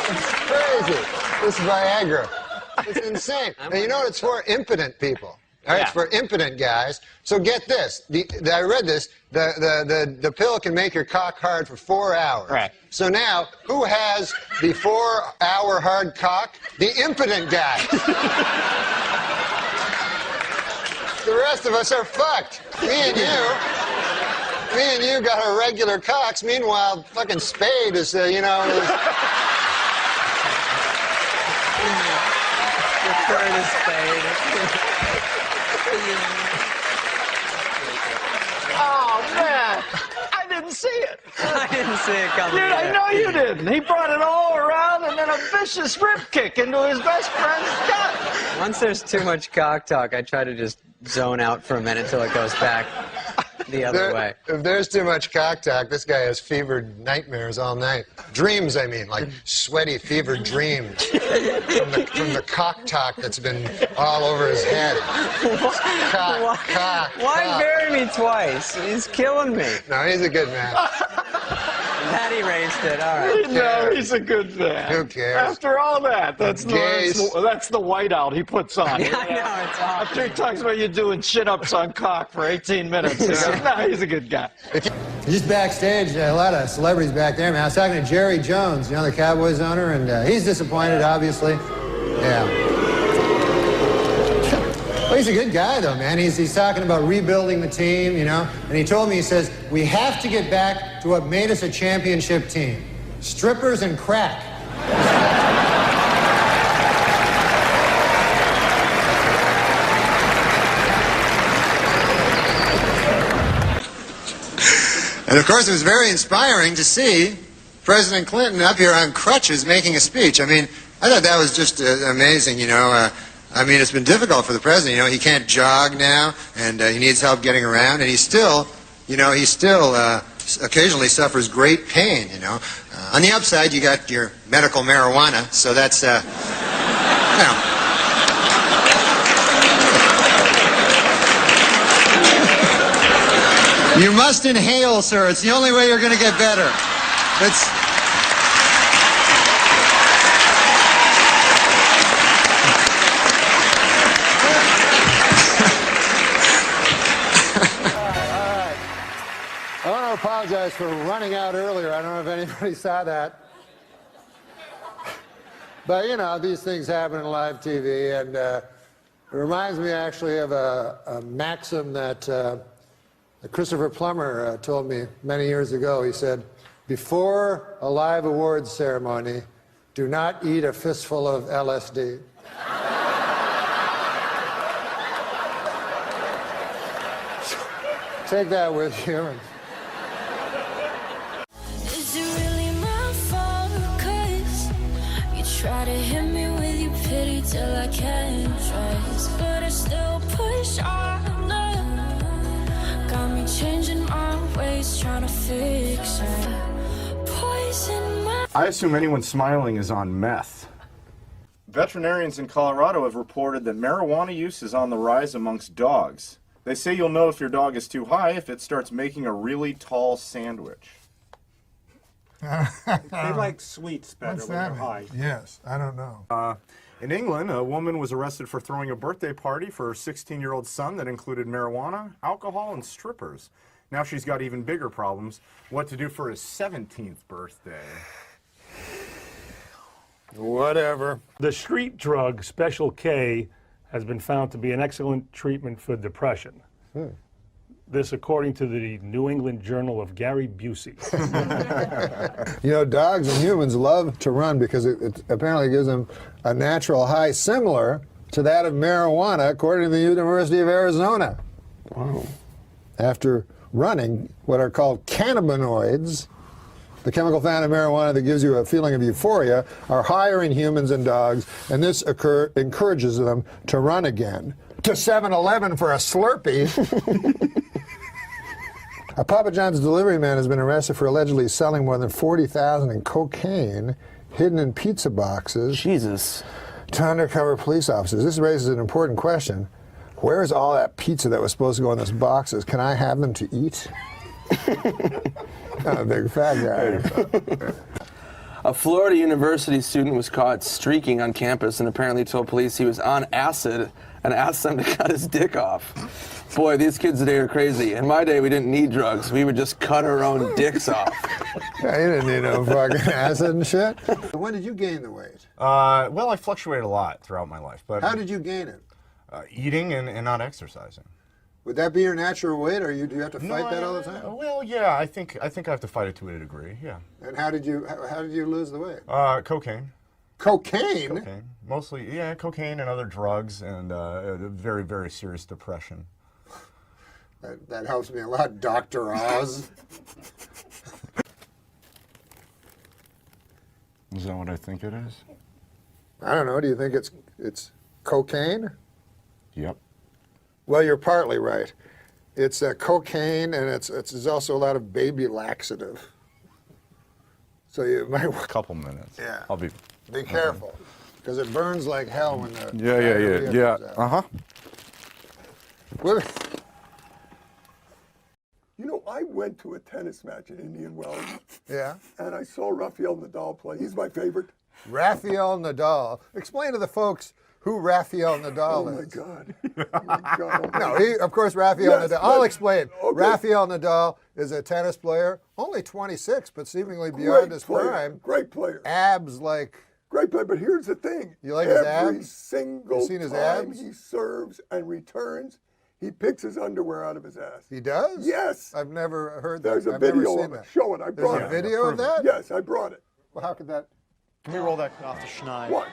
[SPEAKER 11] It's crazy. This Viagra. It's insane. And you know what it's for? Impotent people. All right, it's for impotent guys. So get this. I read this. The pill can make your cock hard for 4 hours.
[SPEAKER 2] Right.
[SPEAKER 11] So now, who has the 4-hour hard cock? The impotent guy. The rest of us are fucked. Me and you got our regular cocks. Meanwhile, fucking Spade is, you know.
[SPEAKER 2] Oh, man. I didn't see it.
[SPEAKER 15] I didn't see it coming.
[SPEAKER 2] Dude, I know you didn't. He brought it all around and then a vicious rib kick into his best friend's gut.
[SPEAKER 15] Once there's too much cock talk, I try to just zone out for a minute till it goes back the other way.
[SPEAKER 11] If there's too much cock talk, this guy has fevered nightmares all night. Dreams, I mean, like sweaty, fevered dreams from the cock talk that's been all over his head.
[SPEAKER 15] Why bury me twice? He's killing me.
[SPEAKER 11] No, he's a good man.
[SPEAKER 15] That erased it. All right.
[SPEAKER 2] No, he's a good man.
[SPEAKER 11] Who cares?
[SPEAKER 2] After all that, that's the whiteout he puts on.
[SPEAKER 15] I know, it's awesome.
[SPEAKER 2] After he talks about you doing chin-ups on cock for 18 minutes. He goes, no, he's a good guy.
[SPEAKER 3] Just backstage, a lot of celebrities back there, man. I was talking to Jerry Jones, you know, the Cowboys owner, and he's disappointed, obviously. Yeah. Well, he's a good guy, though, man. He's talking about rebuilding the team, you know. And he told me, he says, we have to get back to what made us a championship team. Strippers and crack. And, of course, it was very inspiring to see President Clinton up here on crutches making a speech. I mean, I thought that was just amazing, you know. I mean, it's been difficult for the president. You know, he can't jog now, and he needs help getting around, and he still occasionally suffers great pain, you know. On the upside, you got your medical marijuana, so that's, you know. You must inhale, sir. It's the only way you're going to get better. It's... I want to apologize for running out earlier. I don't know if anybody saw that. But, you know, these things happen in live TV, and it reminds me actually of a maxim that Christopher Plummer told me many years ago. He said, before a live awards ceremony, do not eat a fistful of LSD. Take that with you.
[SPEAKER 14] Is it really my fault? 'Cause you try to hit me with your pity till I can't trust, but I still push on. Got me changing my ways, trying to fix it.
[SPEAKER 16] I assume anyone smiling is on meth. Veterinarians in Colorado have reported that marijuana use is on the rise amongst dogs. They say you'll know if your dog is too high if it starts making a really tall sandwich.
[SPEAKER 18] They like sweets better
[SPEAKER 11] What's
[SPEAKER 18] when
[SPEAKER 11] that
[SPEAKER 18] they're
[SPEAKER 11] mean?
[SPEAKER 18] high.
[SPEAKER 11] Yes, I don't know.
[SPEAKER 16] In England, a woman was arrested for throwing a birthday party for her 16-year-old son that included marijuana, alcohol, and strippers. Now she's got even bigger problems. What to do for his 17th birthday.
[SPEAKER 11] Whatever.
[SPEAKER 18] The street drug Special K has been found to be an excellent treatment for depression. This according to the New England Journal of Gary Busey.
[SPEAKER 11] You know, dogs and humans love to run because it apparently gives them a natural high similar to that of marijuana, according to the University of Arizona. Wow. After running what are called cannabinoids, the chemical found in marijuana that gives you a feeling of euphoria, are higher in humans and dogs, and this encourages them to run again. To 7-Eleven for a Slurpee. A Papa John's delivery man has been arrested for allegedly selling more than $40,000 in cocaine hidden in pizza boxes.
[SPEAKER 19] Jesus.
[SPEAKER 11] To undercover police officers. This raises an important question. Where is all that pizza that was supposed to go in those boxes? Can I have them to eat? I'm a big fat guy.
[SPEAKER 19] A Florida University student was caught streaking on campus and apparently told police he was on acid and asked them to cut his dick off. Boy, these kids today are crazy. In my day, we didn't need drugs. We would just cut our own dicks off.
[SPEAKER 11] Yeah, you didn't need no fucking acid and shit. When did you gain the weight?
[SPEAKER 16] Well, I fluctuated a lot throughout my life. But
[SPEAKER 11] how did you gain it?
[SPEAKER 16] Eating and not exercising.
[SPEAKER 11] Would that be your natural weight, or do you have to fight that all the time?
[SPEAKER 16] Well, yeah, I think I have to fight it to a degree. Yeah.
[SPEAKER 11] And how did you lose the weight?
[SPEAKER 16] Cocaine.
[SPEAKER 11] Cocaine?
[SPEAKER 16] Cocaine. Mostly, yeah, cocaine and other drugs, and a very, very serious depression.
[SPEAKER 11] That helps me a lot, Dr. Oz.
[SPEAKER 16] Is that what I think it is?
[SPEAKER 11] I don't know. Do you think it's cocaine?
[SPEAKER 16] Yep.
[SPEAKER 11] Well, you're partly right. It's cocaine, and it's also a lot of baby laxative. So you might.
[SPEAKER 16] A couple minutes.
[SPEAKER 11] Yeah.
[SPEAKER 16] I'll be.
[SPEAKER 11] Be careful, because it burns like hell when the.
[SPEAKER 16] Yeah.
[SPEAKER 23] You know, I went to a tennis match in Indian Wells.
[SPEAKER 11] Yeah.
[SPEAKER 23] And I saw Rafael Nadal play. He's my favorite.
[SPEAKER 11] Rafael Nadal. Explain to the folks who Rafael Nadal is.
[SPEAKER 23] Oh my God.
[SPEAKER 11] No, of course, Rafael
[SPEAKER 23] Yes,
[SPEAKER 11] Nadal. I'll
[SPEAKER 23] but-
[SPEAKER 11] explain.
[SPEAKER 23] okay.
[SPEAKER 11] Rafael Nadal is a tennis player, only 26, but seemingly beyond his prime.
[SPEAKER 23] Great player.
[SPEAKER 11] Abs like.
[SPEAKER 23] Great player, but here's the thing.
[SPEAKER 11] You like his
[SPEAKER 23] Every
[SPEAKER 11] abs?
[SPEAKER 23] single
[SPEAKER 11] You seen his
[SPEAKER 23] time
[SPEAKER 11] abs?
[SPEAKER 23] he serves and returns, he picks his underwear out of his ass.
[SPEAKER 11] He does?
[SPEAKER 23] Yes.
[SPEAKER 11] I've never heard that.
[SPEAKER 23] There's a
[SPEAKER 11] I've never
[SPEAKER 23] video
[SPEAKER 11] seen
[SPEAKER 23] of it.
[SPEAKER 11] that.
[SPEAKER 23] Show it. I brought
[SPEAKER 11] There's
[SPEAKER 23] it.
[SPEAKER 11] a video of that?
[SPEAKER 23] Yes, I brought it.
[SPEAKER 11] Well, how could that?
[SPEAKER 24] Can we roll that off the schneid?
[SPEAKER 23] What?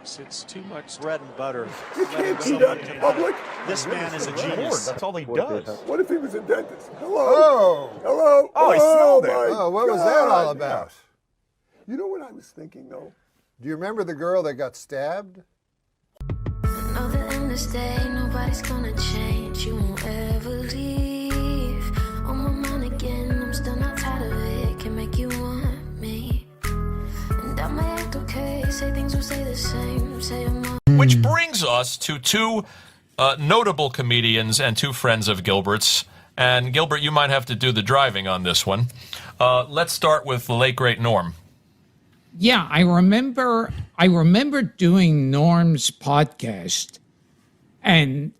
[SPEAKER 24] It's too much bread and butter.
[SPEAKER 23] You can't do that in public.
[SPEAKER 24] This man is a genius.
[SPEAKER 16] That's all he does.
[SPEAKER 23] What if he was a dentist? Hello?
[SPEAKER 11] Oh.
[SPEAKER 23] Hello?
[SPEAKER 16] Oh, he smelled it.
[SPEAKER 23] my
[SPEAKER 11] Oh, what was that all
[SPEAKER 23] God.
[SPEAKER 11] about?
[SPEAKER 23] You know what I was thinking, though?
[SPEAKER 11] Do you remember the girl that got stabbed?
[SPEAKER 14] Know that in this day, nobody's gonna change. You won't ever leave. On my mind again, I'm still not tired of it. Can make you want me. And I might act okay, say things will stay the same. Say I'm not.
[SPEAKER 26] Which brings us to two notable comedians and two friends of Gilbert's. And Gilbert, you might have to do the driving on this one. Let's start with the late, great Norm.
[SPEAKER 27] Yeah, I remember doing Norm's podcast, and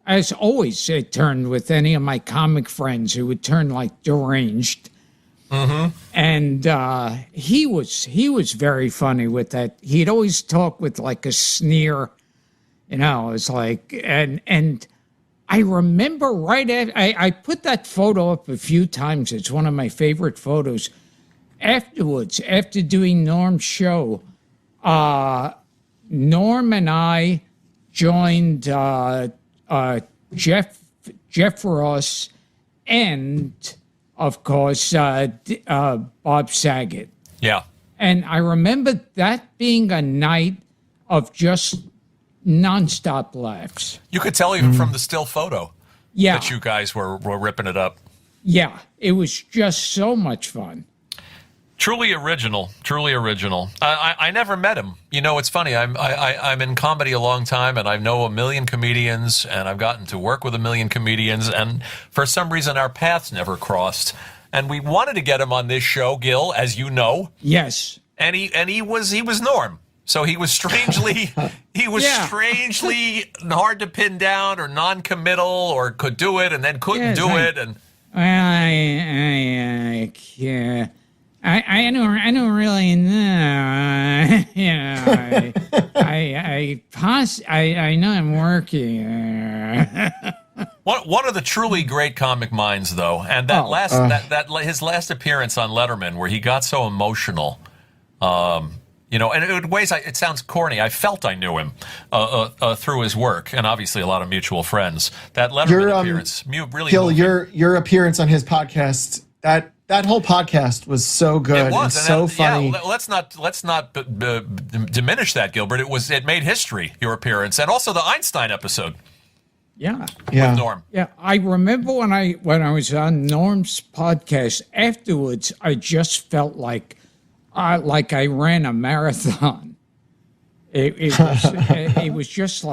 [SPEAKER 27] as always, it turned with any of my comic friends who would turn like deranged.
[SPEAKER 26] Mm-hmm.
[SPEAKER 27] And he was very funny with that. He'd always talk with like a sneer, It's like and I remember right after I put that photo up a few times. It's one of my favorite photos. Afterwards, after doing Norm's show, Norm and I joined Jeff Ross and, of course, Bob Saget.
[SPEAKER 26] Yeah.
[SPEAKER 27] And I remember that being a night of just nonstop laughs.
[SPEAKER 26] You could tell even from the still photo
[SPEAKER 27] Yeah.
[SPEAKER 26] that you guys were ripping it up.
[SPEAKER 27] Yeah, it was just so much fun.
[SPEAKER 26] Truly original. Truly original. I never met him. You know, it's funny. I'm in comedy a long time, and I know a million comedians, and I've gotten to work with a million comedians, and for some reason our paths never crossed. And we wanted to get him on this show, Gil, as you know.
[SPEAKER 27] Yes.
[SPEAKER 26] And he was Norm. So he was strangely strangely hard to pin down, or non-committal, or could do it and then couldn't do it, and.
[SPEAKER 27] I can't. I don't really know. You know, I know I'm working.
[SPEAKER 26] One of the truly great comic minds, though, and his last appearance on Letterman, where he got so emotional, you know, and in ways it sounds corny. I felt I knew him through his work, and obviously a lot of mutual friends. That Letterman appearance, really.
[SPEAKER 1] Gil, your appearance on his podcast, that whole podcast was so good. It was, and so funny.
[SPEAKER 26] Yeah, let's not diminish that, Gilbert. It made history, your appearance, and also the Einstein episode.
[SPEAKER 27] Yeah.
[SPEAKER 26] With Norm.
[SPEAKER 27] Yeah, I remember when I was on Norm's podcast. Afterwards, I just felt like I ran a marathon. It was just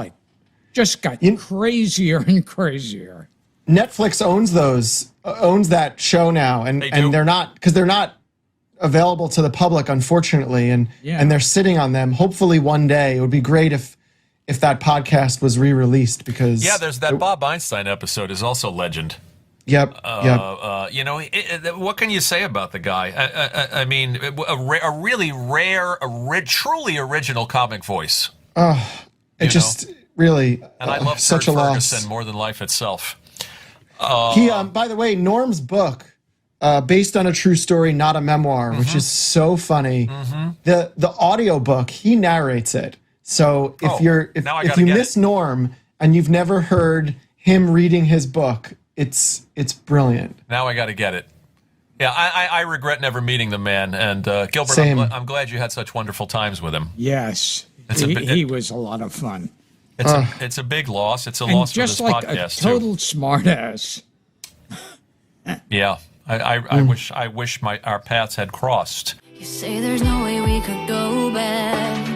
[SPEAKER 27] got crazier and crazier.
[SPEAKER 1] Netflix owns that show now, and they're not available to the public, unfortunately, and they're sitting on them. Hopefully one day it would be great if that podcast was re-released, because
[SPEAKER 26] there's that Bob Einstein episode is also legend.
[SPEAKER 1] Yep.
[SPEAKER 26] You know, what can you say about the guy? I mean, a really rare, truly original comic voice.
[SPEAKER 1] Really,
[SPEAKER 26] and I love
[SPEAKER 1] such
[SPEAKER 26] Kurt
[SPEAKER 1] a
[SPEAKER 26] Ferguson
[SPEAKER 1] loss.
[SPEAKER 26] more than life itself.
[SPEAKER 1] By the way, Norm's book, based on a true story, not a memoir, which is so funny. The audio book, he narrates it. So if you miss Norm and you've never heard him reading his book, it's brilliant.
[SPEAKER 26] Now I got to get it. Yeah, I regret never meeting the man. And Gilbert,
[SPEAKER 1] Same.
[SPEAKER 26] I'm glad you had such wonderful times with him.
[SPEAKER 27] Yes, he was a lot of fun.
[SPEAKER 26] It's a big loss. It's a loss for this
[SPEAKER 27] podcast, just like a total smartass.
[SPEAKER 26] Yeah, I wish our paths had crossed.
[SPEAKER 14] You say there's no way we could go back,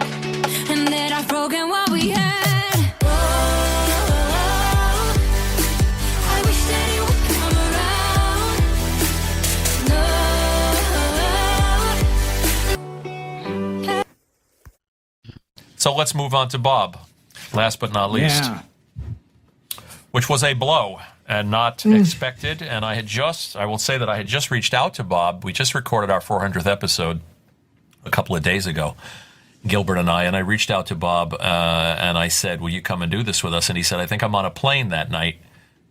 [SPEAKER 14] and that I've broken what we had. I wish that you would come around.
[SPEAKER 26] So let's move on to Bob. Last but not least, which was a blow and not expected. And I will say that I had just reached out to Bob. We just recorded our 400th episode a couple of days ago, Gilbert and I reached out to Bob and I said, will you come and do this with us? And he said, I think I'm on a plane that night.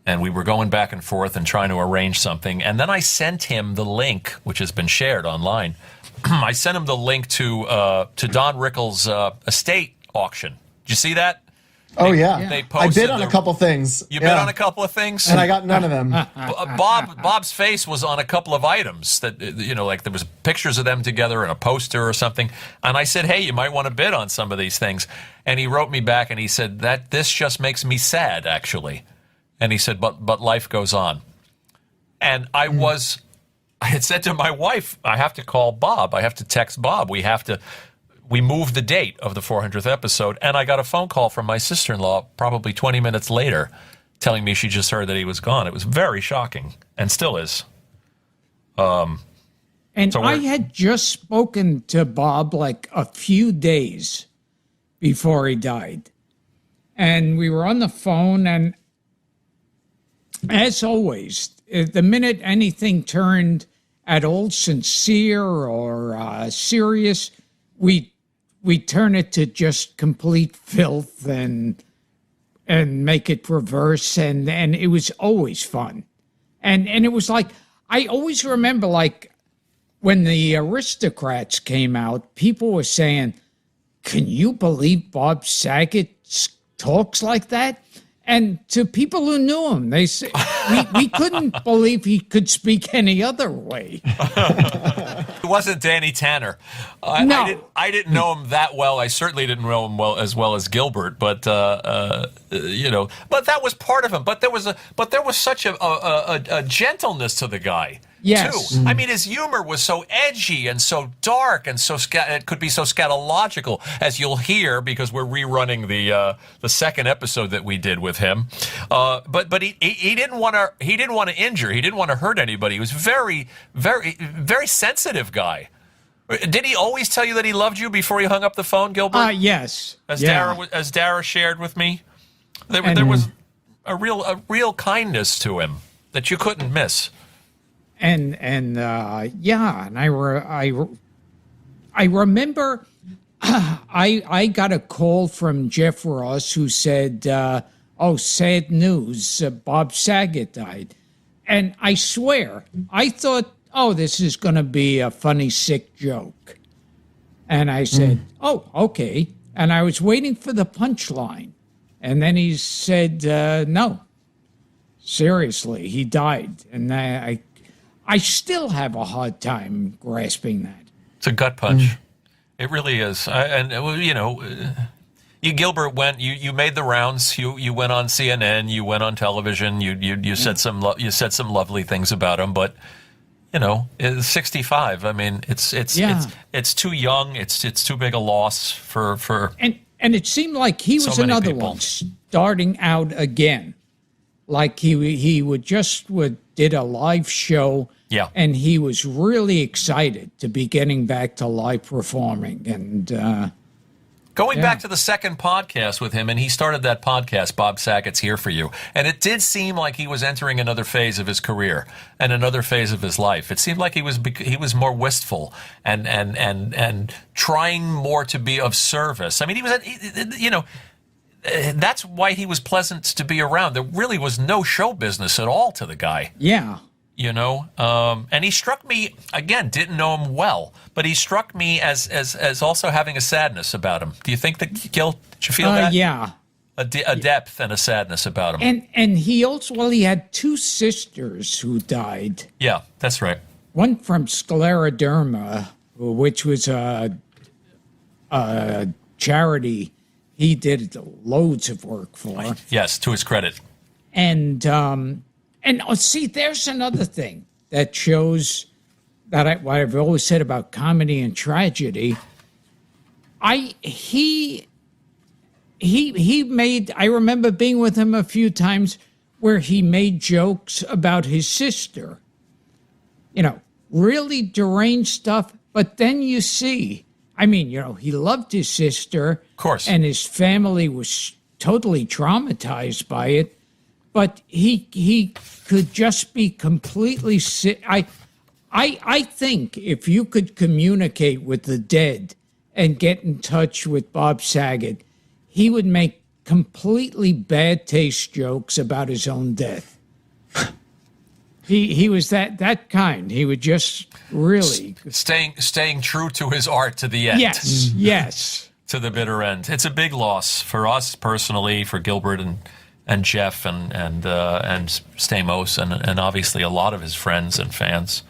[SPEAKER 26] And we were going back and forth and trying to arrange something. And then I sent him the link, which has been shared online. I sent him the link to Don Rickles' estate auction. Did you see that?
[SPEAKER 1] Oh, yeah.
[SPEAKER 26] They
[SPEAKER 1] I bid on a couple things.
[SPEAKER 26] You bid on a couple of things?
[SPEAKER 1] And I got none of them.
[SPEAKER 26] Bob's face was on a couple of items that, you know, like there was pictures of them together and a poster or something. And I said, hey, you might want to bid on some of these things. And he wrote me back and he said, this just makes me sad, actually. And he said, but life goes on. And I had said to my wife, I have to call Bob. I have to text Bob. We moved the date of the 400th episode, and I got a phone call from my sister-in-law probably 20 minutes later telling me she just heard that he was gone. It was very shocking, and still is.
[SPEAKER 27] I had just spoken to Bob like a few days before he died. And we were on the phone, and as always, the minute anything turned at all sincere or serious, we turn it to just complete filth and make it reverse, and it was always fun. And it was like, I always remember, like, when the Aristocrats came out, people were saying, can you believe Bob Saget talks like that? And to people who knew him, they say, we couldn't believe he could speak any other way.
[SPEAKER 26] It wasn't Danny Tanner.
[SPEAKER 27] No.
[SPEAKER 26] I didn't know him that well. I certainly didn't know him as well as Gilbert, but you know, but that was part of him. But there was such a gentleness to the guy.
[SPEAKER 27] Yes.
[SPEAKER 26] too. I mean, his humor was so edgy and so dark and so it could be so scatological, as you'll hear because we're rerunning the second episode that we did with him. But he didn't want to injure. He didn't want to hurt anybody. He was very, very, very sensitive guy. Did he always tell you that he loved you before he hung up the phone, Gilbert?
[SPEAKER 27] Yes.
[SPEAKER 26] As Dara shared with me, there was a real kindness to him that you couldn't miss.
[SPEAKER 27] And I remember I got a call from Jeff Ross who said, "Oh, sad news! Bob Saget died." And I swear, I thought, "Oh, this is going to be a funny, sick joke." And I said, "Oh, okay." And I was waiting for the punchline, and then he said, "No, seriously, he died." And I still have a hard time grasping that.
[SPEAKER 26] It's a gut punch. It really is. You Gilbert you made the rounds. You went on CNN. You went on television. You said some lovely things about him. But it's 65. I mean, it's too young. It's too big a loss for.
[SPEAKER 27] And it seemed like he was another one starting out again. Like he did a live show.
[SPEAKER 26] Yeah.
[SPEAKER 27] And he was really excited to be getting back to live performing. And
[SPEAKER 26] going back to the second podcast with him, and he started that podcast, Bob Saget's Here For You. And it did seem like he was entering another phase of his career and another phase of his life. It seemed like he was more wistful and trying more to be of service. I mean, that's why he was pleasant to be around. There really was no show business at all to the guy.
[SPEAKER 27] Yeah.
[SPEAKER 26] And he struck me, again, didn't know him well, but he struck me as also having a sadness about him. Do you think that, Gil, did you feel that?
[SPEAKER 27] Yeah.
[SPEAKER 26] A depth and a sadness about him.
[SPEAKER 27] And he also, he had two sisters who died.
[SPEAKER 26] Yeah, that's right.
[SPEAKER 27] One from scleroderma, which was a charity he did loads of work for.
[SPEAKER 26] Yes, to his credit.
[SPEAKER 27] And see, there's another thing that shows that what I've always said about comedy and tragedy. He made, I remember being with him a few times where he made jokes about his sister. Really deranged stuff. But then you see, he loved his sister.
[SPEAKER 26] Of course.
[SPEAKER 27] And his family was totally traumatized by it. But he could just be completely sick. I think if you could communicate with the dead and get in touch with Bob Saget, he would make completely bad taste jokes about his own death. He was that kind. He would just really
[SPEAKER 26] staying true to his art to the end.
[SPEAKER 27] Yes.
[SPEAKER 26] To the bitter end. It's a big loss for us personally, for Gilbert and Jeff and Stamos and obviously a lot of his friends and fans.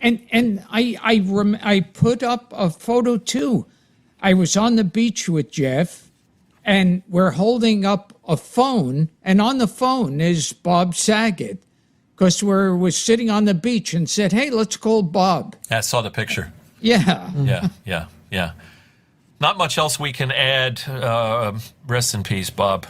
[SPEAKER 27] And I put up a photo too. I was on the beach with Jeff, and we're holding up a phone, and on the phone is Bob Saget, because we're sitting on the beach and said, "Hey, let's call Bob."
[SPEAKER 26] I saw the picture.
[SPEAKER 27] Yeah.
[SPEAKER 26] Yeah. Not much else we can add. Rest in peace, Bob.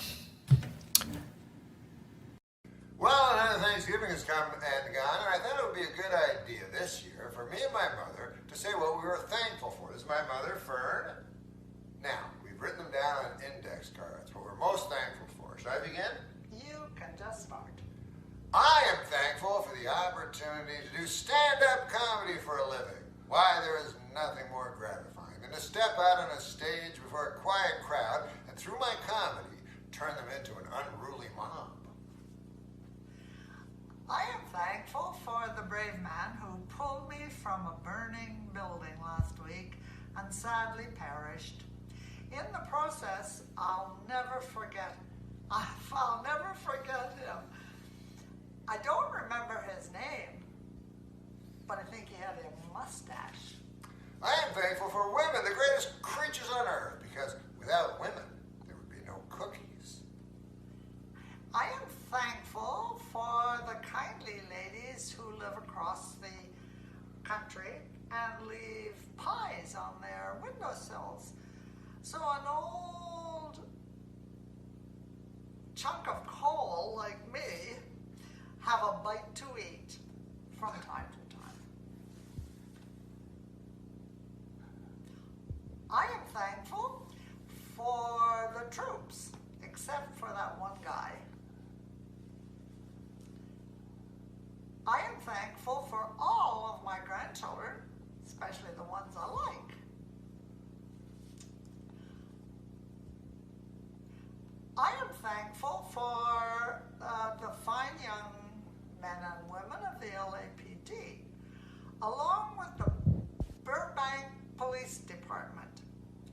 [SPEAKER 11] Well, another Thanksgiving has come and gone, and I thought it would be a good idea this year for me and my mother to say what we were thankful for. This is my mother, Fern. Now, we've written them down on index cards, what we're most thankful for. Should I begin?
[SPEAKER 4] You can just start.
[SPEAKER 11] I am thankful for the opportunity to do stand-up comedy for a living. Why, there is nothing more gratifying than to step out on a stage before a quiet crowd and through my comedy, turn them into an unruly mob.
[SPEAKER 4] I am thankful for the brave man who pulled me from a burning building last week and sadly perished. In the process, I'll never forget him. I don't remember his name, but I think he had a mustache.
[SPEAKER 11] I am thankful for women, the greatest creatures on earth, because without women, there would be no cookies.
[SPEAKER 4] I am thankful for the kindly ladies who live across the and leave pies on their windowsills. So an old chunk of coal like me have a bite to eat from time to time. I am thankful for the troops, except for that one guy. I am thankful for all of my grandchildren, especially the ones I like. I am thankful for the fine young men and women of the LAPD, along with the Burbank Police Department,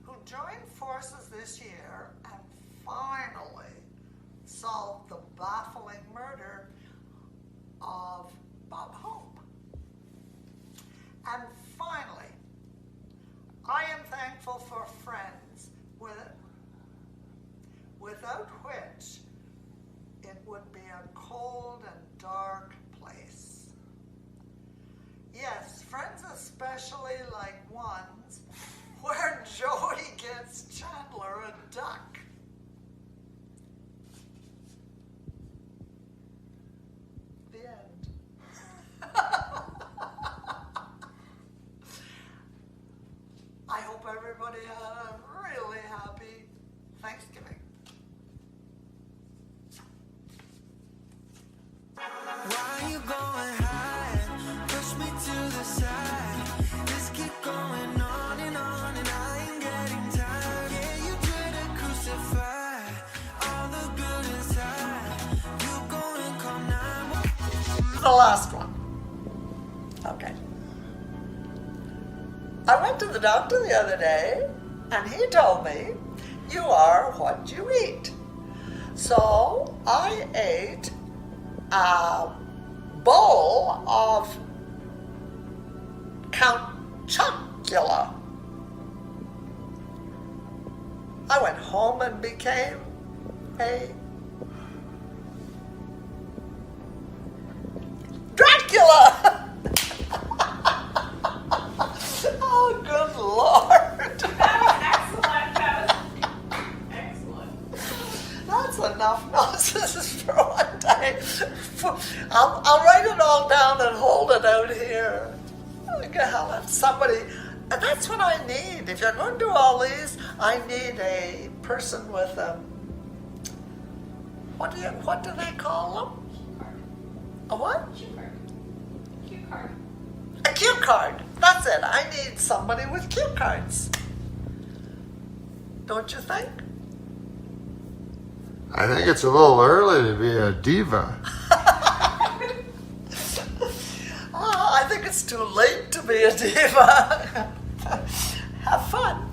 [SPEAKER 4] who joined forces this year and finally solved the baffling murder of Bob Hope. And finally, I am thankful for friends without which it would be a cold and dark place. Yes, friends especially like ones where Joey gets Chandler a duck. The end. I hope everybody had a really happy Thanksgiving.
[SPEAKER 5] Why you going high? Push me to the side. Let's keep going on and I ain't getting tired. Yeah, you try to crucify all the good inside. You go and call 911.
[SPEAKER 4] The last one. Okay. I went to the doctor the other day and he told me you are what you eat. So I ate a bowl of Count Chocula. I went home and became a Dracula. Oh, good Lord. Excellent. That's enough nonsense for one day. I'll write it all down and hold it out here. I'll have somebody. And that's what I need. If you're going to do all these, I need a person with a, what do they call them? A what? Cue card. A cue card. That's it. I need somebody with cue cards. Don't you think?
[SPEAKER 11] I think it's a little early to be a diva.
[SPEAKER 4] I think it's too late to be a diva. Have fun.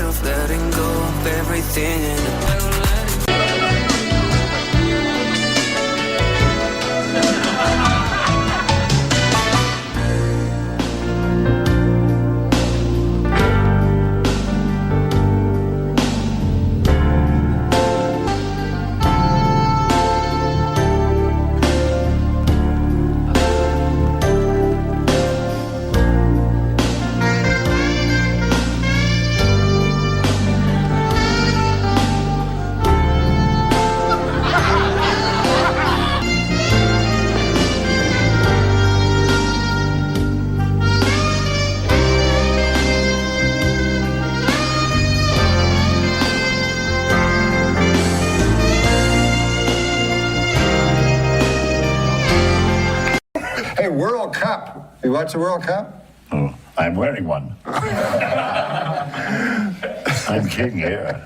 [SPEAKER 5] myself letting go of everything and
[SPEAKER 11] Hey, World Cup. You watch the World Cup?
[SPEAKER 7] Oh, I'm wearing one. I'm king here.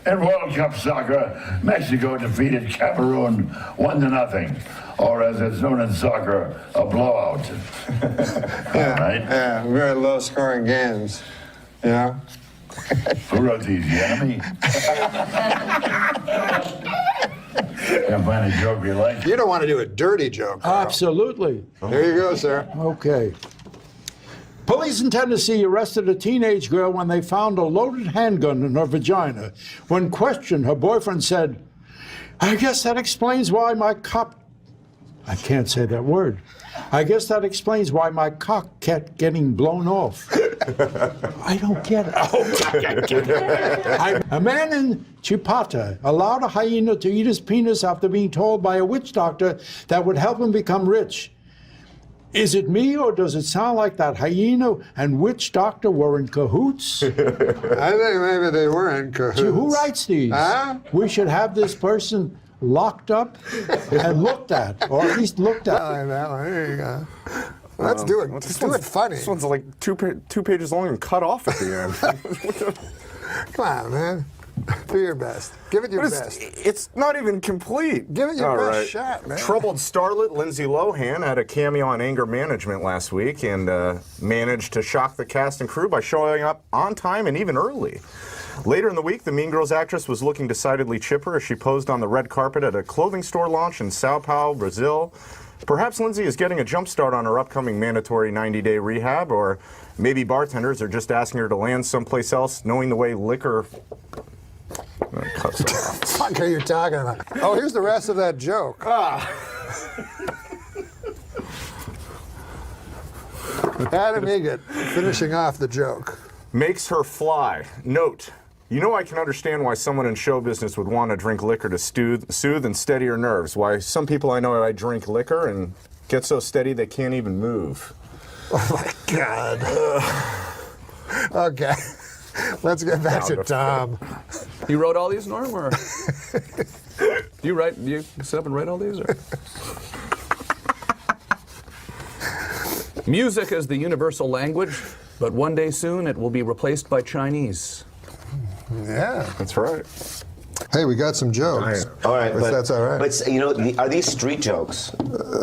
[SPEAKER 7] In World Cup soccer, Mexico defeated Cameroon 1-0, or as it's known in soccer, a blowout. Right?
[SPEAKER 11] Yeah, very low-scoring games. You know?
[SPEAKER 7] Who wrote these? The enemy? Can't find a joke you like.
[SPEAKER 11] You don't want to do a dirty joke, Carl.
[SPEAKER 17] Absolutely.
[SPEAKER 11] There you go, sir.
[SPEAKER 17] Okay. Police in Tennessee arrested a teenage girl when they found a loaded handgun in her vagina. When questioned, her boyfriend said, I guess that explains why my I can't say that word. I guess that explains why my cock kept getting blown off. I don't get it. A man in Chipata allowed a hyena to eat his penis after being told by a witch doctor that would help him become rich. Is it me, or does it sound like that hyena and witch doctor were in cahoots?
[SPEAKER 11] I think maybe they were in cahoots.
[SPEAKER 17] Gee, who writes these?
[SPEAKER 11] Huh?
[SPEAKER 17] We should have this person locked up and looked at, or at least looked at.
[SPEAKER 11] I like that one. There you go. Let's do it. Let's do it funny.
[SPEAKER 16] This one's like two pages long and cut off at the end.
[SPEAKER 11] Come on, man. Do your best. Give it your best.
[SPEAKER 16] It's not even complete.
[SPEAKER 11] Give it your best shot, man.
[SPEAKER 16] Troubled starlet Lindsay Lohan had a cameo on Anger Management last week and managed to shock the cast and crew by showing up on time and even early. Later in the week, the Mean Girls actress was looking decidedly chipper as she posed on the red carpet at a clothing store launch in Sao Paulo, Brazil. Perhaps Lindsay is getting a jump start on her upcoming mandatory 90-day rehab, or maybe bartenders are just asking her to land someplace else, knowing the way liquor...
[SPEAKER 11] What the fuck are you talking about? Oh, here's the rest of that joke. Adam Egan, finishing off the joke.
[SPEAKER 16] Makes her fly. Note, you know I can understand why someone in show business would want to drink liquor to soothe and steady her nerves. Why some people I know I drink liquor and get so steady they can't even move.
[SPEAKER 11] Oh my God. Okay, let's get back to Tom.
[SPEAKER 8] You wrote all these, Norm, or do you sit up and write all these, or? Music is the universal language, but one day soon it will be replaced by Chinese.
[SPEAKER 11] Yeah,
[SPEAKER 16] that's right.
[SPEAKER 11] Hey, we got some jokes.
[SPEAKER 9] All right,
[SPEAKER 11] but that's all right.
[SPEAKER 9] But you know, are these street jokes?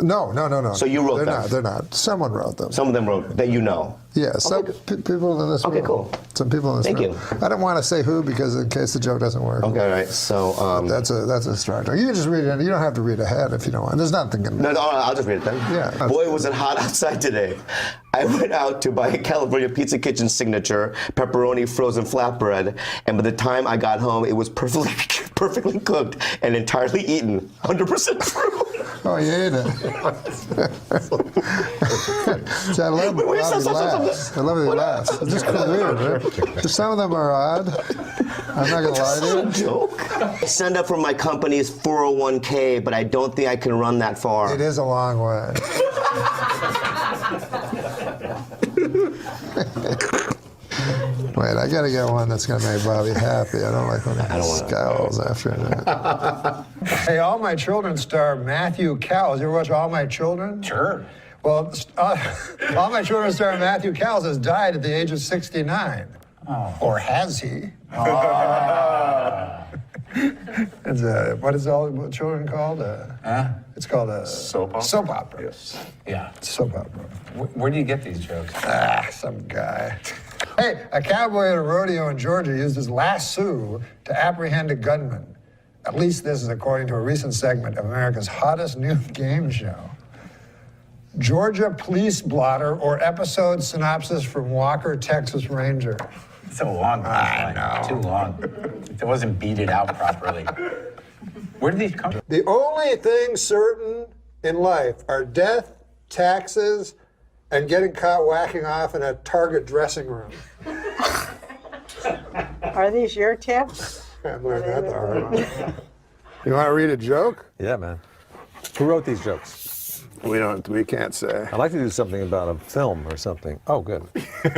[SPEAKER 11] No.
[SPEAKER 9] So you wrote them?
[SPEAKER 11] They're not. Someone wrote them.
[SPEAKER 9] Some of them wrote that you know.
[SPEAKER 11] Yeah, some people in this room.
[SPEAKER 9] Okay, cool.
[SPEAKER 11] Some people in this room.
[SPEAKER 9] Thank you.
[SPEAKER 11] I don't want to say who because in case the joke doesn't work.
[SPEAKER 9] Okay, all right. So
[SPEAKER 11] that's a strike. You can just read it. You don't have to read ahead if you don't want. There's nothing in
[SPEAKER 9] No, I'll just read it then.
[SPEAKER 11] Yeah.
[SPEAKER 9] Boy, was it hot outside today. I went out to buy a California Pizza Kitchen signature pepperoni frozen flatbread, and by the time I got home, it was perfectly cooked and entirely eaten. 100% true.
[SPEAKER 11] Oh, you ate it. See, I love your laughs. I love your laughs. It's just kind of weird, right? Some of them are odd. I'm not going to lie to you.
[SPEAKER 9] Joke. I signed up for my company's 401k, but I don't think I can run that far.
[SPEAKER 11] It is a long way. Wait, I gotta get one that's gonna make Bobby happy. I don't like when he scowls after that. Hey, All My Children star Matthew Cowles. You ever watch All My Children? Sure. Well, All My Children star Matthew Cowles has died at the age of 69. Oh. Or has he? It's what is All My Children called? It's called a soap opera. Soap opera. Yes. Yeah. Soap opera.
[SPEAKER 20] Where do you get these jokes?
[SPEAKER 11] Some guy. Hey, a cowboy at a rodeo in Georgia used his lasso to apprehend a gunman. At least this is according to a recent segment of America's hottest new game show. Georgia Police Blotter or episode synopsis from Walker, Texas Ranger.
[SPEAKER 6] It's so long. I know. Too long. It wasn't beated out properly. Where did these come from?
[SPEAKER 11] The only things certain in life are death, taxes, and getting caught whacking off in a Target dressing room.
[SPEAKER 10] Are these your tips?
[SPEAKER 11] I've learned that the hard way. You want to read a joke?
[SPEAKER 12] Yeah, man. Who wrote these jokes?
[SPEAKER 11] We can't say.
[SPEAKER 12] I'd like to do something about a film or something. Oh, good.
[SPEAKER 11] How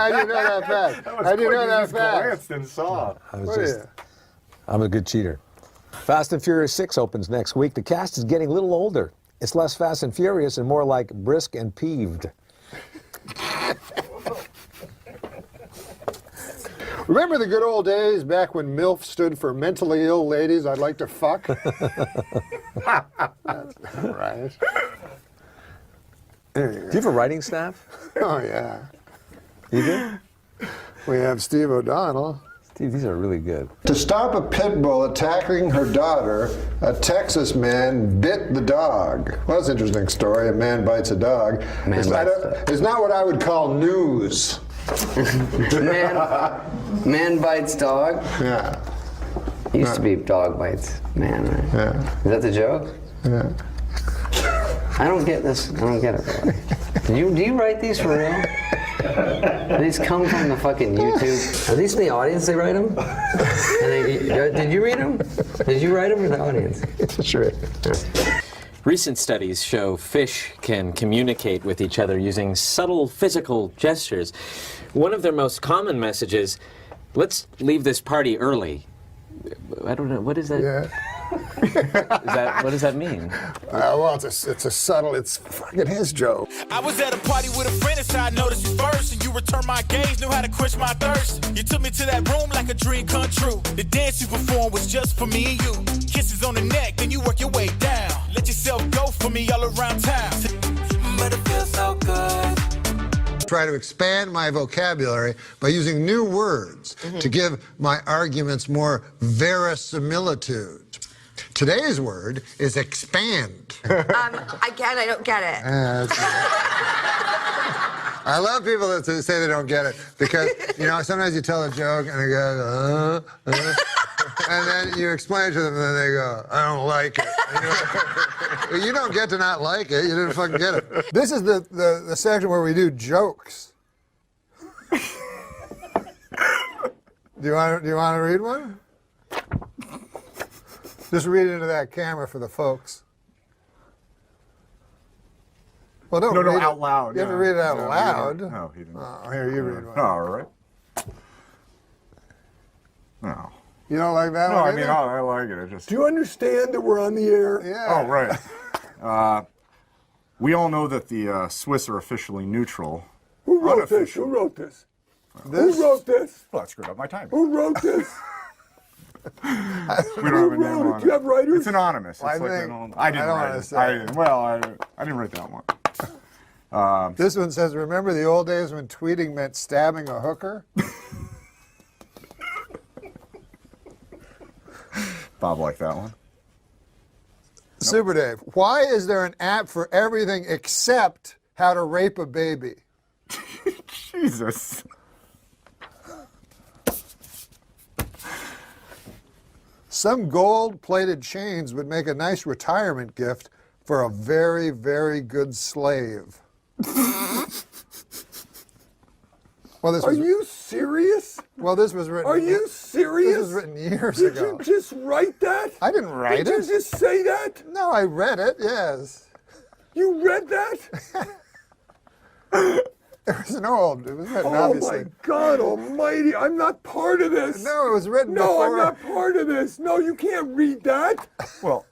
[SPEAKER 11] do you know that fast? How do you know that fast?
[SPEAKER 16] Glanced and saw.
[SPEAKER 12] I'm a good cheater. Fast and Furious 6 opens next week. The cast is getting a little older. It's less fast and furious and more like brisk and peeved.
[SPEAKER 11] Remember the good old days back when MILF stood for mentally ill ladies I'd like to fuck? That's right.
[SPEAKER 12] Do you have a writing staff?
[SPEAKER 11] Oh, yeah.
[SPEAKER 12] You do?
[SPEAKER 11] We have Steve O'Donnell.
[SPEAKER 12] Steve, these are really good.
[SPEAKER 11] To stop a pit bull attacking her daughter, a Texas man bit the dog. Well, that's an interesting story. A man bites a dog. It's not what I would call news.
[SPEAKER 15] Man bites dog?
[SPEAKER 11] Yeah.
[SPEAKER 15] Used to be dog bites man, right?
[SPEAKER 11] Yeah.
[SPEAKER 15] Is that the joke?
[SPEAKER 11] Yeah.
[SPEAKER 15] I don't get this. I don't get it, really. Do you write these for real? Do these come from the fucking YouTube? Are these from the audience? They write them? Did you read them? Did you write them or the audience?
[SPEAKER 11] Sure.
[SPEAKER 20] Recent studies show fish can communicate with each other using subtle physical gestures. One of their most common messages, let's leave this party early. I don't know, what is that?
[SPEAKER 11] Yeah.
[SPEAKER 20] What does that mean?
[SPEAKER 11] Well, it's a subtle, it's fucking his joke.
[SPEAKER 21] I was at a party with a friend, and so I noticed you first, and you returned my gaze, knew how to quench my thirst. You took me to that room like a dream come true. The dance you performed was just for me and you. Kisses on the neck, then you work your way down. Let yourself go for me all around town. But it feels so good.
[SPEAKER 11] Try to expand my vocabulary by using new words to give my arguments more verisimilitude. Today's word is expand.
[SPEAKER 22] Again, I don't get it.
[SPEAKER 11] I love people that say they don't get it because, sometimes you tell a joke and they go, and then you explain it to them and then they go, I don't like it. You don't get to not like it. You didn't fucking get it. This is the section where we do jokes. Do you want to read one? Just read it into that camera for the folks. Well, don't read it
[SPEAKER 16] out loud.
[SPEAKER 11] You have to read it out loud.
[SPEAKER 16] No, he didn't.
[SPEAKER 11] Oh, here, you read one.
[SPEAKER 16] Oh, all right. No.
[SPEAKER 11] You don't like that
[SPEAKER 16] No,
[SPEAKER 11] one?
[SPEAKER 16] I mean, I like it.
[SPEAKER 23] Do you understand that we're on the air?
[SPEAKER 11] Yeah.
[SPEAKER 16] Oh, right. We all know that the Swiss are officially neutral.
[SPEAKER 23] Who wrote this? Who wrote this? Who wrote this?
[SPEAKER 16] Well, that screwed up my timing.
[SPEAKER 23] Who wrote this?
[SPEAKER 16] We don't have a name on it.
[SPEAKER 23] Do you have writers?
[SPEAKER 16] It's anonymous.
[SPEAKER 11] I
[SPEAKER 16] It's like
[SPEAKER 11] think-
[SPEAKER 16] I didn't
[SPEAKER 11] I don't
[SPEAKER 16] write
[SPEAKER 11] wanna
[SPEAKER 16] it.
[SPEAKER 11] say
[SPEAKER 16] I didn't write that one.
[SPEAKER 11] This one says, remember the old days when tweeting meant stabbing a hooker?
[SPEAKER 16] Bob liked that one.
[SPEAKER 11] Super Dave, why is there an app for everything except how to rape a baby?
[SPEAKER 16] Jesus.
[SPEAKER 11] Some gold-plated chains would make a nice retirement gift for a very, very good slave. Well,
[SPEAKER 23] Are you serious?
[SPEAKER 11] Well, this was written.
[SPEAKER 23] Are you serious?
[SPEAKER 11] This was written years
[SPEAKER 23] Did
[SPEAKER 11] ago.
[SPEAKER 23] you just write that?
[SPEAKER 11] I didn't write
[SPEAKER 23] Did
[SPEAKER 11] it.
[SPEAKER 23] you just say that?
[SPEAKER 11] No, I read it. Yes.
[SPEAKER 23] You read that?
[SPEAKER 11] It was it was written,
[SPEAKER 23] Oh
[SPEAKER 11] obviously.
[SPEAKER 23] my God Almighty! I'm not part of this.
[SPEAKER 11] No, it was written
[SPEAKER 23] No,
[SPEAKER 11] before.
[SPEAKER 23] I'm not part of this. No, you can't read that.
[SPEAKER 16] Well,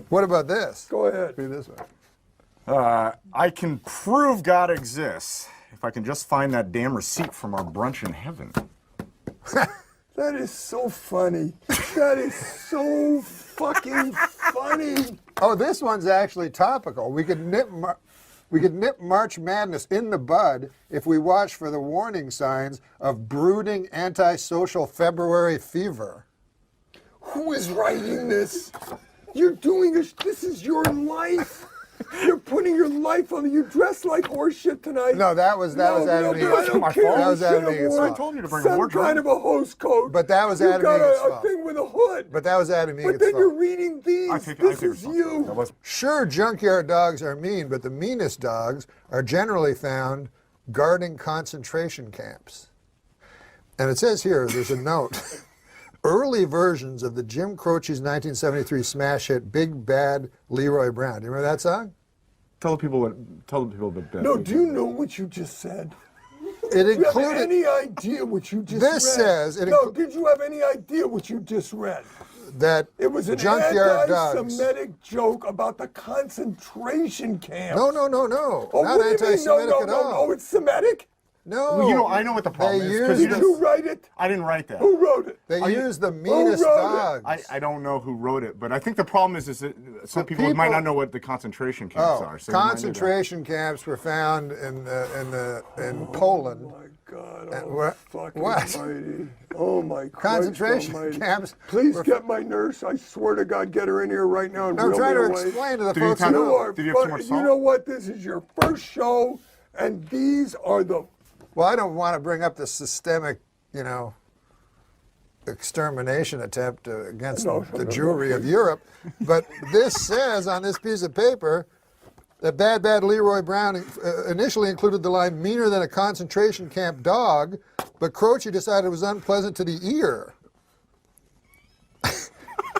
[SPEAKER 11] what about this?
[SPEAKER 23] Go ahead.
[SPEAKER 11] Read this one.
[SPEAKER 16] I can prove God exists if I can just find that damn receipt from our brunch in heaven.
[SPEAKER 23] That is so funny. That is so fucking funny.
[SPEAKER 11] Oh, this one's actually topical. We could nip. We could nip March Madness in the bud if we watch for the warning signs of brooding antisocial February fever.
[SPEAKER 23] Who is writing this? You're doing this. This is your life. You're putting your life on it. You dressed like horseshit tonight.
[SPEAKER 11] No, that was Adam
[SPEAKER 23] I
[SPEAKER 11] Egan's
[SPEAKER 23] don't
[SPEAKER 11] fault.
[SPEAKER 23] care.
[SPEAKER 11] That was
[SPEAKER 23] You
[SPEAKER 11] Adam
[SPEAKER 23] should've
[SPEAKER 11] Egan's
[SPEAKER 23] worn
[SPEAKER 11] fault.
[SPEAKER 23] I told you to bring some kind of a hose coat.
[SPEAKER 11] But that was Adam
[SPEAKER 23] You got
[SPEAKER 11] Egan's
[SPEAKER 23] a
[SPEAKER 11] fault.
[SPEAKER 23] thing with a hood.
[SPEAKER 11] But that was Adam Egan's
[SPEAKER 23] But then
[SPEAKER 11] fault.
[SPEAKER 23] you're reading these. This is you.
[SPEAKER 11] Sure, junkyard dogs are mean, but the meanest dogs are generally found guarding concentration camps. And it says here, there's a note. Early versions of the Jim Croce's 1973 smash hit Big Bad Leroy Brown. Do you remember that song?
[SPEAKER 16] Tell the people that.
[SPEAKER 23] No, do you know what you just said?
[SPEAKER 11] It
[SPEAKER 23] Do you have
[SPEAKER 11] included.
[SPEAKER 23] any idea what you just
[SPEAKER 11] This
[SPEAKER 23] read?
[SPEAKER 11] says it
[SPEAKER 23] No, did you have any idea what you just read?
[SPEAKER 11] That
[SPEAKER 23] It was an
[SPEAKER 11] junkyard dogs.
[SPEAKER 23] anti-Semitic joke about the concentration camp.
[SPEAKER 11] No.
[SPEAKER 23] Oh,
[SPEAKER 11] Not
[SPEAKER 23] what do you mean,
[SPEAKER 11] anti-Semitic
[SPEAKER 23] no,
[SPEAKER 11] at
[SPEAKER 23] no,
[SPEAKER 11] all.
[SPEAKER 23] No, it's Semitic?
[SPEAKER 11] No.
[SPEAKER 16] Well, you know, I know what the problem
[SPEAKER 11] They
[SPEAKER 16] is.
[SPEAKER 11] use-
[SPEAKER 16] 'cause
[SPEAKER 23] Did you write it?
[SPEAKER 16] I didn't write that.
[SPEAKER 23] Who wrote it?
[SPEAKER 11] They
[SPEAKER 16] Are you-
[SPEAKER 11] use the meanest
[SPEAKER 23] wrote it?
[SPEAKER 11] dogs.
[SPEAKER 16] I don't know who wrote it, but I think the problem is that some
[SPEAKER 11] The
[SPEAKER 16] people might
[SPEAKER 11] people-
[SPEAKER 16] not know what the concentration camps are. So you might need to-
[SPEAKER 11] concentration camps were found in Poland.
[SPEAKER 23] Oh my God!
[SPEAKER 11] And
[SPEAKER 23] Oh,
[SPEAKER 11] what?
[SPEAKER 23] fucking
[SPEAKER 11] What?
[SPEAKER 23] almighty. Oh my Christ
[SPEAKER 11] Concentration
[SPEAKER 23] almighty.
[SPEAKER 11] camps
[SPEAKER 23] Please
[SPEAKER 11] were-
[SPEAKER 23] get my nurse. I swear to God, get her in here right now and
[SPEAKER 11] I'm
[SPEAKER 23] reel
[SPEAKER 11] trying
[SPEAKER 23] me
[SPEAKER 11] to
[SPEAKER 23] away.
[SPEAKER 11] explain to the
[SPEAKER 16] Did you
[SPEAKER 11] folks
[SPEAKER 16] kind
[SPEAKER 11] who
[SPEAKER 16] of-
[SPEAKER 23] You are
[SPEAKER 16] Did you have too
[SPEAKER 23] fun-
[SPEAKER 16] much
[SPEAKER 23] You
[SPEAKER 16] salt?
[SPEAKER 23] know what? This is your first show, and these are the.
[SPEAKER 11] Well, I don't want to bring up the systemic, extermination attempt against the Jewry of Europe, but this says on this piece of paper that Bad Leroy Brown initially included the line "meaner than a concentration camp dog," but Croce decided it was unpleasant to the ear.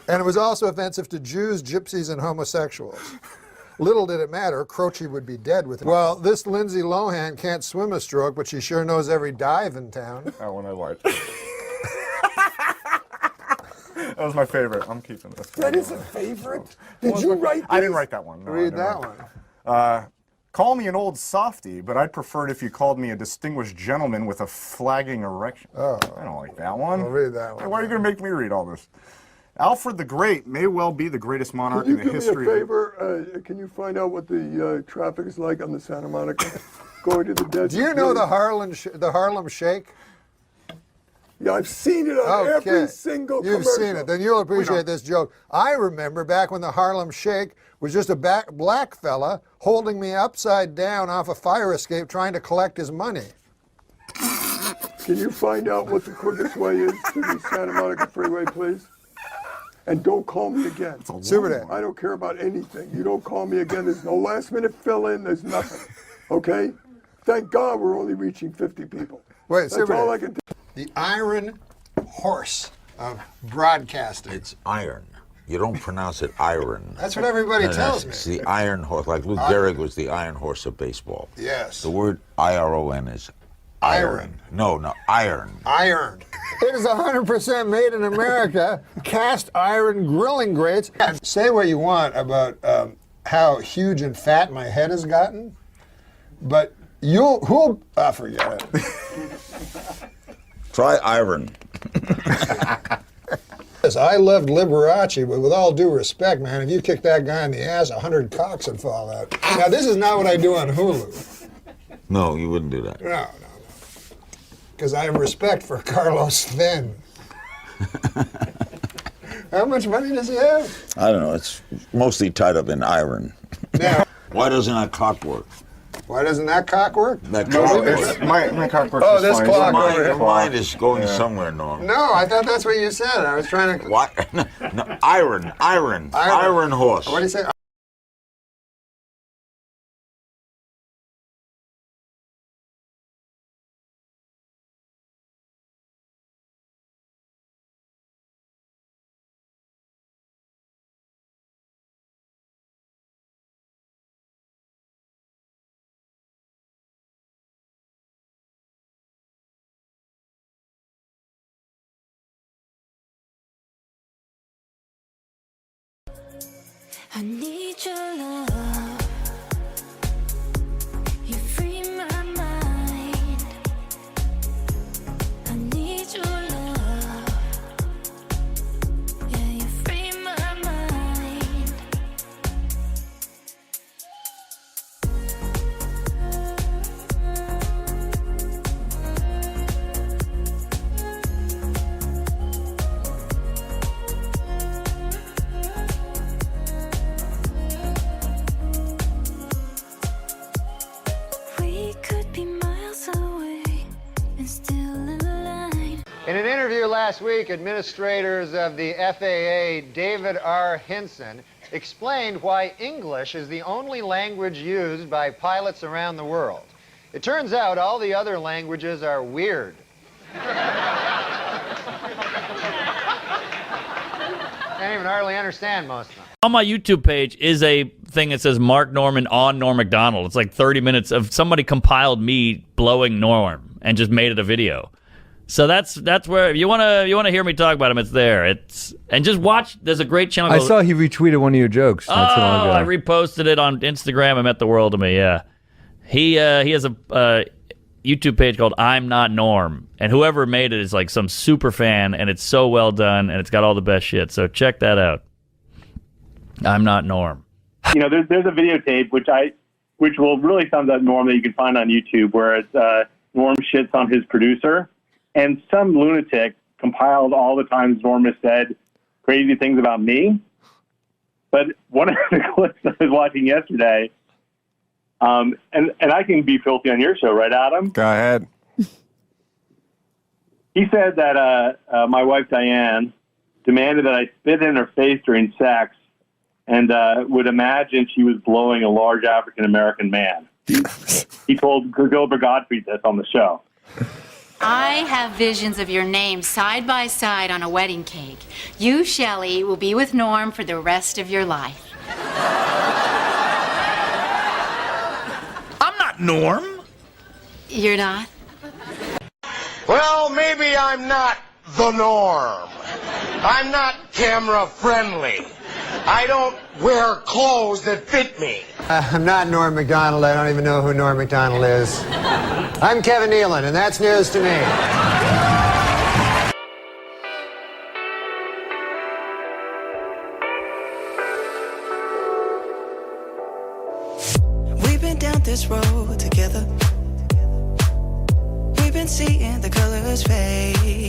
[SPEAKER 11] And it was also offensive to Jews, gypsies, and homosexuals. Little did it matter, Croce would be dead with it. Well, this Lindsay Lohan can't swim a stroke, but she sure knows every dive in town.
[SPEAKER 16] That one I liked. That was my favorite. I'm keeping this.
[SPEAKER 23] That is a favorite. Did you write this?
[SPEAKER 16] I didn't write that one. No, I
[SPEAKER 11] Read
[SPEAKER 16] didn't
[SPEAKER 11] that
[SPEAKER 16] write-
[SPEAKER 11] one.
[SPEAKER 16] Call me an old softy, but I'd prefer it if you called me a distinguished gentleman with a flagging erection.
[SPEAKER 11] Oh.
[SPEAKER 16] I don't like that one.
[SPEAKER 11] I'll read that one.
[SPEAKER 16] Why are you going to make me read all this? Alfred the Great may well be the greatest monarch
[SPEAKER 23] Can you
[SPEAKER 16] in the
[SPEAKER 23] do me a
[SPEAKER 16] history.
[SPEAKER 23] favor? Can you find out what the traffic is like on the Santa Monica going to the desert?
[SPEAKER 11] Do you know the Harlem Shake?
[SPEAKER 23] Yeah, I've seen it on every single
[SPEAKER 11] You've
[SPEAKER 23] commercial.
[SPEAKER 11] seen it. Then you'll appreciate this joke. I remember back when the Harlem Shake was just a black fella holding me upside down off a fire escape trying to collect his money.
[SPEAKER 23] Can you find out what the quickest way is to the Santa Monica Freeway, please? And don't call me again.
[SPEAKER 11] Super Dan.
[SPEAKER 23] I don't care about anything. You don't call me again. There's no last minute fill in. There's nothing. Okay? Thank God we're only reaching 50 people.
[SPEAKER 11] Wait,
[SPEAKER 23] That's
[SPEAKER 11] Super
[SPEAKER 23] all
[SPEAKER 11] Dan.
[SPEAKER 23] I can do.
[SPEAKER 11] The iron horse of broadcasting.
[SPEAKER 2] It's iron. You don't pronounce it iron.
[SPEAKER 11] That's what everybody
[SPEAKER 2] No,
[SPEAKER 11] tells me.
[SPEAKER 2] It's the iron horse. Like Lou Gehrig was the iron horse of baseball.
[SPEAKER 11] Yes.
[SPEAKER 2] The word IRON is iron. No, iron.
[SPEAKER 11] Iron. It is 100% made in America. Cast iron grilling grates. Say what you want about how huge and fat my head has gotten, but who'll forget it.
[SPEAKER 2] Try iron.
[SPEAKER 11] Yes, I loved Liberace, but with all due respect, man, if you kicked that guy in the ass, 100 cocks would fall out. Now, this is not what I do on Hulu.
[SPEAKER 2] No, you wouldn't do that.
[SPEAKER 11] No. Because I have respect for Carlos Thin. How much money does he have?
[SPEAKER 2] I don't know. It's mostly tied up in iron.
[SPEAKER 11] Now,
[SPEAKER 2] Why doesn't that clock work?
[SPEAKER 11] why doesn't that cock work?
[SPEAKER 2] That
[SPEAKER 16] No,
[SPEAKER 2] clock
[SPEAKER 16] it's, my cock works
[SPEAKER 11] Oh,
[SPEAKER 16] just
[SPEAKER 11] this
[SPEAKER 16] fine.
[SPEAKER 11] clock
[SPEAKER 16] It's
[SPEAKER 11] over
[SPEAKER 16] fine.
[SPEAKER 11] here.
[SPEAKER 2] Your mind is going somewhere, Norm.
[SPEAKER 11] No, I thought that's what you said. I was trying to...
[SPEAKER 2] What? No, iron horse.
[SPEAKER 11] What do you say?
[SPEAKER 14] I need your love. You free my mind. I need your love. Yeah, you free my mind.
[SPEAKER 11] In an interview last week, administrators of the FAA, David R. Hinson, explained why English is the only language used by pilots around the world. It turns out all the other languages are weird. Can't even hardly understand most of them.
[SPEAKER 1] On my YouTube page is a thing that says Mark Norman on Norm MacDonald. It's like 30 minutes of somebody compiled me blowing Norm and just made it a video. So that's where if you wanna hear me talk about him, it's there. And just watch. There's a great channel.
[SPEAKER 3] I saw he retweeted one of your jokes not so long ago.
[SPEAKER 1] I reposted it on Instagram. It meant the world to me. Yeah, he has a YouTube page called I'm Not Norm, and whoever made it is like some super fan, and it's so well done, and it's got all the best shit. So check that out. I'm Not Norm.
[SPEAKER 13] You know, there's a videotape which will really sum up Norm that you can find on YouTube, where it's Norm shits on his producer. And some lunatic compiled all the times Norm has said crazy things about me. But one of the clips I was watching yesterday, and I can be filthy on your show, right, Adam?
[SPEAKER 23] Go ahead.
[SPEAKER 13] He said that my wife, Diane, demanded that I spit in her face during sex and would imagine she was blowing a large African-American man. He told Gilbert Gottfried this on the show.
[SPEAKER 18] I have visions of your name side by side on a wedding cake. You, Shelley, will be with Norm for the rest of your life.
[SPEAKER 21] I'm not Norm.
[SPEAKER 18] You're not?
[SPEAKER 19] Well, maybe I'm not the norm. I'm not camera friendly. I don't wear clothes that fit me.
[SPEAKER 11] I'm not Norm MacDonald. I don't even know who Norm MacDonald is. I'm Kevin Nealon, and that's news to me.
[SPEAKER 5] We've been down this road together. We've been seeing the colors fade.